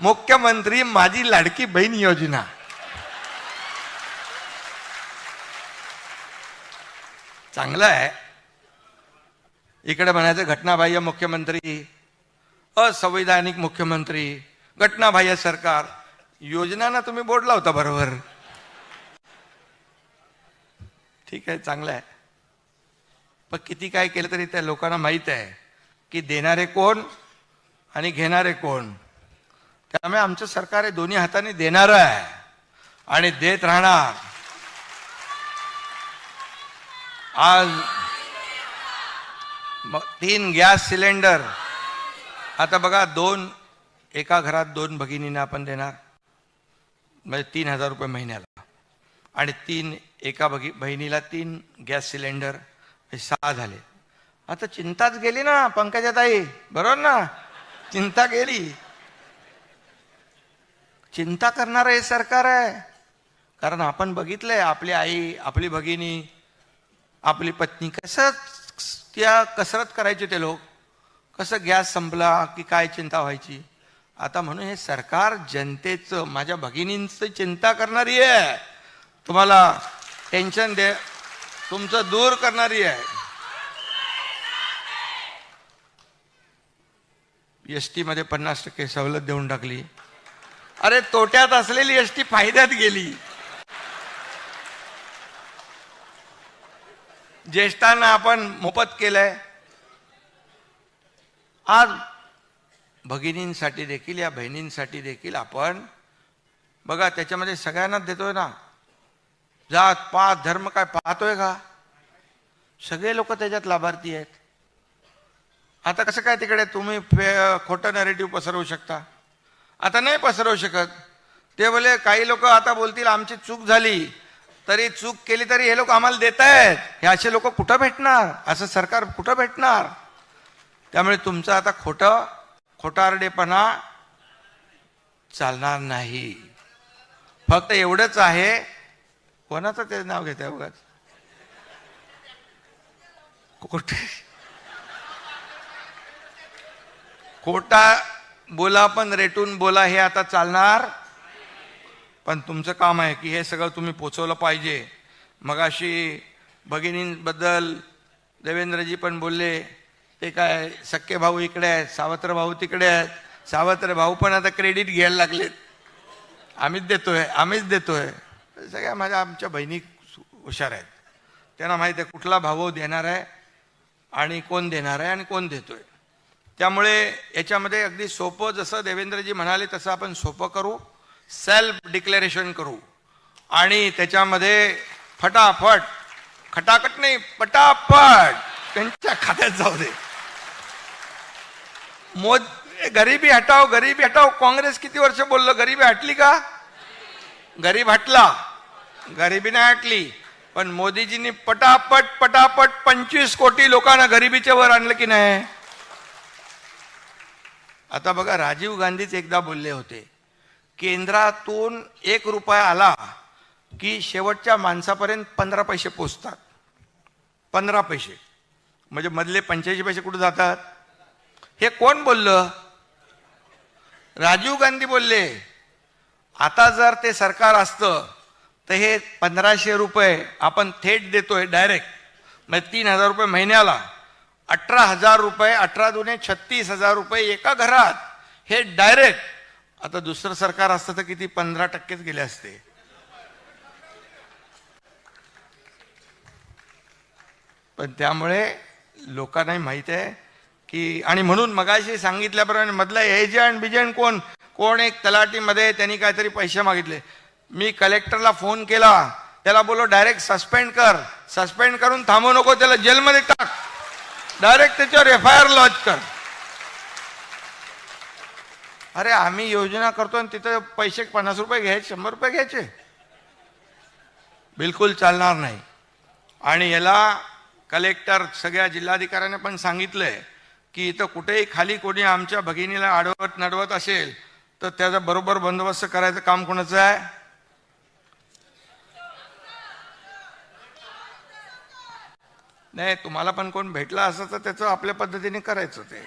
मुख्यमंत्री माझी लाडकी बहीण योजना. चांगलं आहे. इकडे म्हणायचं घटनाबाह्य मुख्यमंत्री, असंवैधानिक मुख्यमंत्री, घटनाबाह्य सरकार. योजनांना तुम्ही बोर्ड लावता बरोबर. ठीक आहे, चांगलं आहे. पण किती काय केलं तरी त्या लोकांना माहित आहे की देणारे कोण आणि घेणारे कोण. त्यामुळे आमचं सरकार हे दोन्ही हाताने देणारं आहे आणि देत राहणार. आज 3 गॅस सिलेंडर. आता बघा, एका घरात 2 भगिनींना आपण देणार म्हणजे 3,000 रुपये महिन्याला. आणि एका बहिणीला 3 गॅस सिलेंडर, हे 6 झाले. आता चिंताच गेली ना पंकजाताई, बरोबर ना? चिंता गेली. चिंता करणारं हे सरकार आहे. कारण आपण बघितलंय आपली आई, आपली भगिनी, आपली पत्नी कसं त्या कसरत करायचे ते लोक, कसं गॅस संपला की काय चिंता व्हायची. आता म्हणून हे सरकार जनतेचं, माझ्या भगिनींचं चिंता करणारी आहे. तुम्हाला टेन्शन तुमचं दूर करणारी आहे. एसटी मध्ये 50% सवलत देऊन टाकली. अरे तोट्यात असलेली एसटी फायद्यात गेली. ज्येष्ठांना आपण मोफत केलंय. आज भगिनींसाठी देखील, या बहिणींसाठी देखील आपण बघा त्याच्यामध्ये सगळ्यांनाच देतोय ना. जात पात धर्म काय पाहतोय का? सगळे लोक त्याच्यात लाभार्थी आहेत. आता कसं काय तिकडे तुम्ही खोटं नॅरेटिव्ह पसरवू शकता? आता नाही पसरवू शकत. ते बोले काही लोक आता बोलतील आमची चूक झाली, तरी चूक केली तरी हे लोक आम्हाला देत आहेत. हे असे लोक कुठं भेटणार, असं सरकार कुठं भेटणार? त्यामुळे तुमचं आता खोटारडेपणा चालणार नाही. फक्त एवढंच आहे, कोणाचं ते नाव घेत आहे बघा, खोटा बोला पण रेटून बोला, हे आता चालणार. पण तुमचं काम आहे की हे सगळं तुम्ही पोचवलं पाहिजे. मगाशी भगिनींबद्दल देवेंद्रजी पण बोलले, ते काय सख्खे भाऊ इकडे आहेत, सावत्र भाऊ तिकडे आहेत. सावत्र भाऊ पण आता क्रेडिट घ्यायला लागलेत, आम्हीच देतोय. सगळ्या आमच्या बहिणी हुशार आहेत, त्यांना माहिती आहे कुठला भाऊ देणार आहे आणि कोण देणार आहे आणि कोण देतोय. त्यामुळे याच्यामध्ये अगदी सोपं, जसं देवेंद्रजी म्हणाले तसं आपण सोपं करू, सेल्फ डिक्लेरेशन करू आणि त्याच्यामध्ये फटाफट, खटाखट नाही, पटापट त्यांच्या खात्यात जाऊ दे. गरिबी हटाओ, गरिबी हटाओ. काँग्रेस किती वर्ष बोललं, गरिबी हटली का? गरीब हटला, गरिबी नाही हटली. पण मोदीजींनी पटापट 25 कोटी लोकांना गरिबीच्या वर आणलं की नाही? आता बघा, राजीव गांधीच एकदा बोलले होते, केंद्रातून 1 रुपया आला की शेवटच्या माणसापर्यंत 15 पैसे पोचतात. 15 पैसे म्हणजे मधले 85 पैसे कुठे जातात? हे कोण बोललं? राजीव गांधी बोलले. आता जर ते सरकार असतं तर हे 1500 रुपये आपण थेट देतोय डायरेक्ट, म्हणजे 3000 रुपये महिन्याला, 18,000 रुपये, 18 दुने 36,000 रुपये एका घरात, हे डायरेक्ट. आता दुसरं सरकार असतं तर किती? 15% गेले असते. पण त्यामुळे लोकांनाही माहित आहे की, आणि म्हणून मगाशी सांगितल्याप्रमाणे मधला एजंट बिजंट कोण एक तलाठीमध्ये त्यांनी काहीतरी पैसे मागितले. मी कलेक्टरला फोन केला, त्याला बोलो डायरेक्ट सस्पेंड कर, सस्पेंड करून थांबू नको, त्याला जेलमध्ये टाक, डायरेक्ट त्याच्यावर FIR लॉन्च कर. अरे आम्ही योजना करतो आणि तिथं पैसे 50 रुपये घ्यायचे, 100 रुपये घ्यायचे, बिलकुल चालणार नाही. आणि याला कलेक्टर सगळ्या जिल्हाधिकाऱ्यांना पण सांगितलंय की इथं कुठेही खाली कोणी आमच्या भगिनीला आडवत नडवत असेल तर त्याचा बरोबर बंदोबस्त करायचं काम कोणाचं आहे? नाही, तुम्हाला पण कोण भेटला असं तर त्याचं आपल्या पद्धतीने करायचं. ते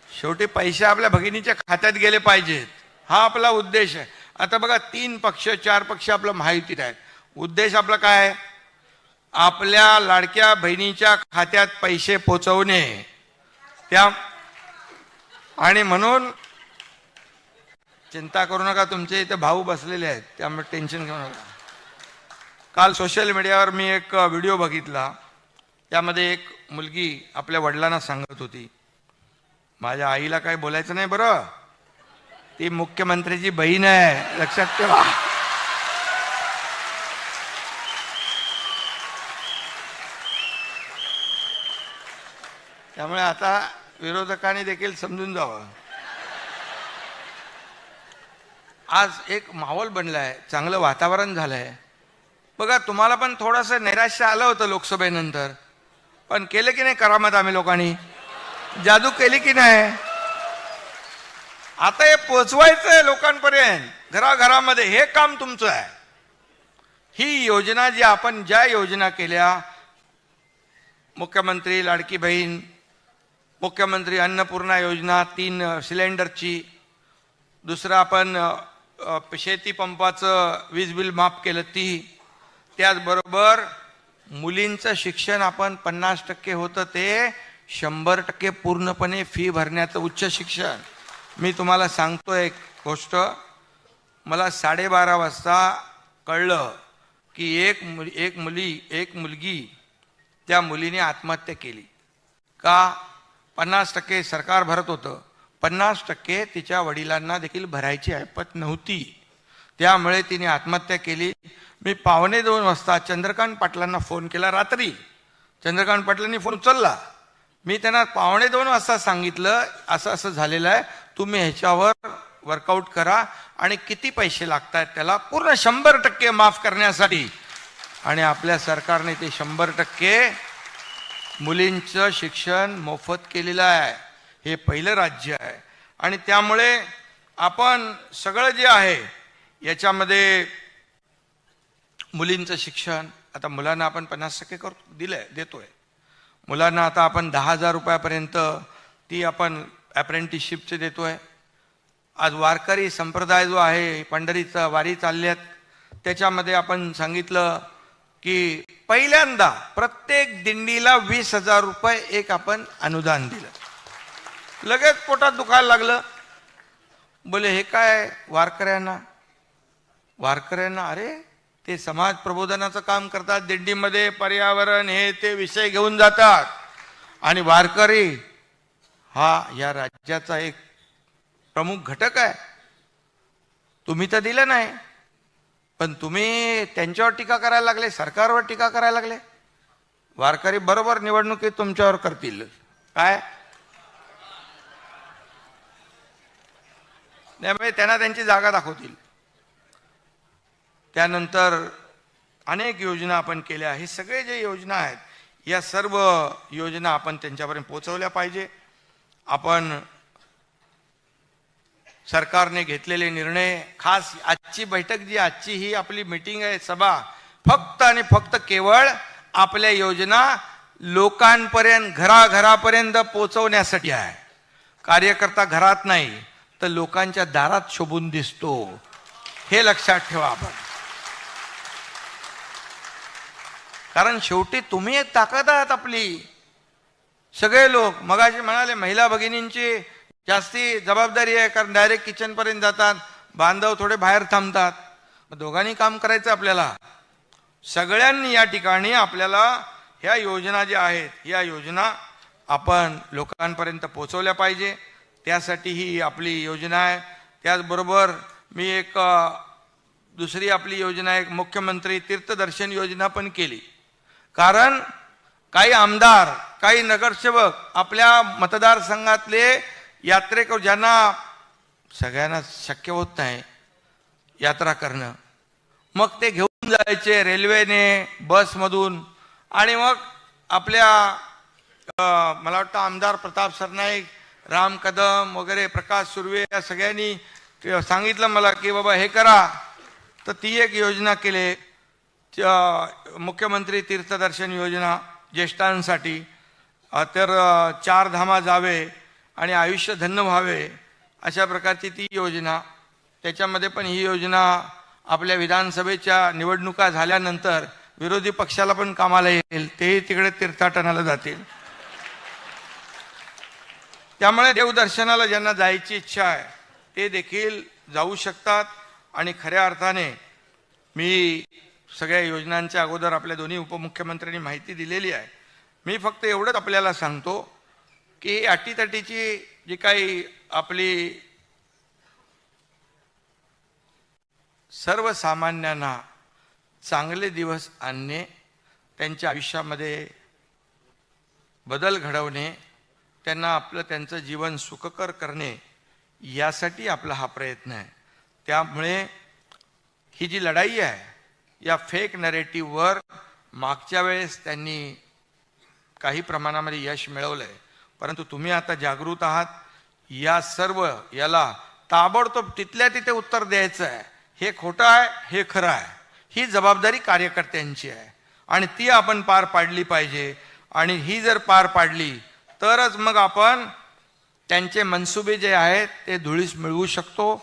शेवटी पैसे आपल्या भगिनीच्या खात्यात गेले पाहिजेत, हा आपला उद्देश आहे. आता बघा, 3 पक्ष 4 पक्ष आपलं महायुतीत आहेत. उद्देश आपला काय? आपल्या लाडक्या बहिणीच्या खात्यात पैसे पोचवणे. आणि म्हणून चिंता करू नका, तुमचे इथे भाऊ बसलेले आहेत, त्यामुळे टेन्शन घेऊ नका. काल सोशल मीडियावर मी एक व्हिडिओ बघितला, त्यामध्ये एक मुलगी आपल्या वडिलांना सांगत होती, माझ्या आईला काही बोलायचं नाही बरं, ती मुख्यमंत्र्याची बहीण आहे, लक्षात ठेवा. त्यामुळे आता विरोधकांनी देखील समजून जावं. आज एक माहोल बनलाय, चांगलं वातावरण झालंय. बघा, तुम्हाला पण थोडंसं नैराश्य आलं होतं लोकसभेनंतर, पण केलं की नाही करामत? आम्ही लोकांनी जादू केली की नाही? आता हे पोचवायचंय लोकांपर्यंत, घराघरामध्ये, हे काम तुमचं आहे. ही योजना जी आपण ज्या योजना केल्या, मुख्यमंत्री लाडकी बहीण, मुख्यमंत्री अन्नपूर्णा योजना 3 सिलेंडरची, दुसरं आपण शेती पंपाचं वीज बिल माफ केलं ती, त्याचबरोबर मुलींचं शिक्षण आपण 50% होतं ते 100% पूर्णपणे फी भरण्याचं उच्च शिक्षण. मी तुम्हाला सांगतो एक गोष्ट, मला 12:30 वाजता कळलं की एक मुलगी, त्या मुलीने आत्महत्या केली. का? 50% सरकार भरत होतं, 50% तिच्या वडिलांना देखील भरायची ऐपत नव्हती, त्यामुळे तिने आत्महत्या केली. मी 1:45 वाजता चंद्रकांत पाटलांना फोन केला रात्री. चंद्रकांत पाटलांनी फोन उचलला. मी त्यांना 1:45 वाजता सांगितलं असं असं झालेलं आहे, तुम्ही ह्याच्यावर वर्कआउट करा आणि किती पैसे लागतात त्याला पूर्ण 100% माफ करण्यासाठी. आणि आपल्या सरकारने ते 100% मुलींचं शिक्षण मोफत केलेलं आहे. हे पहिलं राज्य आहे. आणि त्यामुळे आपण सगळं जे आहे याच्यामध्ये मुलींचं शिक्षण, आता मुलांना आपण 50% देतोय. मुलांना आता आपण 10,000 रुपयापर्यंत ती आपण अप्रेंटिसशिपचे देतोय. आज वारकरी संप्रदाय जो आहे, पंढरीचा वारी चालल्यात, त्याच्यामध्ये आपण सांगितलं की पहिल्यांदा प्रत्येक दिंडीला 20,000 रुपये एक आपण अनुदान दिलं. लगेच पोटात दुखायला लागलं. बोले हे काय वारकऱ्यांना अरे ते समाज प्रबोधनाचं काम करतात, दिंडीमध्ये पर्यावरण हे ते विषय घेऊन जातात. आणि वारकरी हा या राज्याचा एक प्रमुख घटक आहे. तुम्ही तर दिलं नाही, पण तुम्ही त्यांच्यावर टीका करायला लागले, सरकारवर टीका करायला लागले. वारकरी बरोबर निवडणुकीत तुमच्यावर करतील काय? त्यामुळे त्यांना त्यांची जागा दाखवतील. त्यानंतर अनेक योजना आपण केल्या. हे सगळे जे योजना आहेत, या सर्व योजना आपण त्यांच्यापर्यंत पोहोचवल्या पाहिजे. आपण सरकारने घेतलेले निर्णय, खास आजची बैठक जी आजची ही आपली मीटिंग आहे, सभा, फक्त आणि फक्त केवळ आपल्या योजना लोकांपर्यंत घराघरापर्यंत पोहोचवण्यासाठी आहे. कार्यकर्ता घरात नाही तर लोकांच्या दारात शोभून दिसतो, हे लक्षात ठेवा आपण. कारण शेवटी तुम्ही एक ताकद आहात आपली. सगळे लोक मगाशी म्हणाले महिला भगिनींची जास्ती जबाबदारी आहे, कारण डायरेक्ट किचन पर्यंत जातात, बांधव थोडे बाहेर थांबतात. दोघांनी काम करायचं आपल्याला. सगळ्यांनी या ठिकाणी आपल्याला ह्या योजना ज्या आहेत, या योजना आपण लोकांपर्यंत पोहोचवल्या पाहिजे. त्यासाठी ही आपली योजना आहे. त्याचबरोबर मी एक दुसरी आपली योजना, एक मुख्यमंत्री तीर्थदर्शन योजना पण केली. कारण काही आमदार, काही नगरसेवक आपल्या मतदारसंघातले यात्रेकरू, ज्यांना सगळ्यांना शक्य होत नाही यात्रा करणं, मग ते घेऊन जायचे रेल्वेने, बसमधून. आणि मग आपल्या मला वाटतं आमदार प्रताप सरनाईक, राम कदम वगैरे, प्रकाश सुर्वे, या सगळ्यांनी सांगितलं मला की बाबा हे करा. तर ती एक योजना केली, मुख्यमंत्री तीर्थदर्शन योजना ज्येष्ठांसाठी. तर 4 धामा जावे आणि आयुष्य धन्य व्हावे, अशा प्रकारची ती योजना. त्याच्यामध्ये पण ही योजना आपल्या विधानसभेच्या निवडणुका झाल्यानंतर विरोधी पक्षाला पण कामाला येईल, तेही तिकडे तीर्थाटनाला जातील. त्यामुळे देवदर्शनाला ज्यांना जायची इच्छा आहे ते देखील जाऊ शकतात. आणि खऱ्या अर्थाने मी सगळ्या योजनांच्या अगोदर आपल्या दोन्ही उपमुख्यमंत्र्यांनी माहिती दिलेली आहे. मी फक्त एवढंच आपल्याला सांगतो की अटीतटीची जी काही आपली सर्वसामान्यांना चांगले दिवस आणणे, त्यांच्या आयुष्यामध्ये बदल घडवणे, त्यांना त्यांचं जीवन सुखकर करणे, यासाठी आपला हा प्रयत्न आहे. त्यामुळे ही जी लढाई आहे या फेक नरेटिव्हवर मागच्या वेळेस त्यांनी काही प्रमाणामध्ये यश मिळवलंय, परंतु तुम्ही आता जागृत आहात. या सर्व याला ताबडतोब तिथल्या तिथे उत्तर द्यायचं आहे. हे खोटं आहे, हे खरं आहे, ही जबाबदारी कार्यकर्त्यांची आहे आणि ती आपण पार पाडली पाहिजे. आणि ही जर पार पाडली तरच मग आपण त्यांचे मनसुबे जे आहेत ते धुळीस मिळवू शकतो.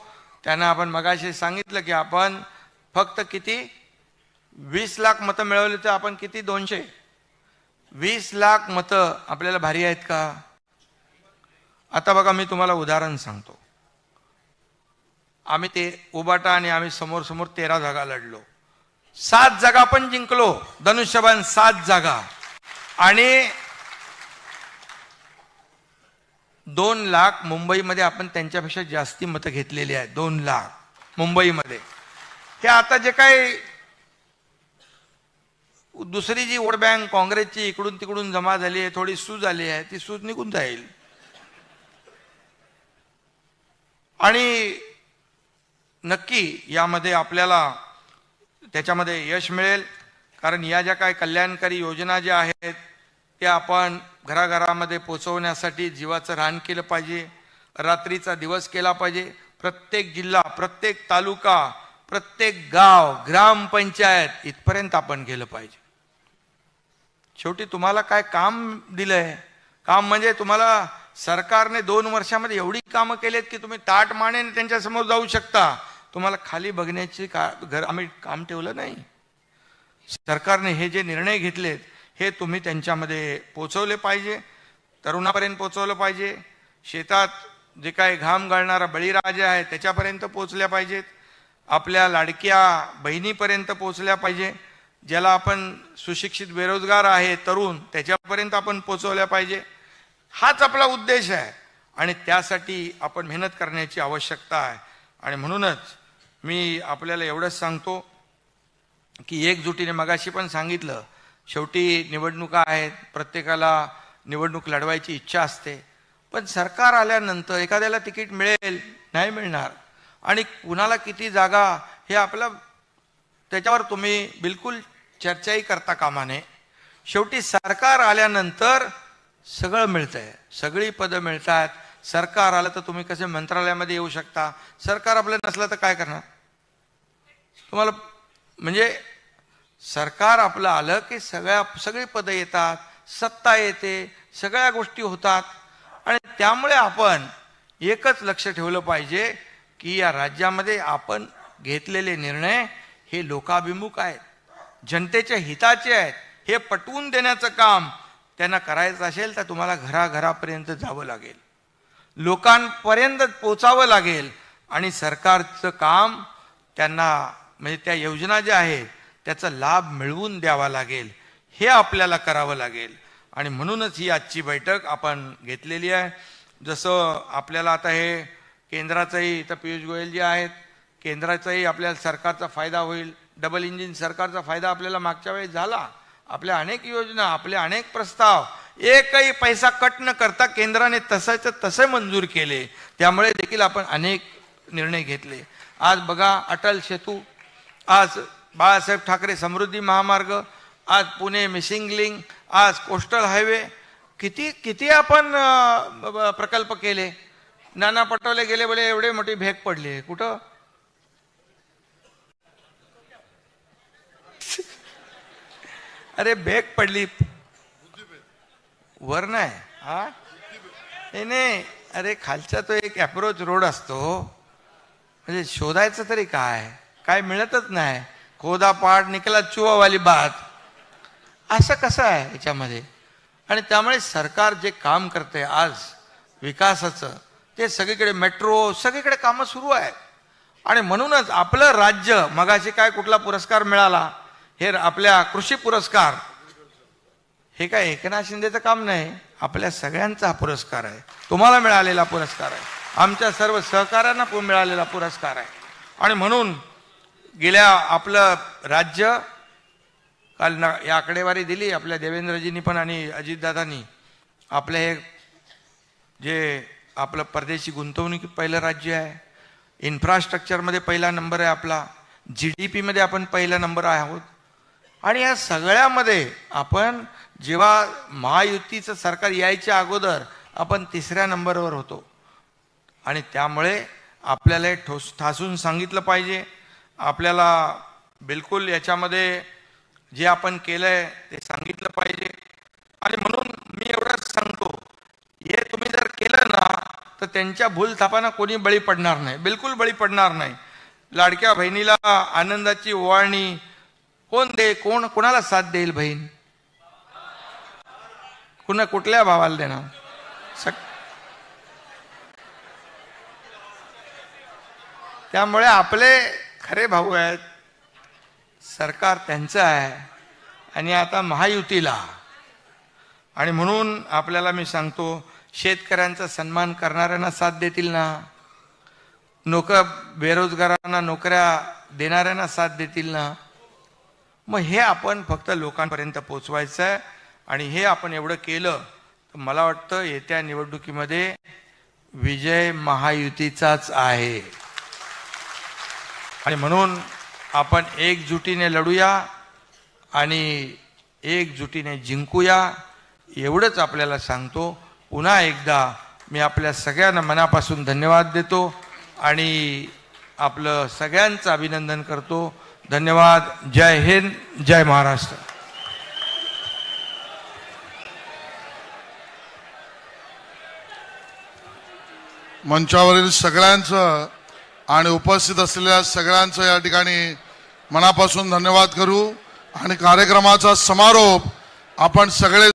त्यांना आपण मगाशी सांगितलं की आपण फक्त किती 20 लाख मतं मिळवली, तर आपण किती 220 लाख मतं आपल्याला भारी आहेत का? आता बघा, मी तुम्हाला उदाहरण सांगतो. आम्ही ते उबाटा आणि आम्ही समोर समोर 13 जागा लढलो, 7 जागा पण जिंकलो, धनुष्यबाण 7 जागा. आणि 2 लाख मुंबईमध्ये आपण त्यांच्यापेक्षा जास्ती मतं घेतलेली आहेत. 2 लाख मुंबईमध्ये. हे आता जे काही दुसरी जी वोट बँक काँग्रेसची इकडून तिकडून जमा झाली आहे, थोडी सूज आली आहे, ती सूज निघून जाईल. आणि नक्की यामध्ये आपल्याला त्याच्यामध्ये यश मिळेल, कारण या ज्या काही कल्याणकारी योजना ज्या आहेत त्या आपण घराघरामध्ये पोचवण्यासाठी जीवाचं रान केलं पाहिजे, रात्रीचा दिवस केला पाहिजे. प्रत्येक जिल्हा, प्रत्येक तालुका, प्रत्येक गाव, ग्रामपंचायत इथपर्यंत आपण गेलं पाहिजे. शेवटी तुम्हाला काय काम दिलंय? काम म्हणजे तुम्हाला सरकारने 2 वर्षामध्ये एवढी कामं केलेत की तुम्ही ताट मानेने त्यांच्या समोर जाऊ शकता. तुम्हाला खाली बघण्याची आम्ही काम ठेवलं नाही. सरकारने हे जे निर्णय घेतलेत हे तुम्ही त्यांच्यामध्ये पोचवले पाहिजे, तरुणापर्यंत पोचवलं पाहिजे, शेतात जे काही घाम गाळणारा बळीराजा आहे त्याच्यापर्यंत पोचल्या पाहिजेत, आपल्या लाडक्या बहिणीपर्यंत पोचल्या पाहिजे, ज्याला आपण सुशिक्षित बेरोजगार आहे तरुण त्याच्यापर्यंत आपण पोचवल्या पाहिजे. हाच आपला उद्देश आहे आणि त्यासाठी आपण मेहनत करण्याची आवश्यकता आहे. आणि म्हणूनच मी आपल्याला एवढंच सांगतो की एकजुटीने, मगाशी पण सांगितलं, शेवटी निवडणुका आहेत, प्रत्येकाला निवडणूक लढवायची इच्छा असते, पण सरकार आल्यानंतर एखाद्याला तिकीट मिळेल, नाही मिळणार, आणि कुणाला किती जागा हे आपलं त्याच्यावर तुम्ही बिलकुल चर्चाही करता कामा नये. शेवटी सरकार आल्यानंतर सगळं मिळतंय, सगळी पदं मिळतात. सरकार आलं तर तुम्ही कसे मंत्रालयामध्ये येऊ शकता, सरकार आपलं नसलं तर काय करणार? तुम्हाला म्हणजे सरकार आपलं आलं की सगळी पदं येतात, सत्ता येते, सगळ्या गोष्टी होतात. आणि त्यामुळे आपण एकच लक्ष ठेवलं पाहिजे की या राज्यामध्ये आपण घेतलेले निर्णय हे लोकाभिमुख आहेत, जनतेच्या हिताचे आहेत. हे पटवून देण्याचं काम त्यांना करायचं असेल तर तुम्हाला घराघरापर्यंत जावं लागेल, लोकांपर्यंत पोचावं लागेल आणि सरकारचं काम त्यांना म्हणजे त्या योजना ज्या आहेत त्याचा लाभ मिळवून द्यावा लागेल. हे आपल्याला करावं लागेल. आणि म्हणूनच ही आजची बैठक आपण घेतलेली आहे. जसं आपल्याला आता हे केंद्राचंही, इथं पियुष गोयल जे आहेत, केंद्राचाही आपल्याला सरकारचा फायदा होईल. डबल इंजिन सरकारचा फायदा आपल्याला मागच्या वेळेस झाला. आपल्या अनेक योजना, आपले अनेक प्रस्ताव एकही पैसा कट न करता केंद्राने तसंच तसे मंजूर केले. त्यामुळे देखील आपण अनेक निर्णय घेतले. आज बघा अटल सेतू, आज बाळासाहेब ठाकरे समृद्धी महामार्ग, आज पुणे मिसिंग लिंक, आज कोस्टल हायवे, किती किती आपण प्रकल्प केले. नाना पटोले गेले बोले एवढे मोठी भेग पडली, कुठं? अरे भेग पडली वर नाही, हा नाही, अरे खालचा तो एक अप्रोच रोड असतो, म्हणजे शोधायचं तरी काय, काय मिळतच नाही. खोदा पाड निकला चुवा वाली बात, असं कसं आहे याच्यामध्ये? आणि त्यामुळे सरकार जे काम करते आज विकासाचं, ते सगळीकडे मेट्रो, सगळीकडे कामं सुरू आहेत. आणि म्हणूनच आपलं राज्य, मगाशी काय कुठला पुरस्कार मिळाला, हे आपल्या कृषी पुरस्कार, हे काय एकनाथ शिंदेचं काम नाही, आपल्या सगळ्यांचा हा पुरस्कार आहे. तुम्हाला मिळालेला पुरस्कार आहे, आमच्या सर्व सहकाऱ्यांना मिळालेला पुरस्कार आहे. आणि म्हणून गेल्या आपलं राज्य, काल या आकडेवारी दिली आपल्या देवेंद्रजींनी पण आणि अजितदादांनी, आपलं हे जे आपलं परदेशी गुंतवणूक पहिलं राज्य आहे, इन्फ्रास्ट्रक्चरमध्ये पहिला नंबर आहे आपला, GDP मध्ये आपण पहिला नंबर आहोत. आणि या सगळ्यामध्ये आपण जेव्हा महायुतीचं सरकार यायच्या अगोदर आपण 3ऱ्या नंबरवर होतो. आणि त्यामुळे आपल्याला हे ठासून सांगितलं पाहिजे, आपल्याला बिलकुल याच्यामध्ये जे आपण केलंय ते सांगितलं पाहिजे. आणि म्हणून मी एवढंच सांगतो, हे तुम्ही जर केलं ना तर त्यांच्या भूलथापांना कोणी बळी पडणार नाही, बिलकुल बळी पडणार नाही. लाडक्या बहिणीला आनंदाची ओवाळणी कोणाला साथ देईल? बहीण कुठल्या भावाला देणार? त्यामुळे आपले खरे भाऊ आहेत, सरकार त्यांचं आहे आणि आता महायुतीला. आणि म्हणून आपल्याला मी सांगतो, शेतकऱ्यांचा सन्मान करणाऱ्यांना साथ देतील ना, बेरोजगारांना नोकऱ्या देणाऱ्यांना साथ देतील ना. मग हे आपण फक्त लोकांपर्यंत पोचवायचं आहे. आणि हे आपण एवढं केलं तर मला वाटतं येत्या निवडणुकीमध्ये विजय महायुतीचाच आहे. आणि म्हणून आपण एकजुटीने लढूया आणि एकजुटीने जिंकूया एवढंच आपल्याला सांगतो. पुन्हा एकदा मी आपल्या सगळ्यांना मनापासून धन्यवाद देतो आणि आपलं सगळ्यांचं अभिनंदन करतो. धन्यवाद. जय हिंद, जय महाराष्ट्र. मंचावरील सगळ्यांचं आणि उपस्थित असलेल्या सगळ्यांचं या ठिकाणी मनापासून धन्यवाद करू आणि कार्यक्रमाचा समारोप आपण सगळे